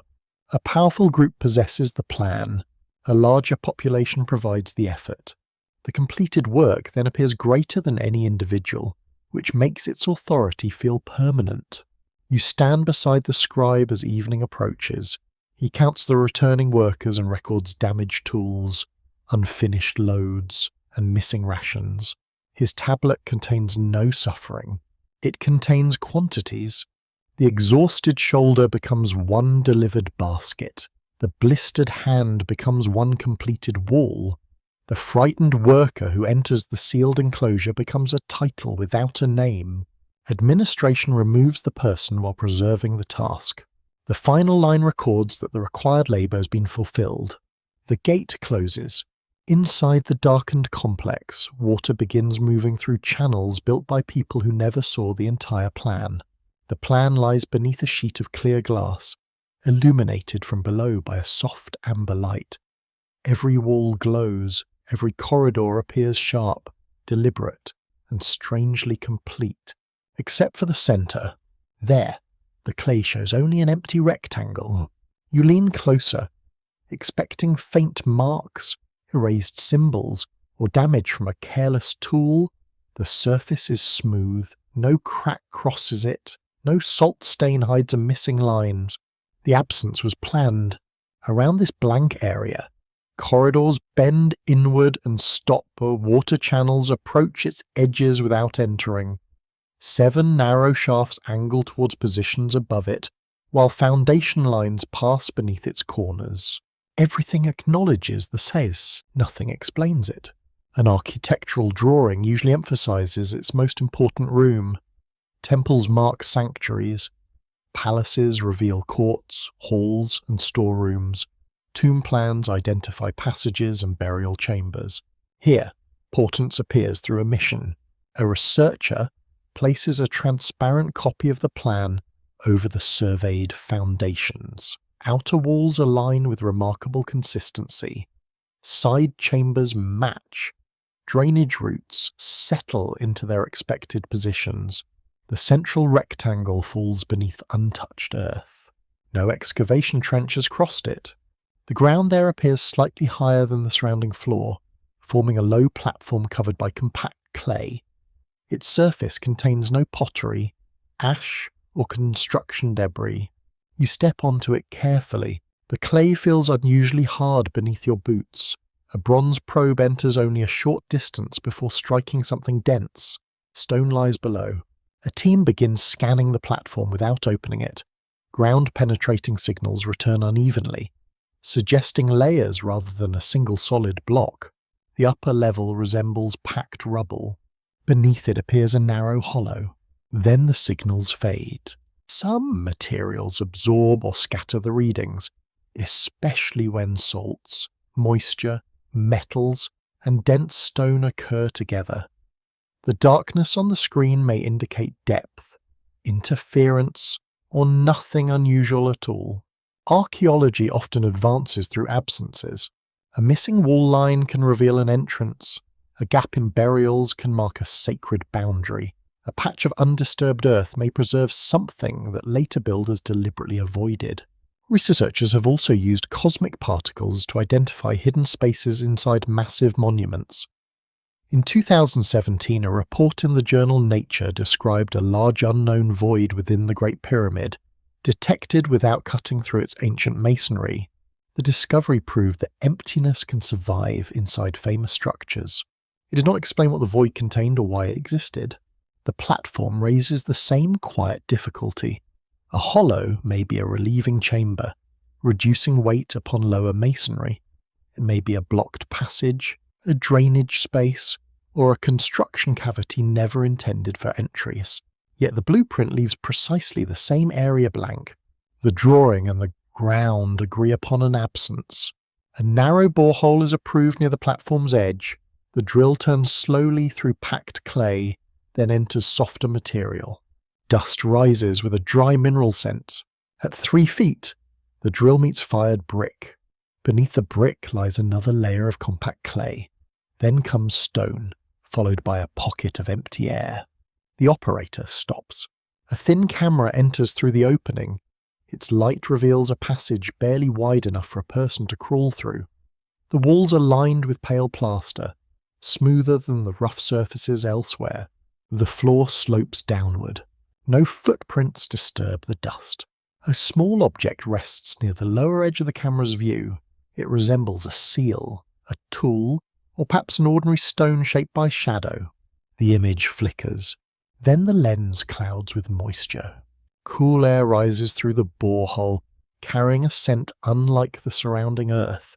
A powerful group possesses the plan. A larger population provides the effort. The completed work then appears greater than any individual, which makes its authority feel permanent. You stand beside the scribe as evening approaches. He counts the returning workers and records damaged tools, unfinished loads, and missing rations. His tablet contains no suffering. It contains quantities. The exhausted shoulder becomes one delivered basket. The blistered hand becomes one completed wall. The frightened worker who enters the sealed enclosure becomes a title without a name. Administration removes the person while preserving the task. The final line records that the required labour has been fulfilled. The gate closes. Inside the darkened complex, water begins moving through channels built by people who never saw the entire plan. The plan lies beneath a sheet of clear glass, illuminated from below by a soft amber light. Every wall glows, every corridor appears sharp, deliberate, and strangely complete. Except for the centre. There, the clay shows only an empty rectangle. You lean closer, expecting faint marks, erased symbols, or damage from a careless tool. The surface is smooth, no crack crosses it, no salt stain hides a missing line. The absence was planned. Around this blank area, corridors bend inward and stop, or water channels approach its edges without entering. 7 narrow shafts angle towards positions above it, while foundation lines pass beneath its corners. Everything acknowledges the space, nothing explains it. An architectural drawing usually emphasizes its most important room. Temples mark sanctuaries. Palaces reveal courts, halls, and storerooms. Tomb plans identify passages and burial chambers. Here, portents appears through omission. A researcher places a transparent copy of the plan over the surveyed foundations. Outer walls align with remarkable consistency. Side chambers match. Drainage routes settle into their expected positions. The central rectangle falls beneath untouched earth. No excavation trench has crossed it. The ground there appears slightly higher than the surrounding floor, forming a low platform covered by compact clay. Its surface contains no pottery, ash, or construction debris. You step onto it carefully. The clay feels unusually hard beneath your boots. A bronze probe enters only a short distance before striking something dense. Stone lies below. A team begins scanning the platform without opening it. Ground-penetrating signals return unevenly, suggesting layers rather than a single solid block. The upper level resembles packed rubble. Beneath it appears a narrow hollow. Then the signals fade. Some materials absorb or scatter the readings, especially when salts, moisture, metals, and dense stone occur together. The darkness on the screen may indicate depth, interference, or nothing unusual at all. Archaeology often advances through absences. A missing wall line can reveal an entrance. A gap in burials can mark a sacred boundary. A patch of undisturbed earth may preserve something that later builders deliberately avoided. Researchers have also used cosmic particles to identify hidden spaces inside massive monuments. In 2017, a report in the journal Nature described a large unknown void within the Great Pyramid, detected without cutting through its ancient masonry. The discovery proved that emptiness can survive inside famous structures. It did not explain what the void contained or why it existed. The platform raises the same quiet difficulty. A hollow may be a relieving chamber, reducing weight upon lower masonry. It may be a blocked passage, a drainage space, or a construction cavity never intended for entries. Yet the blueprint leaves precisely the same area blank. The drawing and the ground agree upon an absence. A narrow borehole is approved near the platform's edge. The drill turns slowly through packed clay, then enters softer material. Dust rises with a dry mineral scent. At 3 feet, the drill meets fired brick. Beneath the brick lies another layer of compact clay. Then comes stone, followed by a pocket of empty air. The operator stops. A thin camera enters through the opening. Its light reveals a passage barely wide enough for a person to crawl through. The walls are lined with pale plaster, smoother than the rough surfaces elsewhere. The floor slopes downward. No footprints disturb the dust. A small object rests near the lower edge of the camera's view. It resembles a seal, a tool, or perhaps an ordinary stone shaped by shadow. The image flickers. Then the lens clouds with moisture. Cool air rises through the borehole, carrying a scent unlike the surrounding earth.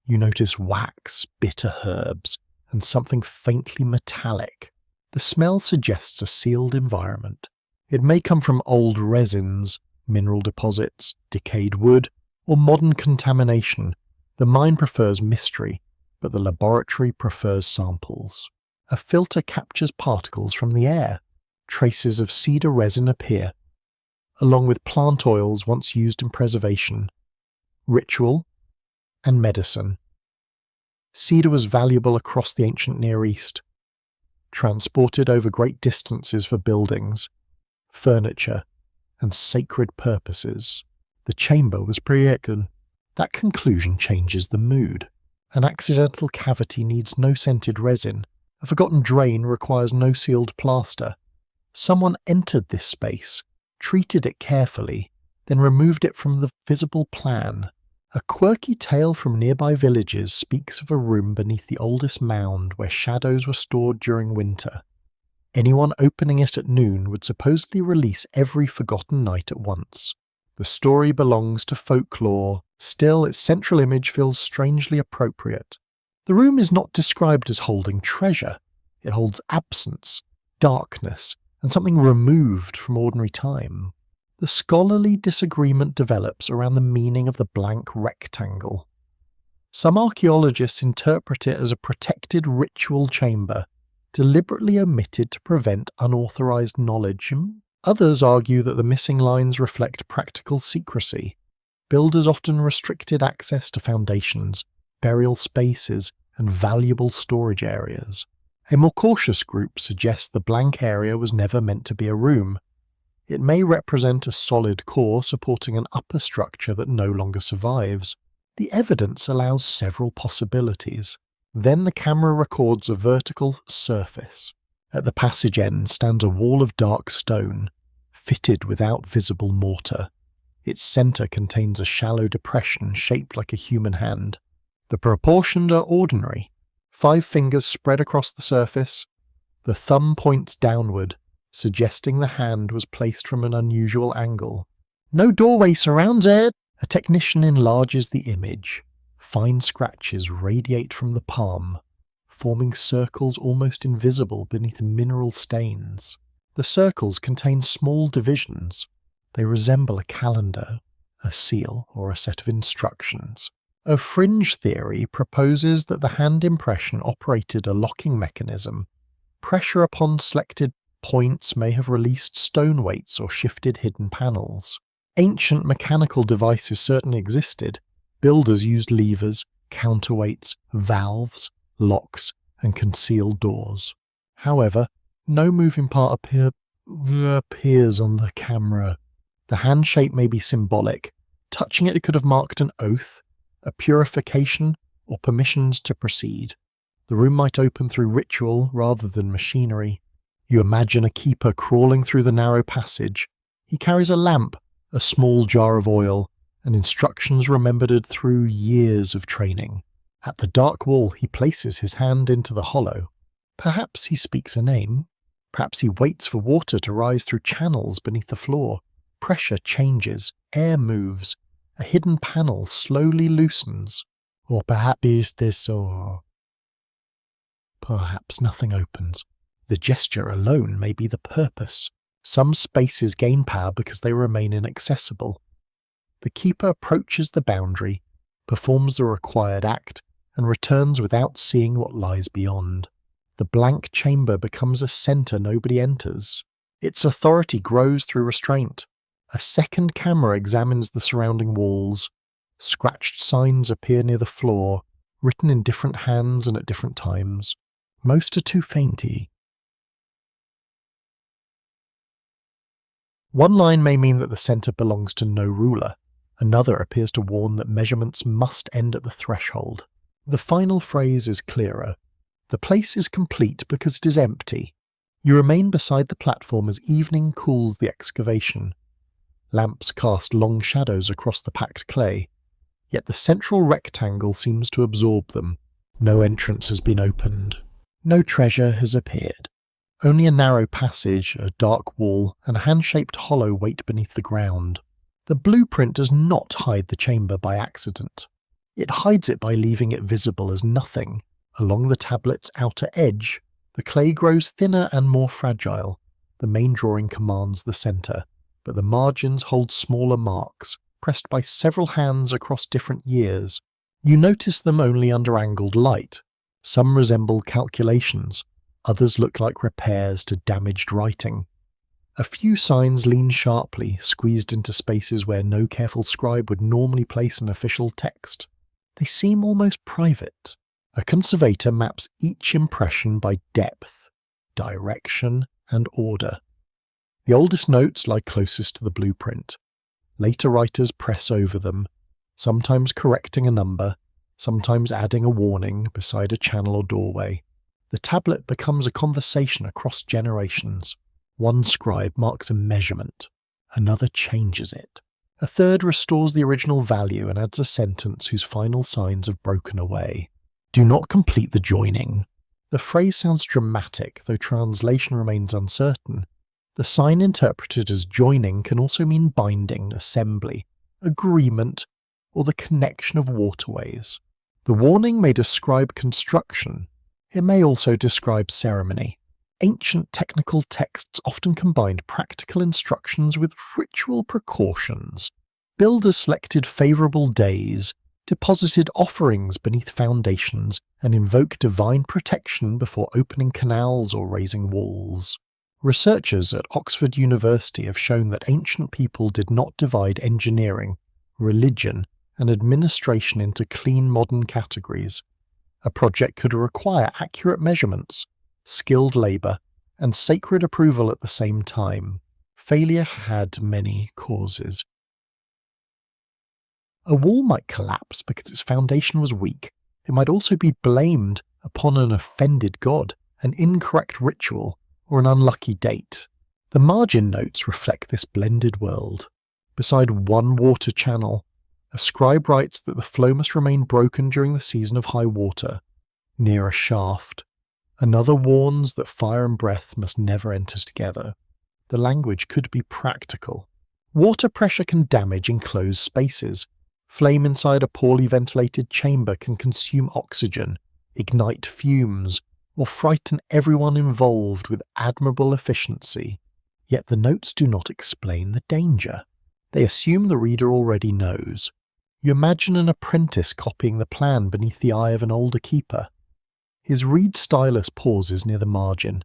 You notice wax, bitter herbs, and something faintly metallic. The smell suggests a sealed environment. It may come from old resins, mineral deposits, decayed wood, or modern contamination. The mind prefers mystery, but the laboratory prefers samples. A filter captures particles from the air. Traces of cedar resin appear, along with plant oils once used in preservation, ritual, and medicine. Cedar was valuable across the ancient Near East, transported over great distances for buildings, furniture, and sacred purposes. The chamber was pre-echoed. That conclusion changes the mood. An accidental cavity needs no scented resin. A forgotten drain requires no sealed plaster. Someone entered this space, treated it carefully, then removed it from the visible plan. A quirky tale from nearby villages speaks of a room beneath the oldest mound where shadows were stored during winter. Anyone opening it at noon would supposedly release every forgotten night at once. The story belongs to folklore, still its central image feels strangely appropriate. The room is not described as holding treasure. It holds absence, darkness, and something removed from ordinary time. The scholarly disagreement develops around the meaning of the blank rectangle. Some archaeologists interpret it as a protected ritual chamber, deliberately omitted to prevent unauthorized knowledge. Others argue that the missing lines reflect practical secrecy. Builders often restricted access to foundations, burial spaces, and valuable storage areas. A more cautious group suggests the blank area was never meant to be a room. It may represent a solid core supporting an upper structure that no longer survives. The evidence allows several possibilities. Then the camera records a vertical surface. At the passage end stands a wall of dark stone, fitted without visible mortar. Its center contains a shallow depression shaped like a human hand. The proportions are ordinary. 5 fingers spread across the surface. The thumb points downward, suggesting the hand was placed from an unusual angle. No doorway surrounds it! A technician enlarges the image. Fine scratches radiate from the palm, forming circles almost invisible beneath mineral stains. The circles contain small divisions. They resemble a calendar, a seal, or a set of instructions. A fringe theory proposes that the hand impression operated a locking mechanism. Pressure upon selected points may have released stone weights or shifted hidden panels. Ancient mechanical devices certainly existed. Builders used levers, counterweights, valves, locks, and concealed doors. However, no moving part appears on the camera. The hand shape may be symbolic. Touching it could have marked an oath, a purification, or permissions to proceed. The room might open through ritual rather than machinery. You imagine a keeper crawling through the narrow passage. He carries a lamp, a small jar of oil, and instructions remembered through years of training. At the dark wall, he places his hand into the hollow. Perhaps he speaks a name. Perhaps he waits for water to rise through channels beneath the floor. Pressure changes, air moves, a hidden panel slowly loosens. Or perhaps perhaps nothing opens. The gesture alone may be the purpose. Some spaces gain power because they remain inaccessible. The keeper approaches the boundary, performs the required act, and returns without seeing what lies beyond. The blank chamber becomes a center nobody enters. Its authority grows through restraint. A second camera examines the surrounding walls. Scratched signs appear near the floor, written in different hands and at different times. Most are too fainty. One line may mean that the center belongs to no ruler. Another appears to warn that measurements must end at the threshold. The final phrase is clearer. The place is complete because it is empty. You remain beside the platform as evening cools the excavation. Lamps cast long shadows across the packed clay, yet the central rectangle seems to absorb them. No entrance has been opened. No treasure has appeared. Only a narrow passage, a dark wall, and a hand-shaped hollow wait beneath the ground. The blueprint does not hide the chamber by accident. It hides it by leaving it visible as nothing. Along the tablet's outer edge, the clay grows thinner and more fragile. The main drawing commands the center, but the margins hold smaller marks, pressed by several hands across different years. You notice them only under angled light. Some resemble calculations, others look like repairs to damaged writing. A few signs lean sharply, squeezed into spaces where no careful scribe would normally place an official text. They seem almost private. A conservator maps each impression by depth, direction, and order. The oldest notes lie closest to the blueprint. Later writers press over them, sometimes correcting a number, sometimes adding a warning beside a channel or doorway. The tablet becomes a conversation across generations. One scribe marks a measurement, another changes it. A third restores the original value and adds a sentence whose final signs have broken away. Do not complete the joining. The phrase sounds dramatic, though translation remains uncertain. The sign interpreted as joining can also mean binding, assembly, agreement, or the connection of waterways. The warning may describe construction. It may also describe ceremony. Ancient technical texts often combined practical instructions with ritual precautions. Builders selected favourable days, deposited offerings beneath foundations, and invoked divine protection before opening canals or raising walls. Researchers at Oxford University have shown that ancient people did not divide engineering, religion, and administration into clean modern categories. A project could require accurate measurements, skilled labour, and sacred approval at the same time. Failure had many causes. A wall might collapse because its foundation was weak. It might also be blamed upon an offended god, an incorrect ritual, or an unlucky date. The margin notes reflect this blended world. Beside one water channel, a scribe writes that the flow must remain broken during the season of high water. Near a shaft, another warns that fire and breath must never enter together. The language could be practical. Water pressure can damage enclosed spaces. Flame inside a poorly ventilated chamber can consume oxygen, ignite fumes, or frighten everyone involved with admirable efficiency. Yet the notes do not explain the danger. They assume the reader already knows. You imagine an apprentice copying the plan beneath the eye of an older keeper. His reed stylus pauses near the margin.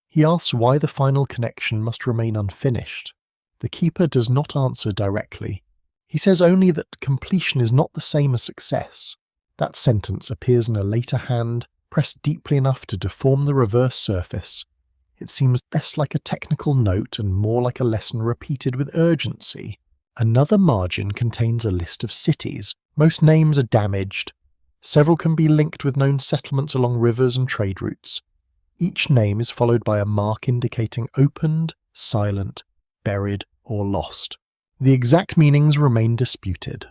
He asks why the final connection must remain unfinished. The keeper does not answer directly. He says only that completion is not the same as success. That sentence appears in a later hand, pressed deeply enough to deform the reverse surface. It seems less like a technical note and more like a lesson repeated with urgency. Another margin contains a list of cities. Most names are damaged. Several can be linked with known settlements along rivers and trade routes. Each name is followed by a mark indicating opened, silent, buried, or lost. The exact meanings remain disputed.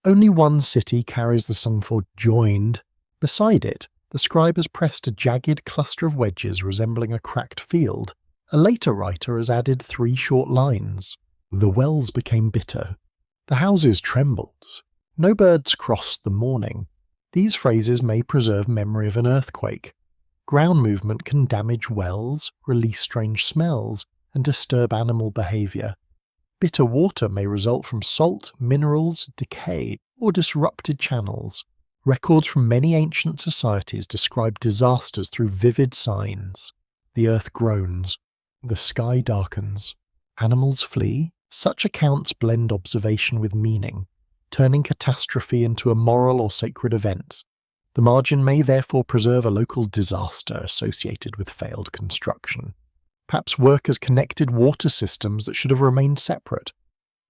Only one city carries the song for joined. Beside it, the scribe has pressed a jagged cluster of wedges resembling a cracked field. A later writer has added 3 short lines. The wells became bitter. The houses trembled. No birds crossed the morning. These phrases may preserve memory of an earthquake. Ground movement can damage wells, release strange smells, and disturb animal behavior. Bitter water may result from salt, minerals, decay, or disrupted channels. Records from many ancient societies describe disasters through vivid signs. The earth groans. The sky darkens. Animals flee. Such accounts blend observation with meaning, turning catastrophe into a moral or sacred event. The margin may therefore preserve a local disaster associated with failed construction. Perhaps workers connected water systems that should have remained separate.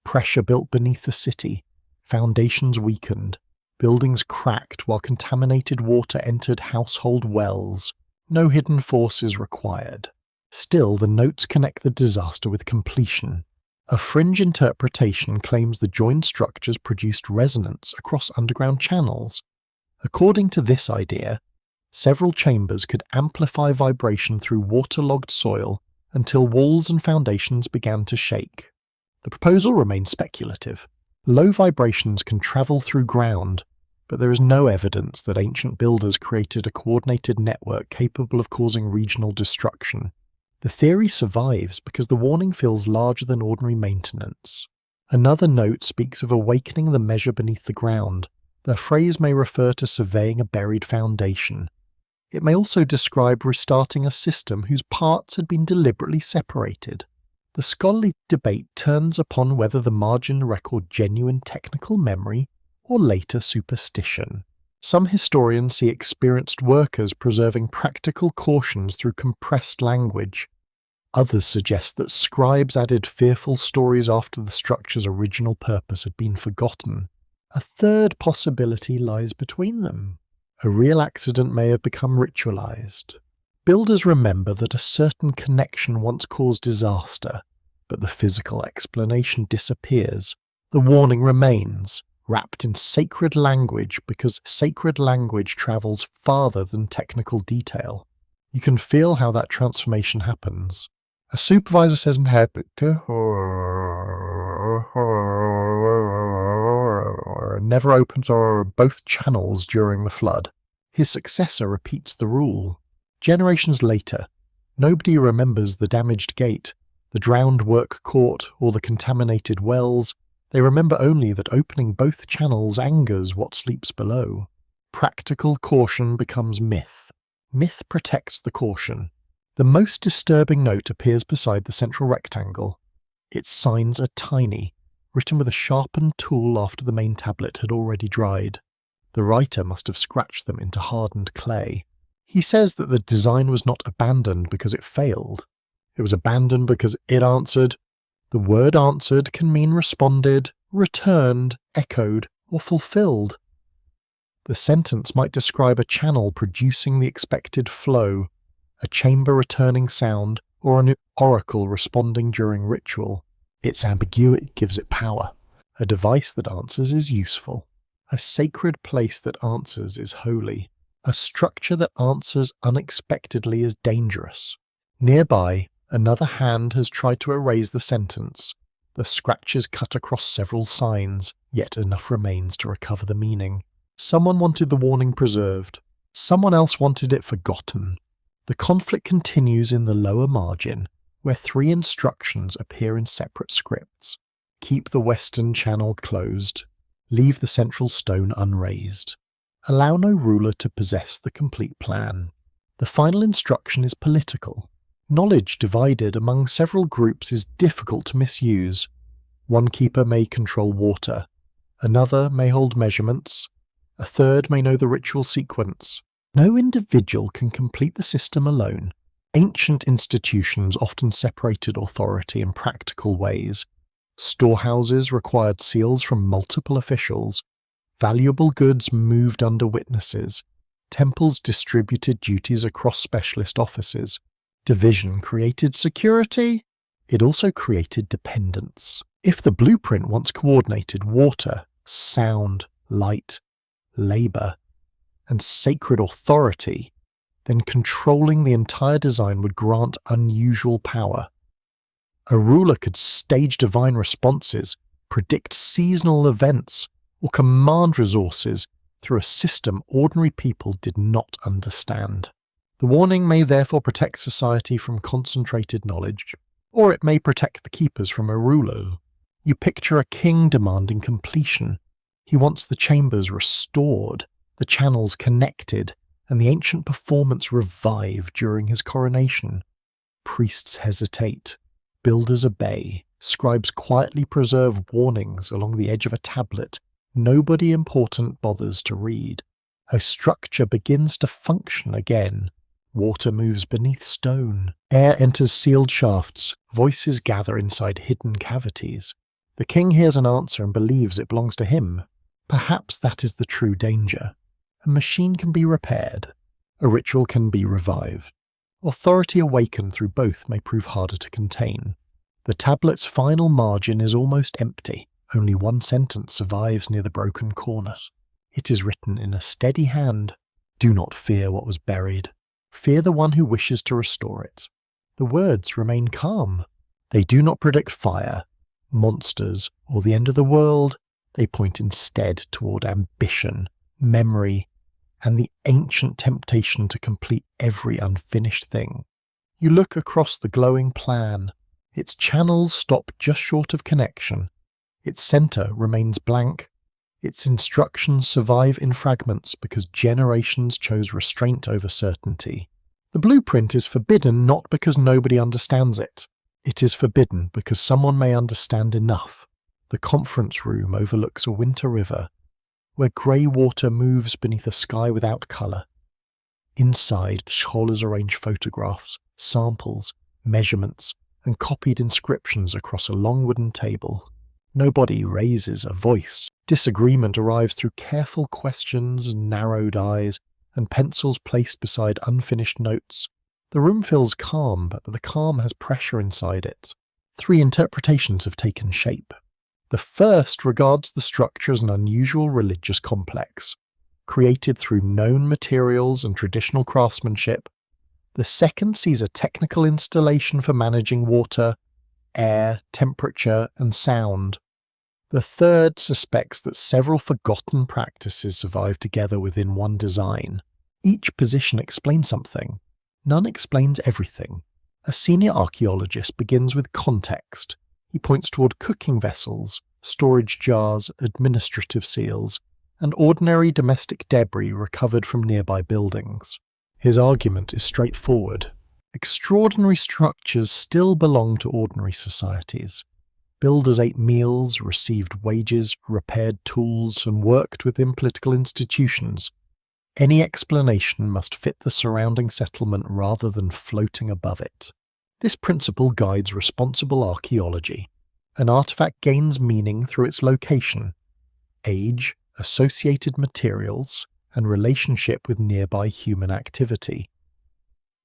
Pressure built beneath the city. Foundations weakened. Buildings cracked while contaminated water entered household wells. No hidden forces required. Still, the notes connect the disaster with completion. A fringe interpretation claims the joined structures produced resonance across underground channels. According to this idea, several chambers could amplify vibration through waterlogged soil until walls and foundations began to shake. The proposal remains speculative. Low vibrations can travel through ground, but there is no evidence that ancient builders created a coordinated network capable of causing regional destruction. The theory survives because the warning feels larger than ordinary maintenance. Another note speaks of awakening the measure beneath the ground. The phrase may refer to surveying a buried foundation. It may also describe restarting a system whose parts had been deliberately separated. The scholarly debate turns upon whether the margin record genuine technical memory or later superstition. Some historians see experienced workers preserving practical cautions through compressed language. Others suggest that scribes added fearful stories after the structure's original purpose had been forgotten. A third possibility lies between them. A real accident may have become ritualized. Builders remember that a certain connection once caused disaster, but the physical explanation disappears. The warning remains, wrapped in sacred language because sacred language travels farther than technical detail. You can feel how that transformation happens. A supervisor says never opens or both channels during the flood. His successor repeats the rule. Generations later, nobody remembers the damaged gate, the drowned work court, or the contaminated wells. They remember only that opening both channels angers what sleeps below. Practical caution becomes myth. Myth protects the caution. The most disturbing note appears beside the central rectangle. Its signs are tiny, written with a sharpened tool after the main tablet had already dried. The writer must have scratched them into hardened clay. He says that the design was not abandoned because it failed. It was abandoned because it answered. The word answered can mean responded, returned, echoed, or fulfilled. The sentence might describe a channel producing the expected flow, a chamber returning sound, or an oracle responding during ritual. Its ambiguity gives it power. A device that answers is useful. A sacred place that answers is holy. A structure that answers unexpectedly is dangerous. Nearby, another hand has tried to erase the sentence. The scratches cut across several signs, yet enough remains to recover the meaning. Someone wanted the warning preserved. Someone else wanted it forgotten. The conflict continues in the lower margin, where 3 instructions appear in separate scripts. Keep the western channel closed. Leave the central stone unraised. Allow no ruler to possess the complete plan. The final instruction is political. Knowledge divided among several groups is difficult to misuse. One keeper may control water. Another may hold measurements. A third may know the ritual sequence. No individual can complete the system alone. Ancient institutions often separated authority in practical ways. Storehouses required seals from multiple officials. Valuable goods moved under witnesses. Temples distributed duties across specialist offices. Division created security. It also created dependence. If the blueprint once coordinated water, sound, light, labour, and sacred authority, then controlling the entire design would grant unusual power. A ruler could stage divine responses, predict seasonal events, or command resources through a system ordinary people did not understand. The warning may therefore protect society from concentrated knowledge, or it may protect the keepers from a ruler. You picture a king demanding completion. He wants the chambers restored, the channels connected, and the ancient performance revived during his coronation. Priests hesitate, builders obey, scribes quietly preserve warnings along the edge of a tablet nobody important bothers to read. A structure begins to function again. Water moves beneath stone. Air enters sealed shafts. Voices gather inside hidden cavities. The king hears an answer and believes it belongs to him. Perhaps that is the true danger. A machine can be repaired. A ritual can be revived. Authority awakened through both may prove harder to contain. The tablet's final margin is almost empty. Only one sentence survives near the broken corner. It is written in a steady hand. Do not fear what was buried. Fear the one who wishes to restore it. The words remain calm. They do not predict fire, monsters, or the end of the world. They point instead toward ambition, memory, and the ancient temptation to complete every unfinished thing. You look across the glowing plan. Its channels stop just short of connection. Its center remains blank. Its instructions survive in fragments because generations chose restraint over certainty. The blueprint is forbidden not because nobody understands it. It is forbidden because someone may understand enough. The conference room overlooks a winter river, where grey water moves beneath a sky without colour. Inside, scholars arrange photographs, samples, measurements, and copied inscriptions across a long wooden table. Nobody raises a voice. Disagreement arrives through careful questions, narrowed eyes, and pencils placed beside unfinished notes. The room feels calm, but the calm has pressure inside it. 3 interpretations have taken shape. The first regards the structure as an unusual religious complex, created through known materials and traditional craftsmanship. The second sees a technical installation for managing water, air, temperature, and sound. The third suspects that several forgotten practices survive together within one design. Each position explains something. None explains everything. A senior archaeologist begins with context. He points toward cooking vessels, storage jars, administrative seals, and ordinary domestic debris recovered from nearby buildings. His argument is straightforward. Extraordinary structures still belong to ordinary societies. Builders ate meals, received wages, repaired tools, and worked within political institutions. Any explanation must fit the surrounding settlement rather than floating above it. This principle guides responsible archaeology. An artifact gains meaning through its location, age, associated materials, and relationship with nearby human activity.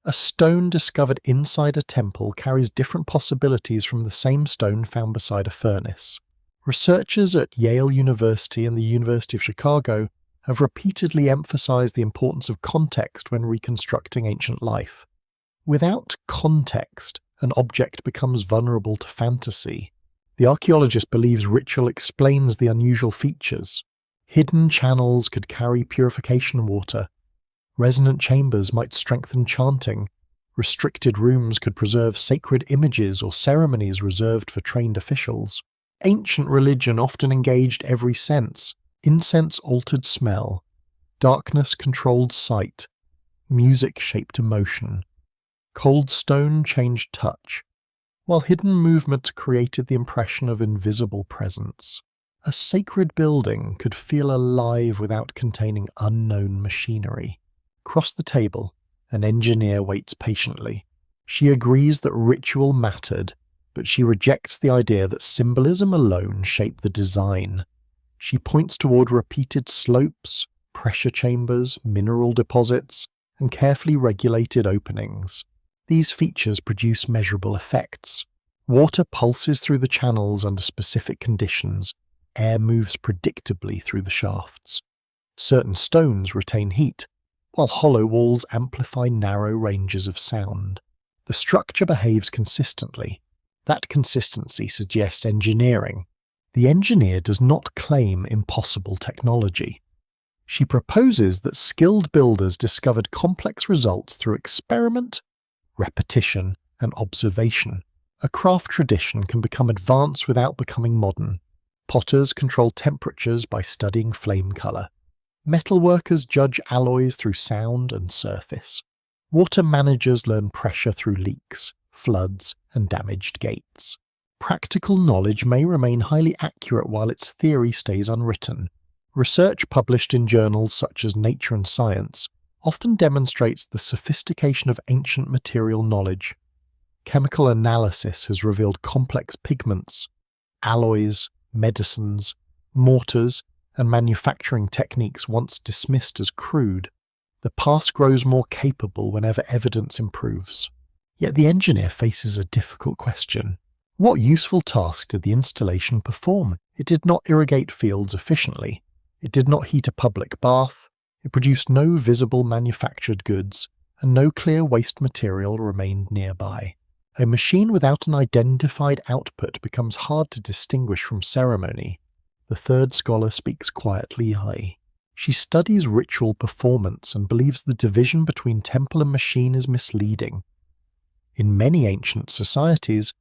A stone discovered inside a temple carries different possibilities from the same stone found beside a furnace. Researchers at Yale University and the University of Chicago have repeatedly emphasized the importance of context when reconstructing ancient life. Without context, an object becomes vulnerable to fantasy. The archaeologist believes ritual explains the unusual features. Hidden channels could carry purification water. Resonant chambers might strengthen chanting. Restricted rooms could preserve sacred images or ceremonies reserved for trained officials. Ancient religion often engaged every sense. Incense altered smell. Darkness controlled sight. Music shaped emotion. Cold stone changed touch, while hidden movement created the impression of invisible presence. A sacred building could feel alive without containing unknown machinery. Across the table, an engineer waits patiently. She agrees that ritual mattered, but she rejects the idea that symbolism alone shaped the design. She points toward repeated slopes, pressure chambers, mineral deposits, and carefully regulated openings. These features produce measurable effects. Water pulses through the channels under specific conditions. Air moves predictably through the shafts. Certain stones retain heat, while hollow walls amplify narrow ranges of sound. The structure behaves consistently. That consistency suggests engineering. The engineer does not claim impossible technology. She proposes that skilled builders discovered complex results through experiment, repetition, and observation. A craft tradition can become advanced without becoming modern. Potters control temperatures by studying flame color. Metalworkers judge alloys through sound and surface. Water managers learn pressure through leaks, floods, and damaged gates. Practical knowledge may remain highly accurate while its theory stays unwritten. Research published in journals such as Nature and Science often demonstrates the sophistication of ancient material knowledge. Chemical analysis has revealed complex pigments, alloys, medicines, mortars, and manufacturing techniques once dismissed as crude. The past grows more capable whenever evidence improves. Yet the engineer faces a difficult question. What useful task did the installation perform? It did not irrigate fields efficiently. It did not heat a public bath. It produced no visible manufactured goods, and no clear waste material remained nearby. A machine without an identified output becomes hard to distinguish from ceremony. The third scholar speaks quietly. She studies ritual performance and believes the division between temple and machine is misleading. In many ancient societies,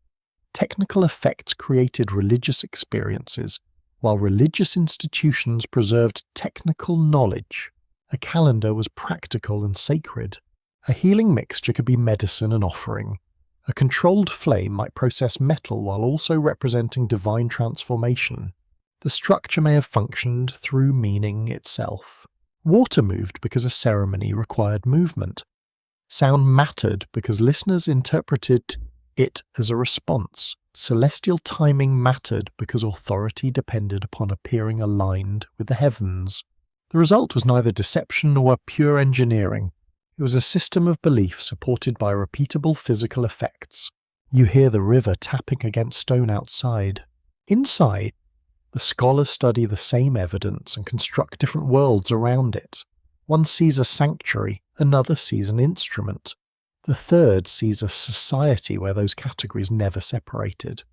technical effects created religious experiences, while religious institutions preserved technical knowledge. A calendar was practical and sacred. A healing mixture could be medicine and offering. A controlled flame might process metal while also representing divine transformation. The structure may have functioned through meaning itself. Water moved because a ceremony required movement. Sound mattered because listeners interpreted it as a response. Celestial timing mattered because authority depended upon appearing aligned with the heavens. The result was neither deception nor pure engineering. It was a system of belief supported by repeatable physical effects. You hear the river tapping against stone outside. Inside, the scholars study the same evidence and construct different worlds around it. One sees a sanctuary, another sees an instrument. The third sees a society where those categories never separated.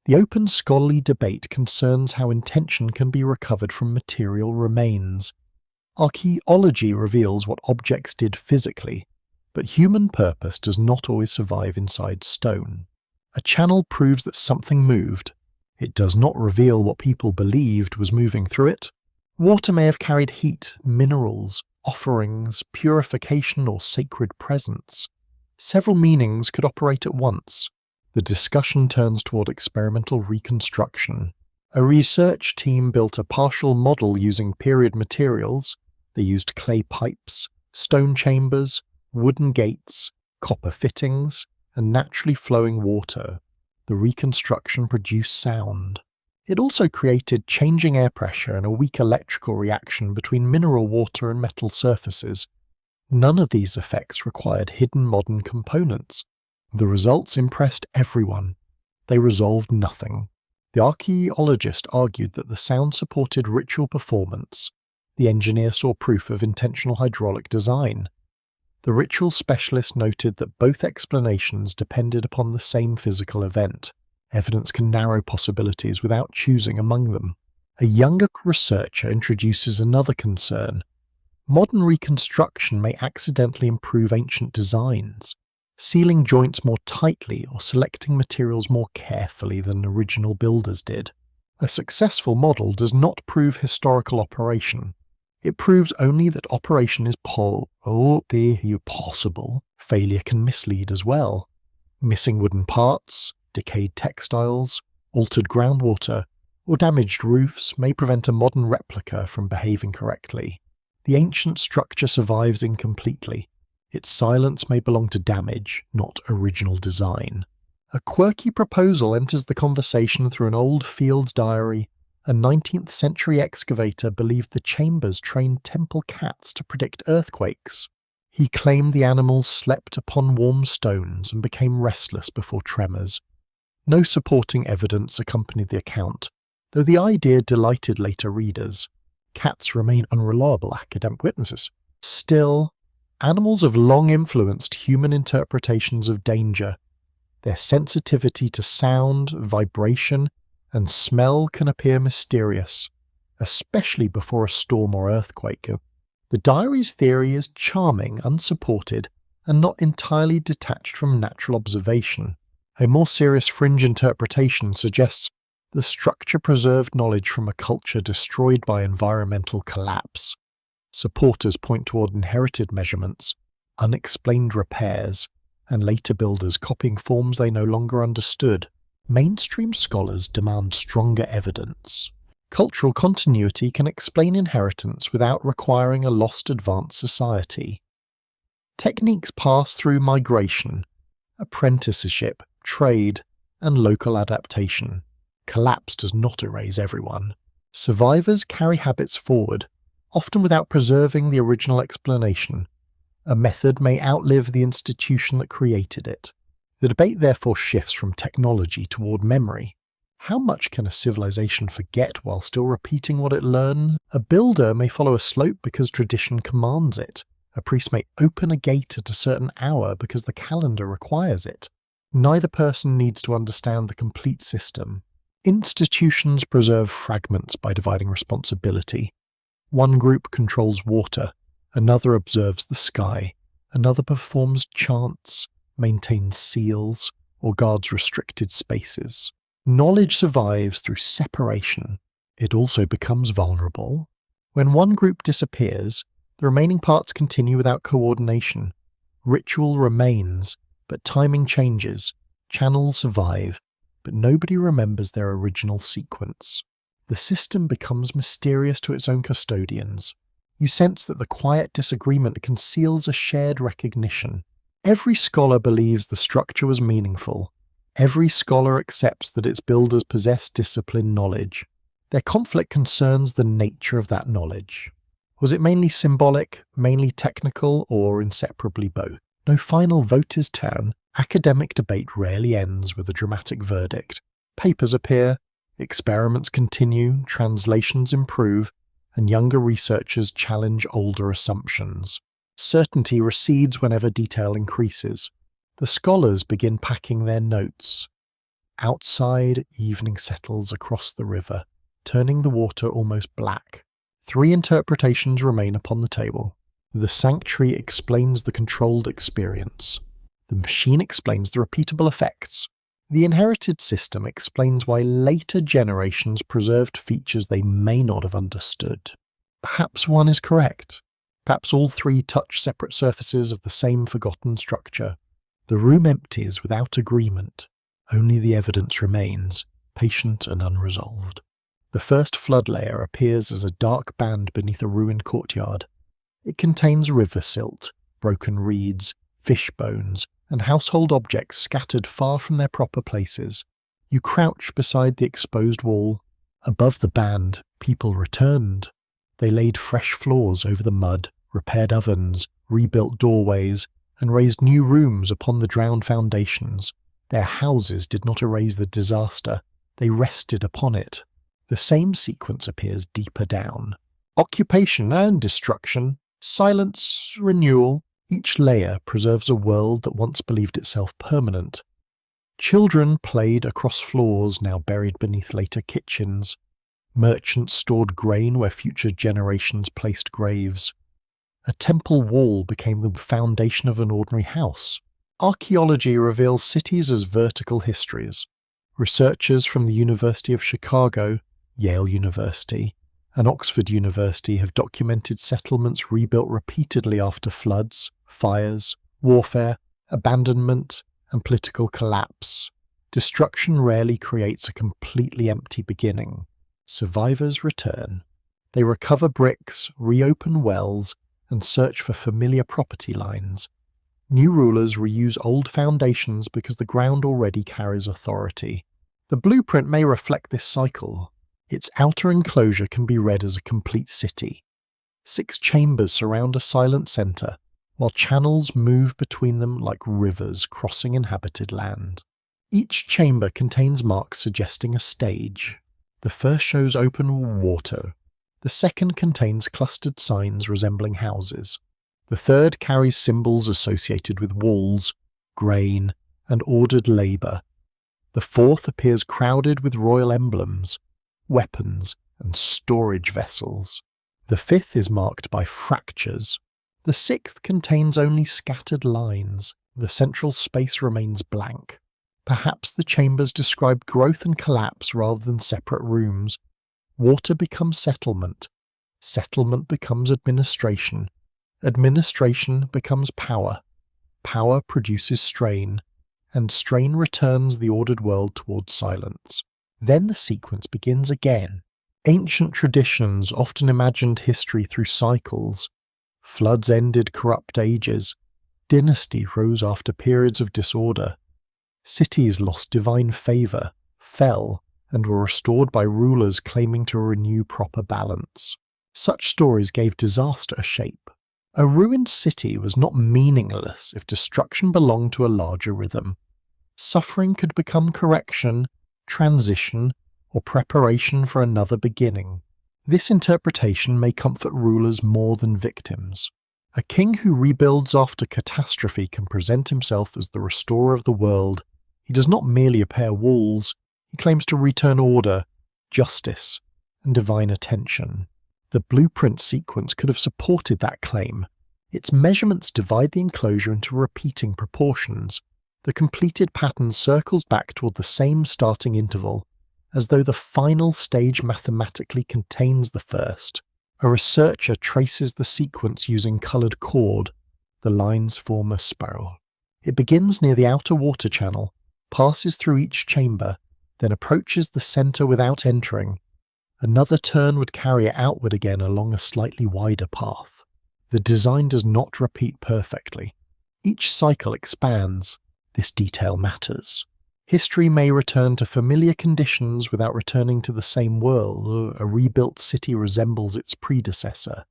The open scholarly debate concerns how intention can be recovered from material remains. Archaeology reveals what objects did physically, but human purpose does not always survive inside stone. A channel proves that something moved. It does not reveal what people believed was moving through it. Water may have carried heat, minerals, offerings, purification, or sacred presence. Several meanings could operate at once. The discussion turns toward experimental reconstruction. A research team built a partial model using period materials. They used clay pipes, stone chambers, wooden gates, copper fittings, and naturally flowing water. The reconstruction produced sound. It also created changing air pressure and a weak electrical reaction between mineral water and metal surfaces. None of these effects required hidden modern components. The results impressed everyone. They resolved nothing. The archaeologist argued that the sound supported ritual performance. The engineer saw proof of intentional hydraulic design. The ritual specialist noted that both explanations depended upon the same physical event. Evidence can narrow possibilities without choosing among them. A younger researcher introduces another concern. Modern reconstruction may accidentally improve ancient designs, sealing joints more tightly or selecting materials more carefully than original builders did. A successful model does not prove historical operation. It proves only that operation is possible. Failure can mislead as well. Missing wooden parts, decayed textiles, altered groundwater, or damaged roofs may prevent a modern replica from behaving correctly. The ancient structure survives incompletely. Its silence may belong to damage, not original design. A quirky proposal enters the conversation through an old field diary. A 19th century excavator believed the chambers trained temple cats to predict earthquakes. He claimed the animals slept upon warm stones and became restless before tremors. No supporting evidence accompanied the account, though the idea delighted later readers. Cats remain unreliable academic witnesses. Still, animals have long influenced human interpretations of danger. Their sensitivity to sound, vibration, and smell can appear mysterious, especially before a storm or earthquake. The diary's theory is charming, unsupported, and not entirely detached from natural observation. A more serious fringe interpretation suggests the structure preserved knowledge from a culture destroyed by environmental collapse. Supporters point toward inherited measurements, unexplained repairs, and later builders copying forms they no longer understood. Mainstream scholars demand stronger evidence. Cultural continuity can explain inheritance without requiring a lost advanced society. Techniques pass through migration, apprenticeship, trade, and local adaptation. Collapse does not erase everyone. Survivors carry habits forward, often without preserving the original explanation. A method may outlive the institution that created it. The debate therefore shifts from technology toward memory. How much can a civilization forget while still repeating what it learned? A builder may follow a slope because tradition commands it. A priest may open a gate at a certain hour because the calendar requires it. Neither person needs to understand the complete system. Institutions preserve fragments by dividing responsibility. One group controls water, another observes the sky, another performs chants, maintains seals, or guards restricted spaces. Knowledge survives through separation. It also becomes vulnerable. When one group disappears, the remaining parts continue without coordination. Ritual remains, but timing changes. Channels survive, but nobody remembers their original sequence. The system becomes mysterious to its own custodians. You sense that the quiet disagreement conceals a shared recognition. Every scholar believes the structure was meaningful. Every scholar accepts that its builders possess disciplined knowledge. Their conflict concerns the nature of that knowledge. Was it mainly symbolic, mainly technical, or inseparably both? No final vote is turned. Academic debate rarely ends with a dramatic verdict. Papers appear, experiments continue, translations improve, and younger researchers challenge older assumptions. Certainty recedes whenever detail increases. The scholars begin packing their notes. Outside, evening settles across the river, turning the water almost black. 3 interpretations remain upon the table. The sanctuary explains the controlled experience. The machine explains the repeatable effects. The inherited system explains why later generations preserved features they may not have understood. Perhaps one is correct. Perhaps all 3 touch separate surfaces of the same forgotten structure. The room empties without agreement. Only the evidence remains, patient and unresolved. The first flood layer appears as a dark band beneath a ruined courtyard. It contains river silt, broken reeds, fish bones, and household objects scattered far from their proper places. You crouch beside the exposed wall. Above the band, people returned. They laid fresh floors over the mud, repaired ovens, rebuilt doorways, and raised new rooms upon the drowned foundations. Their houses did not erase the disaster, they rested upon it. The same sequence appears deeper down. Occupation and destruction, silence, renewal. Each layer preserves a world that once believed itself permanent. Children played across floors now buried beneath later kitchens. Merchants stored grain where future generations placed graves. A temple wall became the foundation of an ordinary house. Archaeology reveals cities as vertical histories. Researchers from the University of Chicago, Yale University, and Oxford University have documented settlements rebuilt repeatedly after floods, fires, warfare, abandonment, and political collapse. Destruction rarely creates a completely empty beginning. Survivors return. They recover bricks, reopen wells, and search for familiar property lines. New rulers reuse old foundations because the ground already carries authority. The blueprint may reflect this cycle. Its outer enclosure can be read as a complete city. 6 chambers surround a silent centre, while channels move between them like rivers crossing inhabited land. Each chamber contains marks suggesting a stage. The first shows open water. The second contains clustered signs resembling houses. The third carries symbols associated with walls, grain, and ordered labour. The fourth appears crowded with royal emblems, weapons, and storage vessels. The fifth is marked by fractures. The sixth contains only scattered lines. The central space remains blank. Perhaps the chambers describe growth and collapse rather than separate rooms. Water becomes settlement. Settlement becomes administration. Administration becomes power. Power produces strain. And strain returns the ordered world towards silence. Then the sequence begins again. Ancient traditions often imagined history through cycles. Floods ended corrupt ages. Dynasty rose after periods of disorder. Cities lost divine favour, fell, and were restored by rulers claiming to renew proper balance. Such stories gave disaster a shape. A ruined city was not meaningless if destruction belonged to a larger rhythm. Suffering could become correction, transition, or preparation for another beginning. This interpretation may comfort rulers more than victims. A king who rebuilds after catastrophe can present himself as the restorer of the world. He does not merely repair walls, he claims to return order, justice, and divine attention. The blueprint sequence could have supported that claim. Its measurements divide the enclosure into repeating proportions. The completed pattern circles back toward the same starting interval, as though the final stage mathematically contains the first. A researcher traces the sequence using coloured cord. The lines form a spiral. It begins near the outer water channel, passes through each chamber, then approaches the centre without entering. Another turn would carry it outward again along a slightly wider path. The design does not repeat perfectly. Each cycle expands. This detail matters. History may return to familiar conditions without returning to the same world. A rebuilt city resembles its predecessor.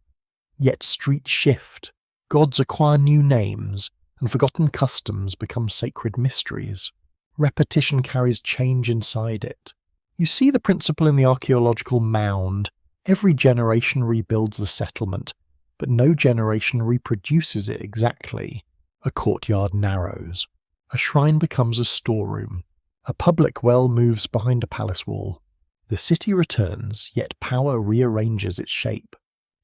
Yet streets shift, gods acquire new names, and forgotten customs become sacred mysteries. Repetition carries change inside it. You see the principle in the archaeological mound. Every generation rebuilds the settlement, but no generation reproduces it exactly. A courtyard narrows. A shrine becomes a storeroom. A public well moves behind a palace wall. The city returns, yet power rearranges its shape.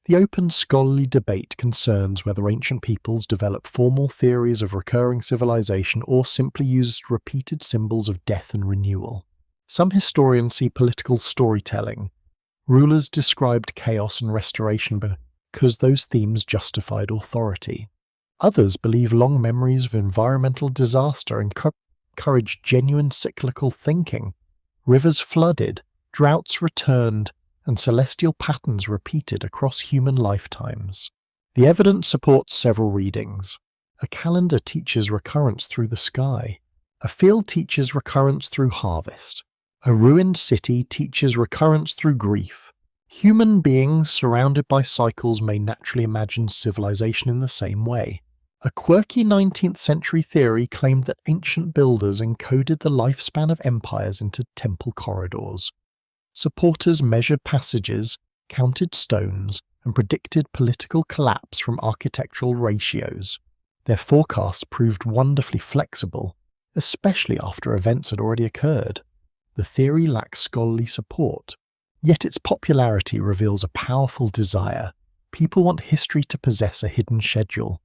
The open scholarly debate concerns whether ancient peoples develop formal theories of recurring civilization or simply used repeated symbols of death and renewal. Some historians see political storytelling. Rulers described chaos and restoration because those themes justified authority. Others believe long memories of environmental disaster encouraged genuine cyclical thinking. Rivers flooded, droughts returned, and celestial patterns repeated across human lifetimes. The evidence supports several readings. A calendar teaches recurrence through the sky. A field teaches recurrence through harvest. A ruined city teaches recurrence through grief. Human beings surrounded by cycles may naturally imagine civilization in the same way. A quirky 19th century theory claimed that ancient builders encoded the lifespan of empires into temple corridors. Supporters measured passages, counted stones, and predicted political collapse from architectural ratios. Their forecasts proved wonderfully flexible, especially after events had already occurred. The theory lacks scholarly support, yet its popularity reveals a powerful desire. People want history to possess a hidden schedule.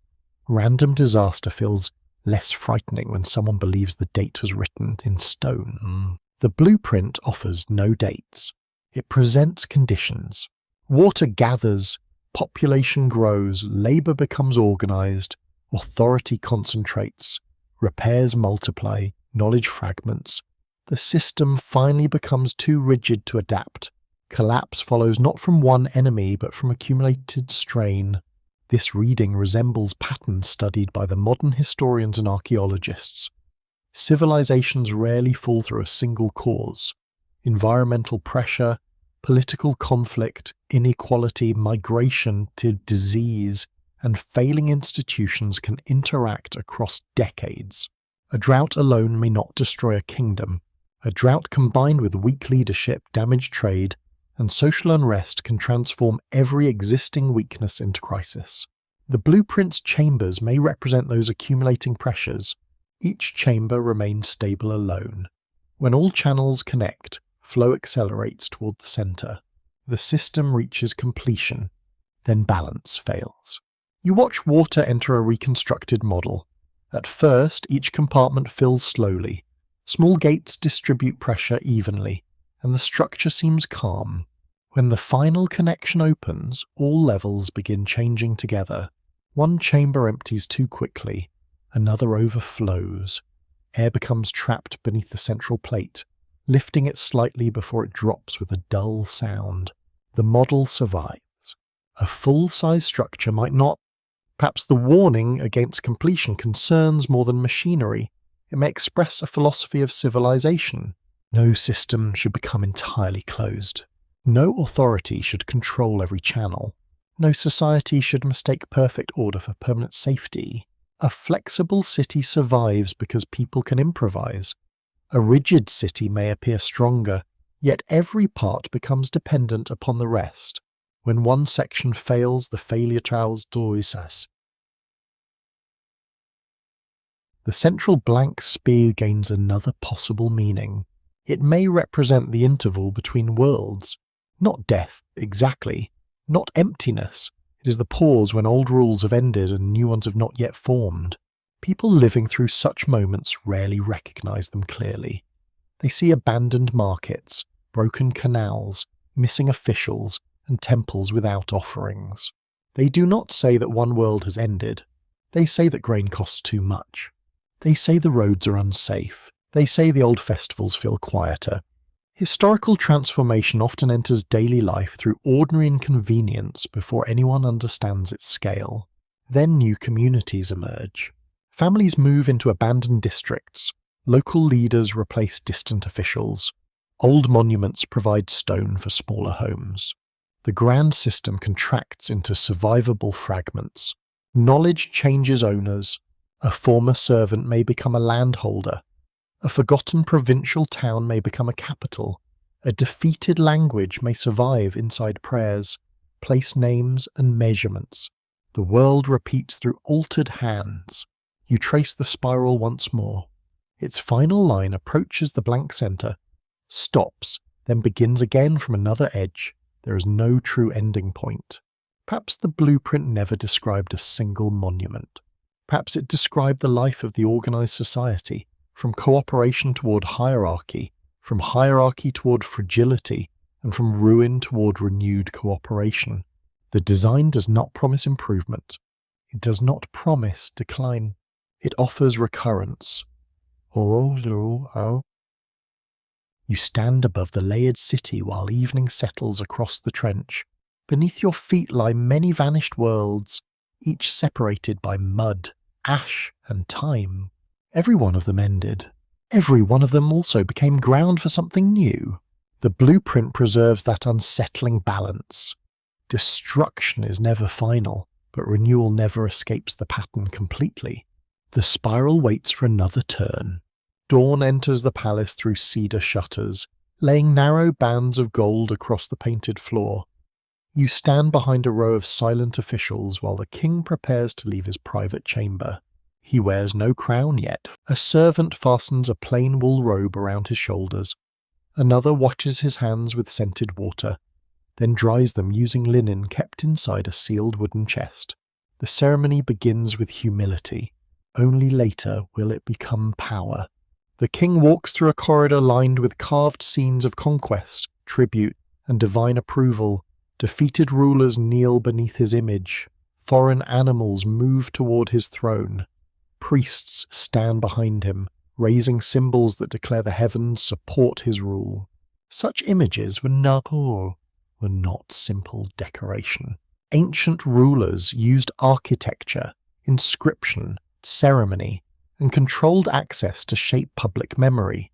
Random disaster feels less frightening when someone believes the date was written in stone. The blueprint offers no dates. It presents conditions. Water gathers, population grows, labour becomes organised, authority concentrates, repairs multiply, knowledge fragments. The system finally becomes too rigid to adapt. Collapse follows not from one enemy but from accumulated strain. This reading resembles patterns studied by the modern historians and archaeologists. Civilizations rarely fall through a single cause. Environmental pressure, political conflict, inequality, migration to disease, and failing institutions can interact across decades. A drought alone may not destroy a kingdom. A drought combined with weak leadership, damaged trade, and social unrest can transform every existing weakness into crisis. The blueprint's chambers may represent those accumulating pressures. Each chamber remains stable alone. When all channels connect, flow accelerates toward the center. The system reaches completion, then balance fails. You watch water enter a reconstructed model. At first, each compartment fills slowly. Small gates distribute pressure evenly, and the structure seems calm. When the final connection opens, all levels begin changing together. One chamber empties too quickly, another overflows. Air becomes trapped beneath the central plate, lifting it slightly before it drops with a dull sound. The model survives. A full-size structure might not. Perhaps the warning against completion concerns more than machinery. It may express a philosophy of civilization. No system should become entirely closed. No authority should control every channel. No society should mistake perfect order for permanent safety. A flexible city survives because people can improvise. A rigid city may appear stronger, yet every part becomes dependent upon the rest. When one section fails, the failure travels towards us. The central blank spear gains another possible meaning. It may represent the interval between worlds. Not death, exactly. Not emptiness. It is the pause when old rules have ended and new ones have not yet formed. People living through such moments rarely recognize them clearly. They see abandoned markets, broken canals, missing officials, and temples without offerings. They do not say that one world has ended. They say that grain costs too much. They say the roads are unsafe. They say the old festivals feel quieter. Historical transformation often enters daily life through ordinary inconvenience before anyone understands its scale. Then new communities emerge. Families move into abandoned districts. Local leaders replace distant officials. Old monuments provide stone for smaller homes. The grand system contracts into survivable fragments. Knowledge changes owners. A former servant may become a landholder. A forgotten provincial town may become a capital. A defeated language may survive inside prayers, place names and measurements. The world repeats through altered hands. You trace the spiral once more. Its final line approaches the blank center, stops, then begins again from another edge. There is no true ending point. Perhaps the blueprint never described a single monument. Perhaps it described the life of the organized society, from cooperation toward hierarchy, from hierarchy toward fragility, and from ruin toward renewed cooperation. The design does not promise improvement. It does not promise decline. It offers recurrence. You stand above the layered city while evening settles across the trench. Beneath your feet lie many vanished worlds, each separated by mud, ash, and time. Every one of them ended. Every one of them also became ground for something new. The blueprint preserves that unsettling balance. Destruction is never final, but renewal never escapes the pattern completely. The spiral waits for another turn. Dawn enters the palace through cedar shutters, laying narrow bands of gold across the painted floor. You stand behind a row of silent officials while the king prepares to leave his private chamber. He wears no crown yet. A servant fastens a plain wool robe around his shoulders. Another washes his hands with scented water, then dries them using linen kept inside a sealed wooden chest. The ceremony begins with humility. Only later will it become power. The king walks through a corridor lined with carved scenes of conquest, tribute, and divine approval. Defeated rulers kneel beneath his image. Foreign animals move toward his throne. Priests stand behind him, raising symbols that declare the heavens support his rule. Such images were not simple decoration. Ancient rulers used architecture, inscription, ceremony, and controlled access to shape public memory.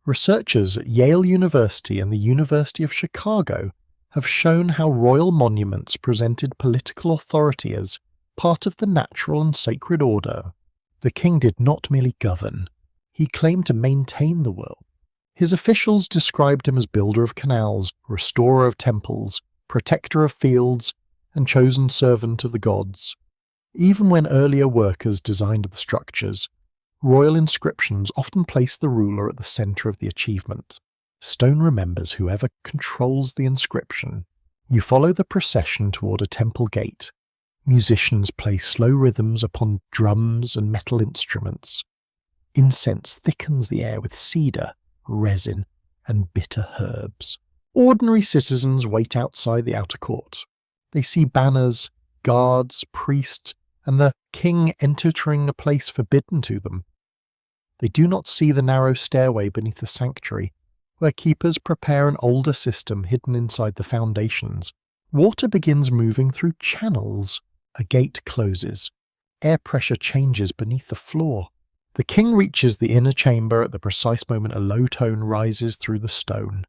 Researchers at Yale University and the University of Chicago have shown how royal monuments presented political authority as part of the natural and sacred order. The king did not merely govern, he claimed to maintain the world. His officials described him as builder of canals, restorer of temples, protector of fields, and chosen servant of the gods. Even when earlier workers designed the structures, royal inscriptions often placed the ruler at the center of the achievement. Stone remembers whoever controls the inscription. You follow the procession toward a temple gate. Musicians play slow rhythms upon drums and metal instruments. Incense thickens the air with cedar, resin, and bitter herbs. Ordinary citizens wait outside the outer court. They see banners, guards, priests, and the king entering a place forbidden to them. They do not see the narrow stairway beneath the sanctuary, where keepers prepare an older system hidden inside the foundations. Water begins moving through channels. A gate closes. Air pressure changes beneath the floor. The king reaches the inner chamber at the precise moment a low tone rises through the stone.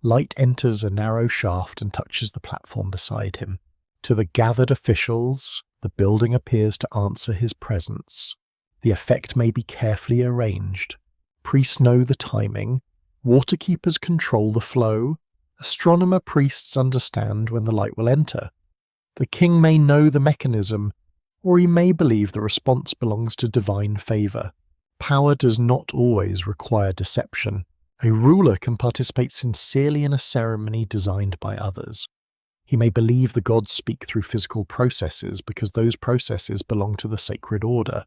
Light enters a narrow shaft and touches the platform beside him. To the gathered officials, the building appears to answer his presence. The effect may be carefully arranged. Priests know the timing. Waterkeepers control the flow. Astronomer priests understand when the light will enter. The king may know the mechanism, or he may believe the response belongs to divine favor. Power does not always require deception. A ruler can participate sincerely in a ceremony designed by others. He may believe the gods speak through physical processes because those processes belong to the sacred order.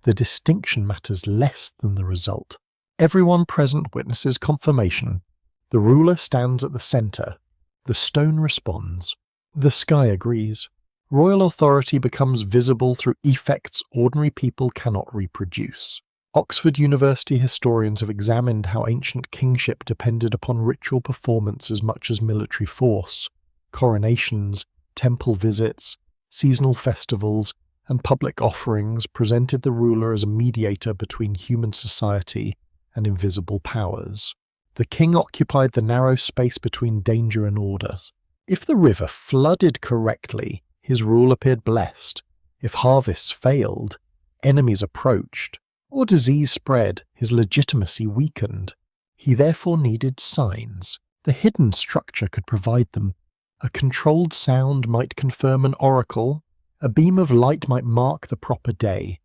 The distinction matters less than the result. Everyone present witnesses confirmation. The ruler stands at the center. The stone responds. The sky agrees. Royal authority becomes visible through effects ordinary people cannot reproduce. Oxford University historians have examined how ancient kingship depended upon ritual performance as much as military force. Coronations, temple visits, seasonal festivals, and public offerings presented the ruler as a mediator between human society and invisible powers. The king occupied the narrow space between danger and order. If the river flooded correctly, his rule appeared blessed. If harvests failed, enemies approached, or disease spread, his legitimacy weakened. He therefore needed signs. The hidden structure could provide them. A controlled sound might confirm an oracle. A beam of light might mark the proper day.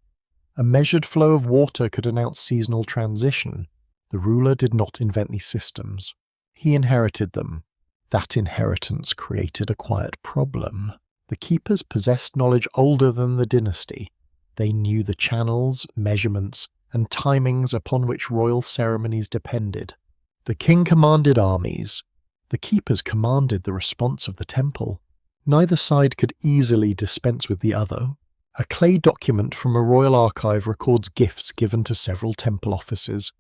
A measured flow of water could announce seasonal transition. The ruler did not invent these systems. He inherited them. That inheritance created a quiet problem. The keepers possessed knowledge older than the dynasty. They knew the channels, measurements, and timings upon which royal ceremonies depended. The king commanded armies. The keepers commanded the response of the temple. Neither side could easily dispense with the other. A clay document from a royal archive records gifts given to several temple offices.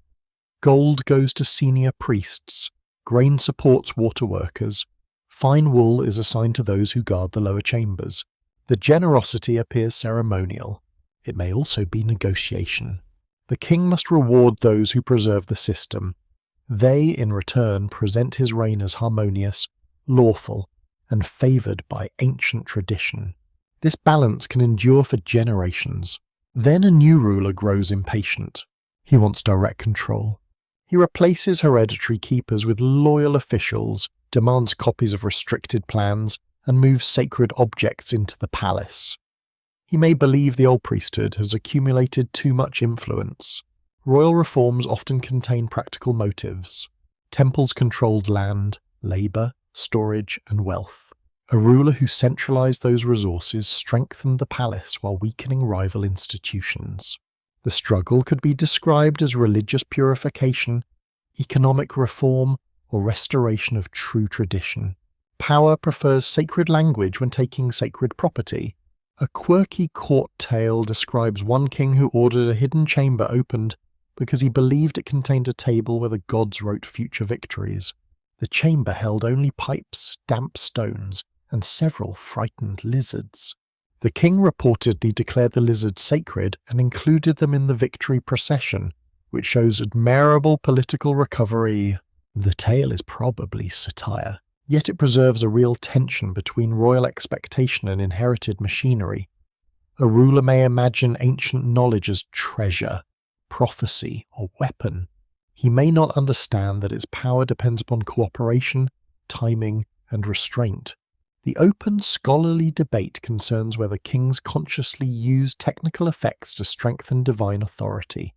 Gold goes to senior priests. Grain supports water workers. Fine wool is assigned to those who guard the lower chambers. The generosity appears ceremonial. It may also be negotiation. The king must reward those who preserve the system. They, in return, present his reign as harmonious, lawful, and favoured by ancient tradition. This balance can endure for generations. Then a new ruler grows impatient. He wants direct control. He replaces hereditary keepers with loyal officials, demands copies of restricted plans, and moves sacred objects into the palace. He may believe the old priesthood has accumulated too much influence. Royal reforms often contain practical motives. Temples controlled land, labour, storage, and wealth. A ruler who centralised those resources strengthened the palace while weakening rival institutions. The struggle could be described as religious purification, economic reform, or restoration of true tradition. Power prefers sacred language when taking sacred property. A quirky court tale describes one king who ordered a hidden chamber opened because he believed it contained a table where the gods wrote future victories. The chamber held only pipes, damp stones, and several frightened lizards. The king reportedly declared the lizards sacred and included them in the victory procession, which shows admirable political recovery. The tale is probably satire, yet it preserves a real tension between royal expectation and inherited machinery. A ruler may imagine ancient knowledge as treasure, prophecy, or weapon. He may not understand that its power depends upon cooperation, timing, and restraint. The open, scholarly debate concerns whether kings consciously use technical effects to strengthen divine authority.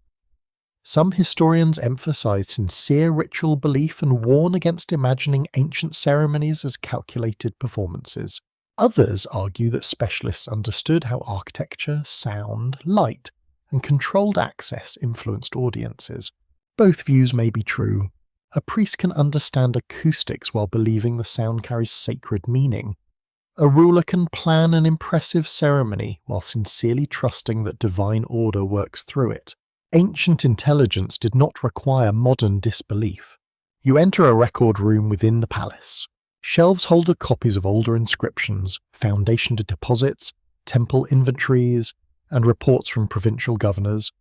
Some historians emphasize sincere ritual belief and warn against imagining ancient ceremonies as calculated performances. Others argue that specialists understood how architecture, sound, light, and controlled access influenced audiences. Both views may be true. A priest can understand acoustics while believing the sound carries sacred meaning. A ruler can plan an impressive ceremony while sincerely trusting that divine order works through it. Ancient intelligence did not require modern disbelief. You enter a record room within the palace. Shelves hold the copies of older inscriptions, foundation deposits, temple inventories, and reports from provincial governors.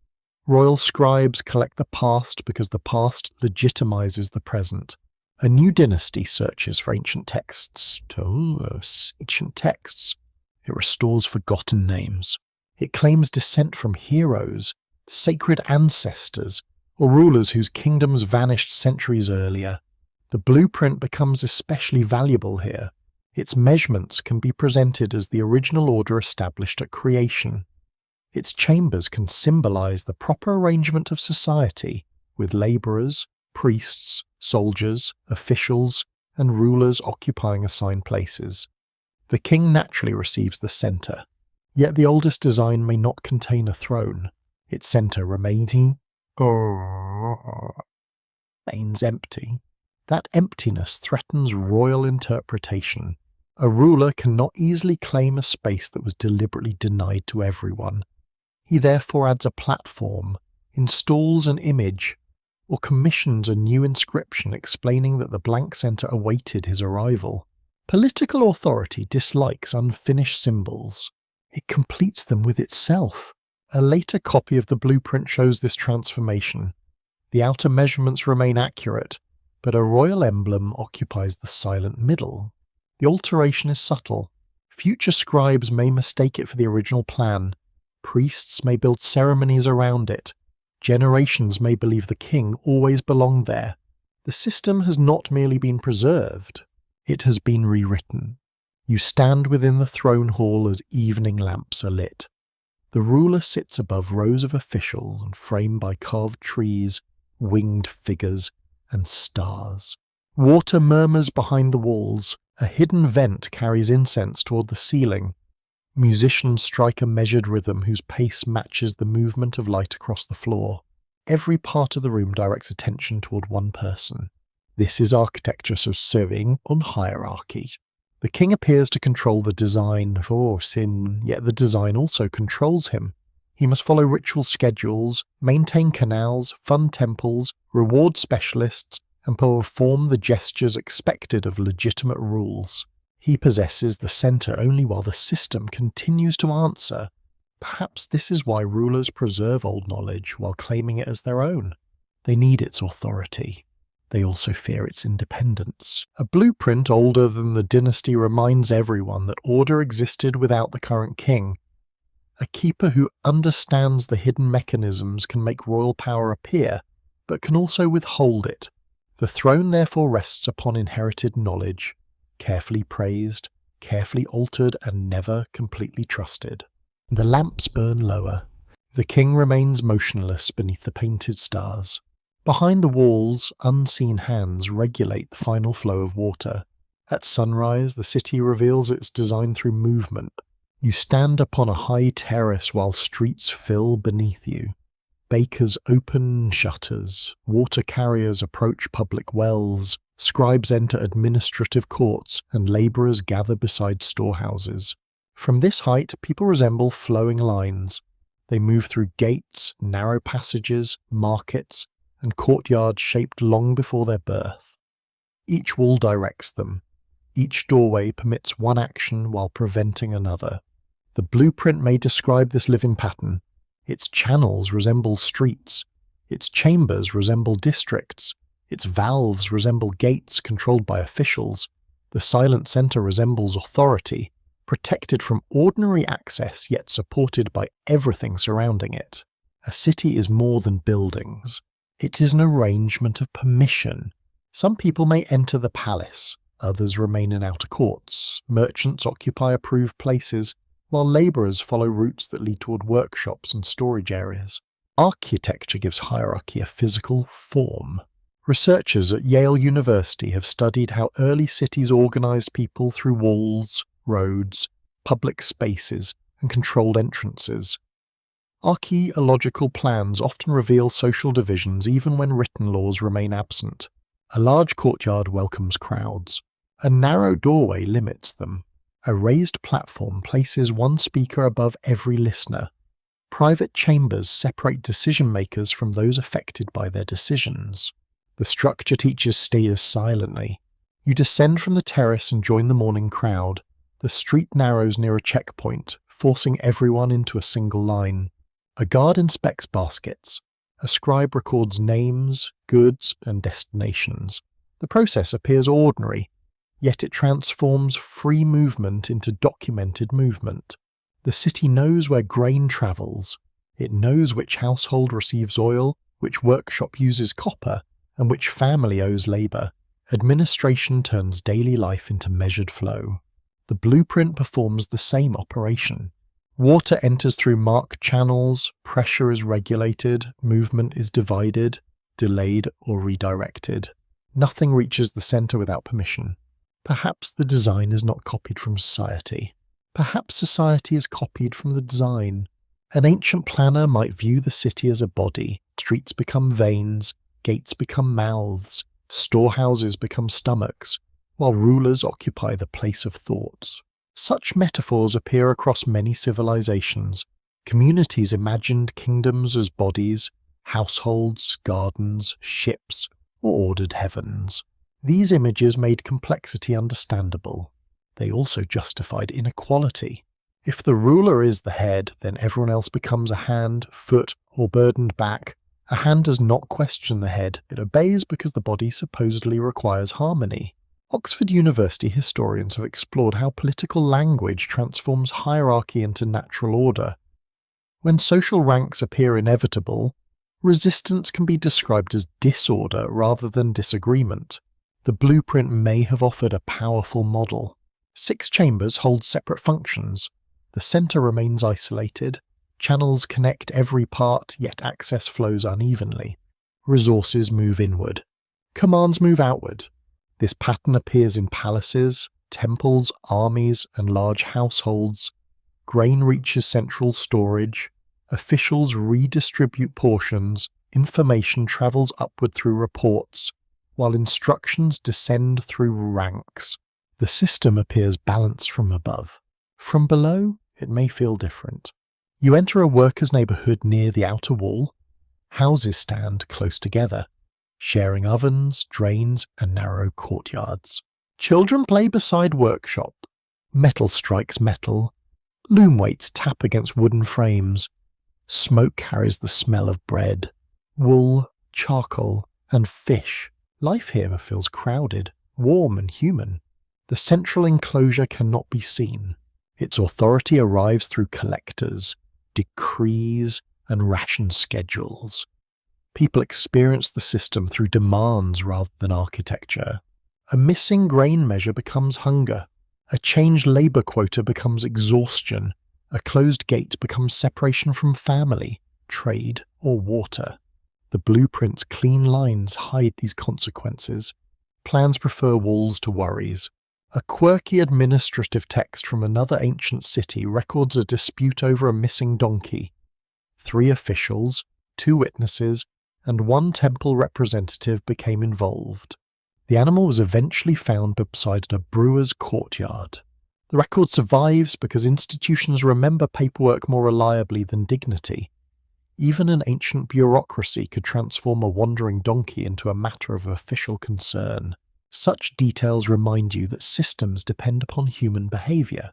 Royal scribes collect the past because the past legitimizes the present. A new dynasty searches for ancient texts. Ancient texts. It restores forgotten names. It claims descent from heroes, sacred ancestors, or rulers whose kingdoms vanished centuries earlier. The blueprint becomes especially valuable here. Its measurements can be presented as the original order established at creation. Its chambers can symbolize the proper arrangement of society, with laborers, priests, soldiers, officials, and rulers occupying assigned places. The king naturally receives the center, yet the oldest design may not contain a throne. Its center remains empty. That emptiness threatens royal interpretation. A ruler cannot easily claim a space that was deliberately denied to everyone. He therefore adds a platform, installs an image, or commissions a new inscription explaining that the blank center awaited his arrival. Political authority dislikes unfinished symbols. It completes them with itself. A later copy of the blueprint shows this transformation. The outer measurements remain accurate, but a royal emblem occupies the silent middle. The alteration is subtle. Future scribes may mistake it for the original plan. Priests may build ceremonies around it. Generations may believe the king always belonged there. The system has not merely been preserved, it has been rewritten. You stand within the throne hall as evening lamps are lit. The ruler sits above rows of officials and framed by carved trees, winged figures, and stars. Water murmurs behind the walls. A hidden vent carries incense toward the ceiling. Musicians strike a measured rhythm whose pace matches the movement of light across the floor. Every part of the room directs attention toward one person. This is architecture so serving on hierarchy. The king appears to control the design, yet the design also controls him. He must follow ritual schedules, maintain canals, fund temples, reward specialists, and perform the gestures expected of legitimate rules. He possesses the center only while the system continues to answer. Perhaps this is why rulers preserve old knowledge while claiming it as their own. They need its authority. They also fear its independence. A blueprint older than the dynasty reminds everyone that order existed without the current king. A keeper who understands the hidden mechanisms can make royal power appear, but can also withhold it. The throne therefore rests upon inherited knowledge, carefully praised, carefully altered, and never completely trusted. The lamps burn lower. The king remains motionless beneath the painted stars. Behind the walls, unseen hands regulate the final flow of water. At sunrise, the city reveals its design through movement. You stand upon a high terrace while streets fill beneath you. Bakers open shutters, water carriers approach public wells, scribes enter administrative courts, and labourers gather beside storehouses. From this height, people resemble flowing lines. They move through gates, narrow passages, markets, and courtyards shaped long before their birth. Each wall directs them. Each doorway permits one action while preventing another. The blueprint may describe this living pattern. Its channels resemble streets. Its chambers resemble districts. Its valves resemble gates controlled by officials. The silent centre resembles authority, protected from ordinary access yet supported by everything surrounding it. A city is more than buildings. It is an arrangement of permission. Some people may enter the palace, others remain in outer courts, merchants occupy approved places, while labourers follow routes that lead toward workshops and storage areas. Architecture gives hierarchy a physical form. Researchers at Yale University have studied how early cities organised people through walls, roads, public spaces, and controlled entrances. Archaeological plans often reveal social divisions even when written laws remain absent. A large courtyard welcomes crowds. A narrow doorway limits them. A raised platform places one speaker above every listener. Private chambers separate decision-makers from those affected by their decisions. The structure teaches stairs silently. You descend from the terrace and join the morning crowd. The street narrows near a checkpoint, forcing everyone into a single line. A guard inspects baskets. A scribe records names, goods, and destinations. The process appears ordinary, yet it transforms free movement into documented movement. The city knows where grain travels. It knows which household receives oil, which workshop uses copper, and which family owes labour. Administration turns daily life into measured flow. The blueprint performs the same operation. Water enters through marked channels, pressure is regulated, movement is divided, delayed or redirected. Nothing reaches the centre without permission. Perhaps the design is not copied from society. Perhaps society is copied from the design. An ancient planner might view the city as a body. Streets become veins, gates become mouths, storehouses become stomachs, while rulers occupy the place of thoughts. Such metaphors appear across many civilizations. Communities imagined kingdoms as bodies, households, gardens, ships, or ordered heavens. These images made complexity understandable. They also justified inequality. If the ruler is the head, then everyone else becomes a hand, foot, or burdened back. A hand does not question the head. It obeys because the body supposedly requires harmony. Oxford University historians have explored how political language transforms hierarchy into natural order. When social ranks appear inevitable, resistance can be described as disorder rather than disagreement. The blueprint may have offered a powerful model. 6 chambers hold separate functions. The centre remains isolated. Channels connect every part, yet access flows unevenly. Resources move inward. Commands move outward. This pattern appears in palaces, temples, armies, and large households. Grain reaches central storage. Officials redistribute portions. Information travels upward through reports, while instructions descend through ranks. The system appears balanced from above. From below, it may feel different. You enter a workers' neighbourhood near the outer wall. Houses stand close together, sharing ovens, drains, and narrow courtyards. Children play beside workshop. Metal strikes metal. Loom weights tap against wooden frames. Smoke carries the smell of bread, wool, charcoal, and fish Life here feels crowded, warm and human. The central enclosure cannot be seen. Its authority arrives through collectors, decrees, and ration schedules. People experience the system through demands rather than architecture. A missing grain measure becomes hunger. A changed labour quota becomes exhaustion. A closed gate becomes separation from family, trade, or water. The blueprint's clean lines hide these consequences. Plans prefer walls to worries. A quirky administrative text from another ancient city records a dispute over a missing donkey. 3 officials, 2 witnesses, and 1 temple representative became involved. The animal was eventually found beside a brewer's courtyard. The record survives because institutions remember paperwork more reliably than dignity. Even an ancient bureaucracy could transform a wandering donkey into a matter of official concern. Such details remind you that systems depend upon human behaviour.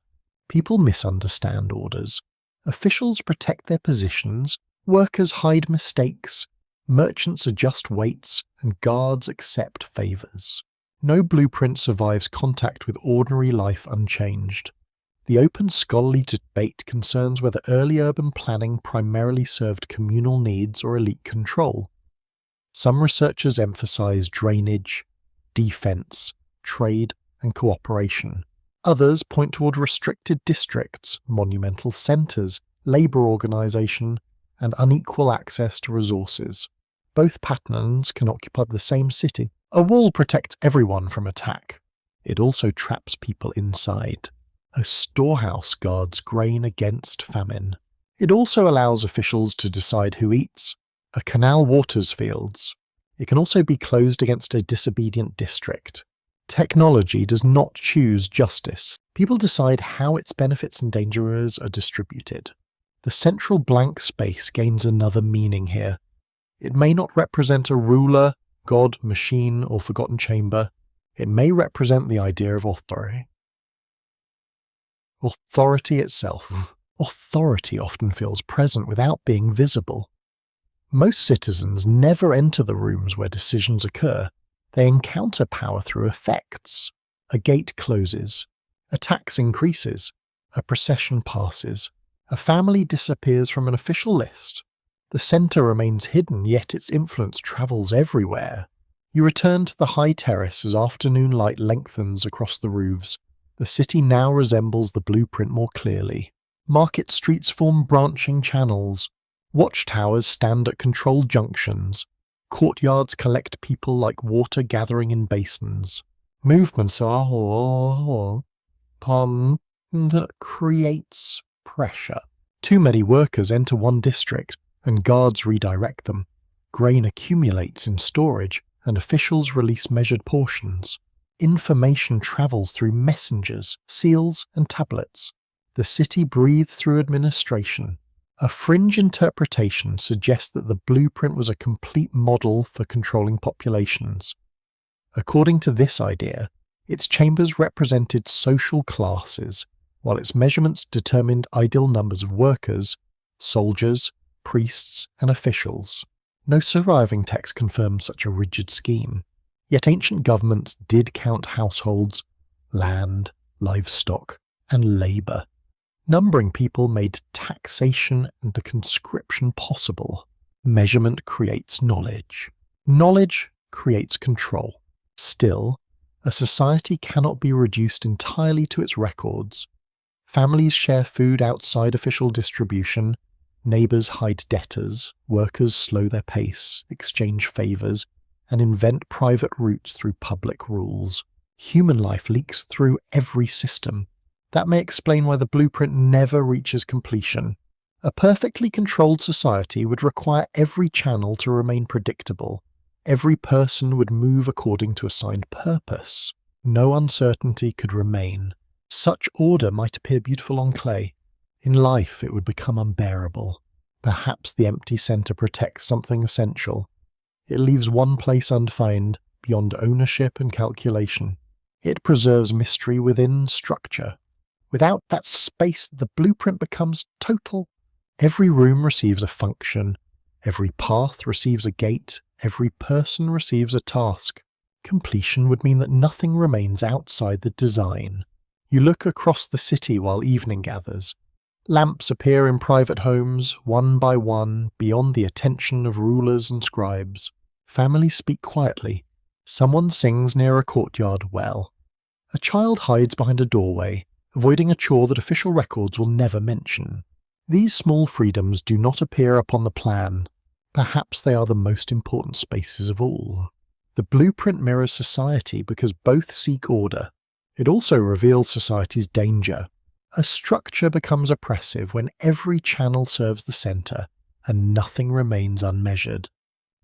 People misunderstand orders. Officials protect their positions, workers hide mistakes, merchants adjust weights, and guards accept favours. No blueprint survives contact with ordinary life unchanged. The open scholarly debate concerns whether early urban planning primarily served communal needs or elite control. Some researchers emphasise drainage, defence, trade, and cooperation. Others point toward restricted districts, monumental centres, labour organisation, and unequal access to resources. Both patterns can occupy the same city. A wall protects everyone from attack. It also traps people inside. A storehouse guards grain against famine. It also allows officials to decide who eats. A canal waters fields. It can also be closed against a disobedient district. Technology does not choose justice. People decide how its benefits and dangers are distributed. The central blank space gains another meaning here. It may not represent a ruler, god, machine, or forgotten chamber. It may represent the idea of authority. Authority itself. Authority often feels present without being visible. Most citizens never enter the rooms where decisions occur. They encounter power through effects. A gate closes. A tax increases. A procession passes. A family disappears from an official list. The centre remains hidden, yet its influence travels everywhere. You return to the high terrace as afternoon light lengthens across the roofs. The city now resembles the blueprint more clearly. Market streets form branching channels. Watchtowers stand at controlled junctions. Courtyards collect people like water gathering in basins. Movements are that creates pressure. Too many workers enter one district, and guards redirect them. Grain accumulates in storage, and officials release measured portions. Information travels through messengers, seals, and tablets. The city breathes through administration. A fringe interpretation suggests that the blueprint was a complete model for controlling populations. According to this idea, its chambers represented social classes, while its measurements determined ideal numbers of workers, soldiers, priests, and officials. No surviving text confirms such a rigid scheme. Yet ancient governments did count households, land, livestock, and labour. Numbering people made taxation and the conscription possible. Measurement creates knowledge. Knowledge creates control. Still, a society cannot be reduced entirely to its records. Families share food outside official distribution. Neighbours hide debtors. Workers slow their pace, exchange favours, and invent private routes through public rules. Human life leaks through every system. That may explain why the blueprint never reaches completion. A perfectly controlled society would require every channel to remain predictable. Every person would move according to assigned purpose. No uncertainty could remain. Such order might appear beautiful on clay. In life it would become unbearable. Perhaps the empty centre protects something essential. It leaves one place unfound, beyond ownership and calculation. It preserves mystery within structure. Without that space, the blueprint becomes total. Every room receives a function. Every path receives a gate. Every person receives a task. Completion would mean that nothing remains outside the design. You look across the city while evening gathers. Lamps appear in private homes, one by one, beyond the attention of rulers and scribes. Families speak quietly. Someone sings near a courtyard well. A child hides behind a doorway, avoiding a chore that official records will never mention. These small freedoms do not appear upon the plan. Perhaps they are the most important spaces of all. The blueprint mirrors society because both seek order. It also reveals society's danger. A structure becomes oppressive when every channel serves the centre and nothing remains unmeasured.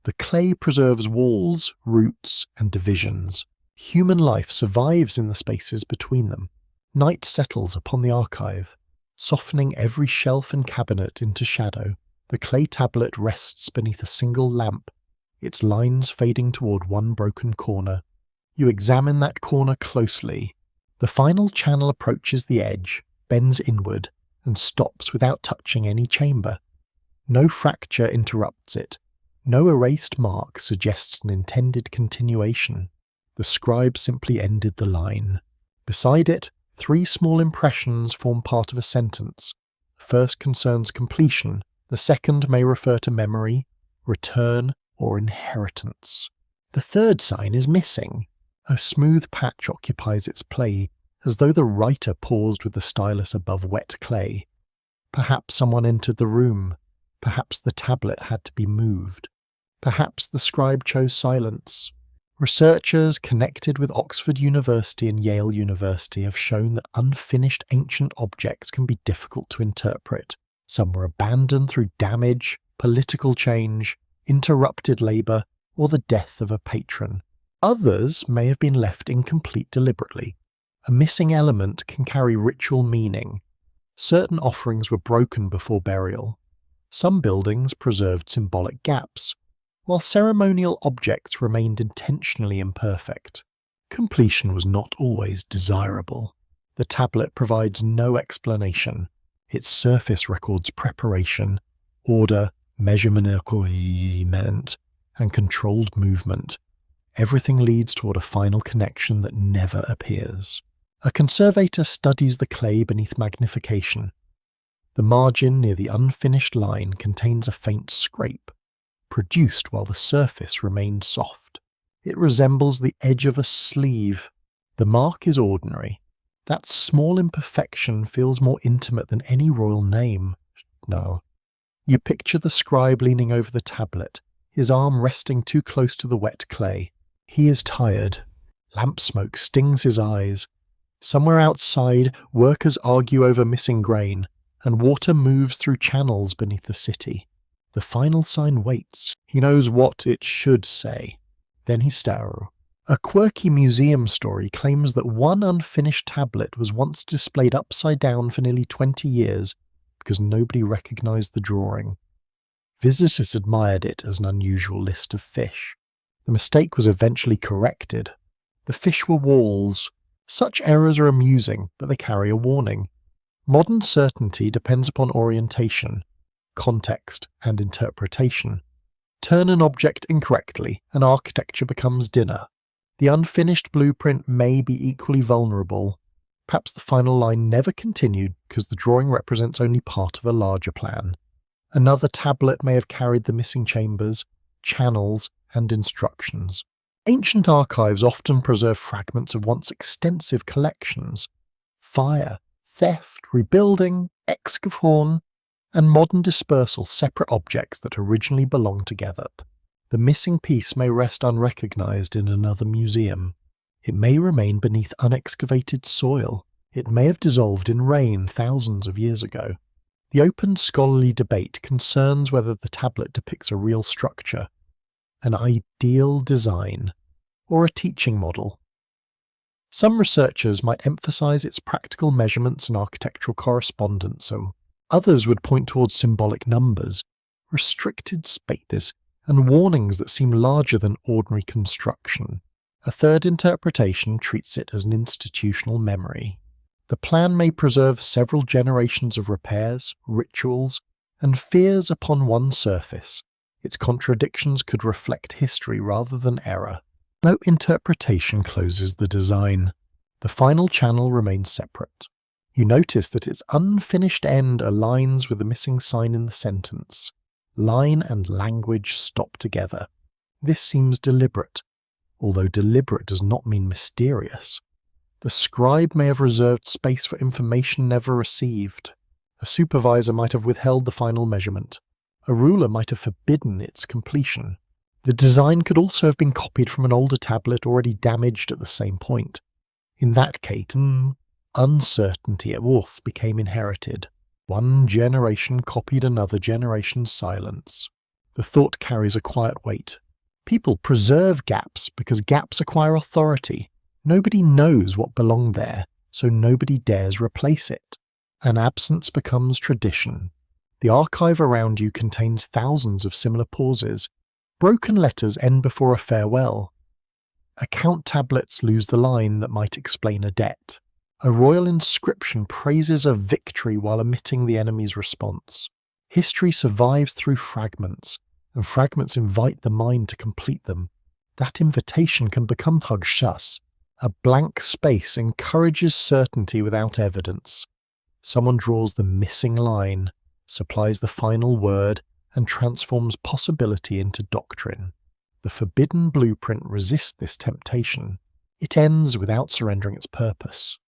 The clay preserves walls, roots, and divisions. Human life survives in the spaces between them. Night settles upon the archive, softening every shelf and cabinet into shadow. The clay tablet rests beneath a single lamp, its lines fading toward one broken corner. You examine that corner closely. The final channel approaches the edge, bends inward, and stops without touching any chamber. No fracture interrupts it. No erased mark suggests an intended continuation. The scribe simply ended the line. Beside it, 3 small impressions form part of a sentence. The first concerns completion. The second may refer to memory, return, or inheritance. The third sign is missing. A smooth patch occupies its place, as though the writer paused with the stylus above wet clay. Perhaps someone entered the room. Perhaps the tablet had to be moved. Perhaps the scribe chose silence. Researchers connected with Oxford University and Yale University have shown that unfinished ancient objects can be difficult to interpret. Some were abandoned through damage, political change, interrupted labour, or the death of a patron. Others may have been left incomplete deliberately. A missing element can carry ritual meaning. Certain offerings were broken before burial. Some buildings preserved symbolic gaps, while ceremonial objects remained intentionally imperfect. Completion was not always desirable. The tablet provides no explanation. Its surface records preparation, order, measurement, and controlled movement. Everything leads toward a final connection that never appears. A conservator studies the clay beneath magnification. The margin near the unfinished line contains a faint scrape, produced while the surface remained soft. It resembles the edge of a sleeve. The mark is ordinary. That small imperfection feels more intimate than any royal name. No. You picture the scribe leaning over the tablet, his arm resting too close to the wet clay. He is tired. Lamp smoke stings his eyes. Somewhere outside, workers argue over missing grain, and water moves through channels beneath the city. The final sign waits. He knows what it should say. Then he stares. A quirky museum story claims that one unfinished tablet was once displayed upside down for nearly 20 years because nobody recognized the drawing. Visitors admired it as an unusual list of fish. The mistake was eventually corrected. The fish were walls. Such errors are amusing, but they carry a warning. Modern certainty depends upon orientation, context, and interpretation. Turn an object incorrectly, and architecture becomes dinner. The unfinished blueprint may be equally vulnerable. Perhaps the final line never continued because the drawing represents only part of a larger plan. Another tablet may have carried the missing chambers, channels, and instructions. Ancient archives often preserve fragments of once extensive collections. Fire, theft, rebuilding, excavation, and modern dispersal separate objects that originally belonged together. The missing piece may rest unrecognized in another museum. It may remain beneath unexcavated soil. It may have dissolved in rain thousands of years ago. The open scholarly debate concerns whether the tablet depicts a real structure, an ideal design, or a teaching model. Some researchers might emphasize its practical measurements and architectural correspondence, so others would point towards symbolic numbers, restricted spaces, and warnings that seem larger than ordinary construction. A third interpretation treats it as an institutional memory. The plan may preserve several generations of repairs, rituals, and fears upon one surface. Its contradictions could reflect history rather than error. No interpretation closes the design. The final channel remains separate. You notice that its unfinished end aligns with the missing sign in the sentence. Line and language stop together. This seems deliberate, although deliberate does not mean mysterious. The scribe may have reserved space for information never received. A supervisor might have withheld the final measurement. A ruler might have forbidden its completion. The design could also have been copied from an older tablet already damaged at the same point. In that case, uncertainty at once became inherited. One generation copied another generation's silence. The thought carries a quiet weight. People preserve gaps because gaps acquire authority. Nobody knows what belonged there, so nobody dares replace it. An absence becomes tradition. The archive around you contains thousands of similar pauses. Broken letters end before a farewell. Account tablets lose the line that might explain a debt. A royal inscription praises a victory while omitting the enemy's response. History survives through fragments, and fragments invite the mind to complete them. That invitation can become hagshas. A blank space encourages certainty without evidence. Someone draws the missing line, supplies the final word, and transforms possibility into doctrine. The forbidden blueprint resists this temptation. It ends without surrendering its purpose.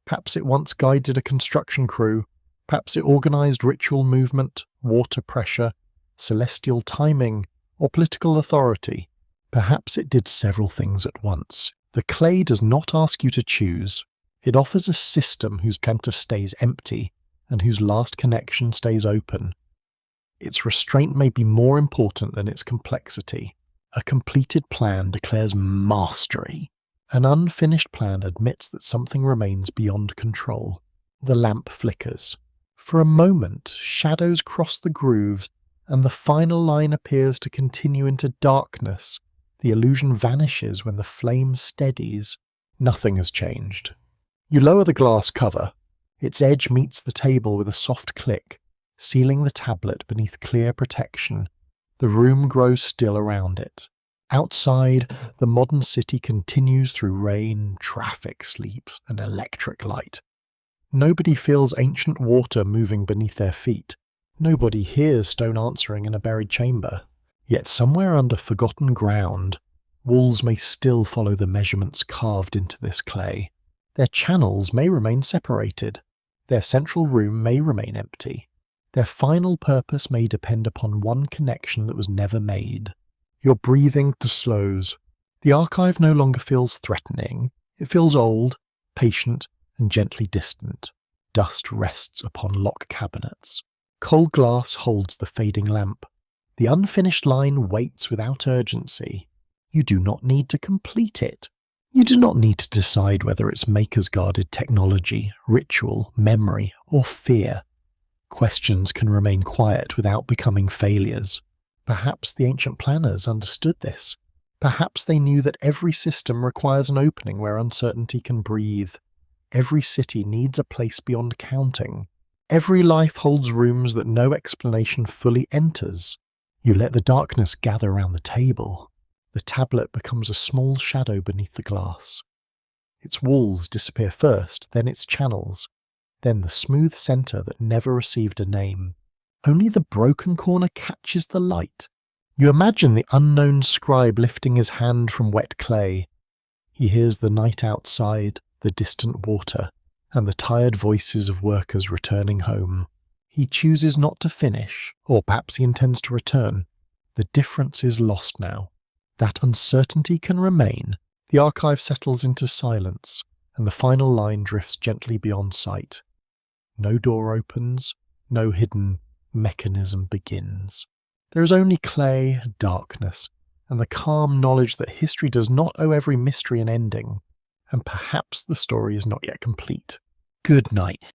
Perhaps it once guided a construction crew, perhaps it organized ritual movement, water pressure, celestial timing, or political authority. Perhaps it did several things at once. The clay does not ask you to choose. It offers a system whose canter stays empty and whose last connection stays open. Its restraint may be more important than its complexity. A completed plan declares mastery. An unfinished plan admits that something remains beyond control. The lamp flickers. For a moment, shadows cross the grooves, and the final line appears to continue into darkness. The illusion vanishes when the flame steadies. Nothing has changed. You lower the glass cover. Its edge meets the table with a soft click, sealing the tablet beneath clear protection. The room grows still around it. Outside, the modern city continues through rain, traffic, sleep, and electric light. Nobody feels ancient water moving beneath their feet. Nobody hears stone answering in a buried chamber. Yet somewhere under forgotten ground, walls may still follow the measurements carved into this clay. Their channels may remain separated. Their central room may remain empty. Their final purpose may depend upon one connection that was never made. Your breathing slows. The archive no longer feels threatening. It feels old, patient, and gently distant. Dust rests upon locked cabinets. Cold glass holds the fading lamp. The unfinished line waits without urgency. You do not need to complete it. You do not need to decide whether its makers guarded technology, ritual, memory, or fear. Questions can remain quiet without becoming failures. Perhaps the ancient planners understood this. Perhaps they knew that every system requires an opening where uncertainty can breathe. Every city needs a place beyond counting. Every life holds rooms that no explanation fully enters. You let the darkness gather around the table. The tablet becomes a small shadow beneath the glass. Its walls disappear first, then its channels, then the smooth centre that never received a name. Only the broken corner catches the light. You imagine the unknown scribe lifting his hand from wet clay. He hears the night outside, the distant water, and the tired voices of workers returning home. He chooses not to finish, or perhaps he intends to return. The difference is lost now. That uncertainty can remain. The archive settles into silence, and the final line drifts gently beyond sight. No door opens, no hidden mechanism begins. There is only clay, darkness, and the calm knowledge that history does not owe every mystery an ending, and perhaps the story is not yet complete. Good night.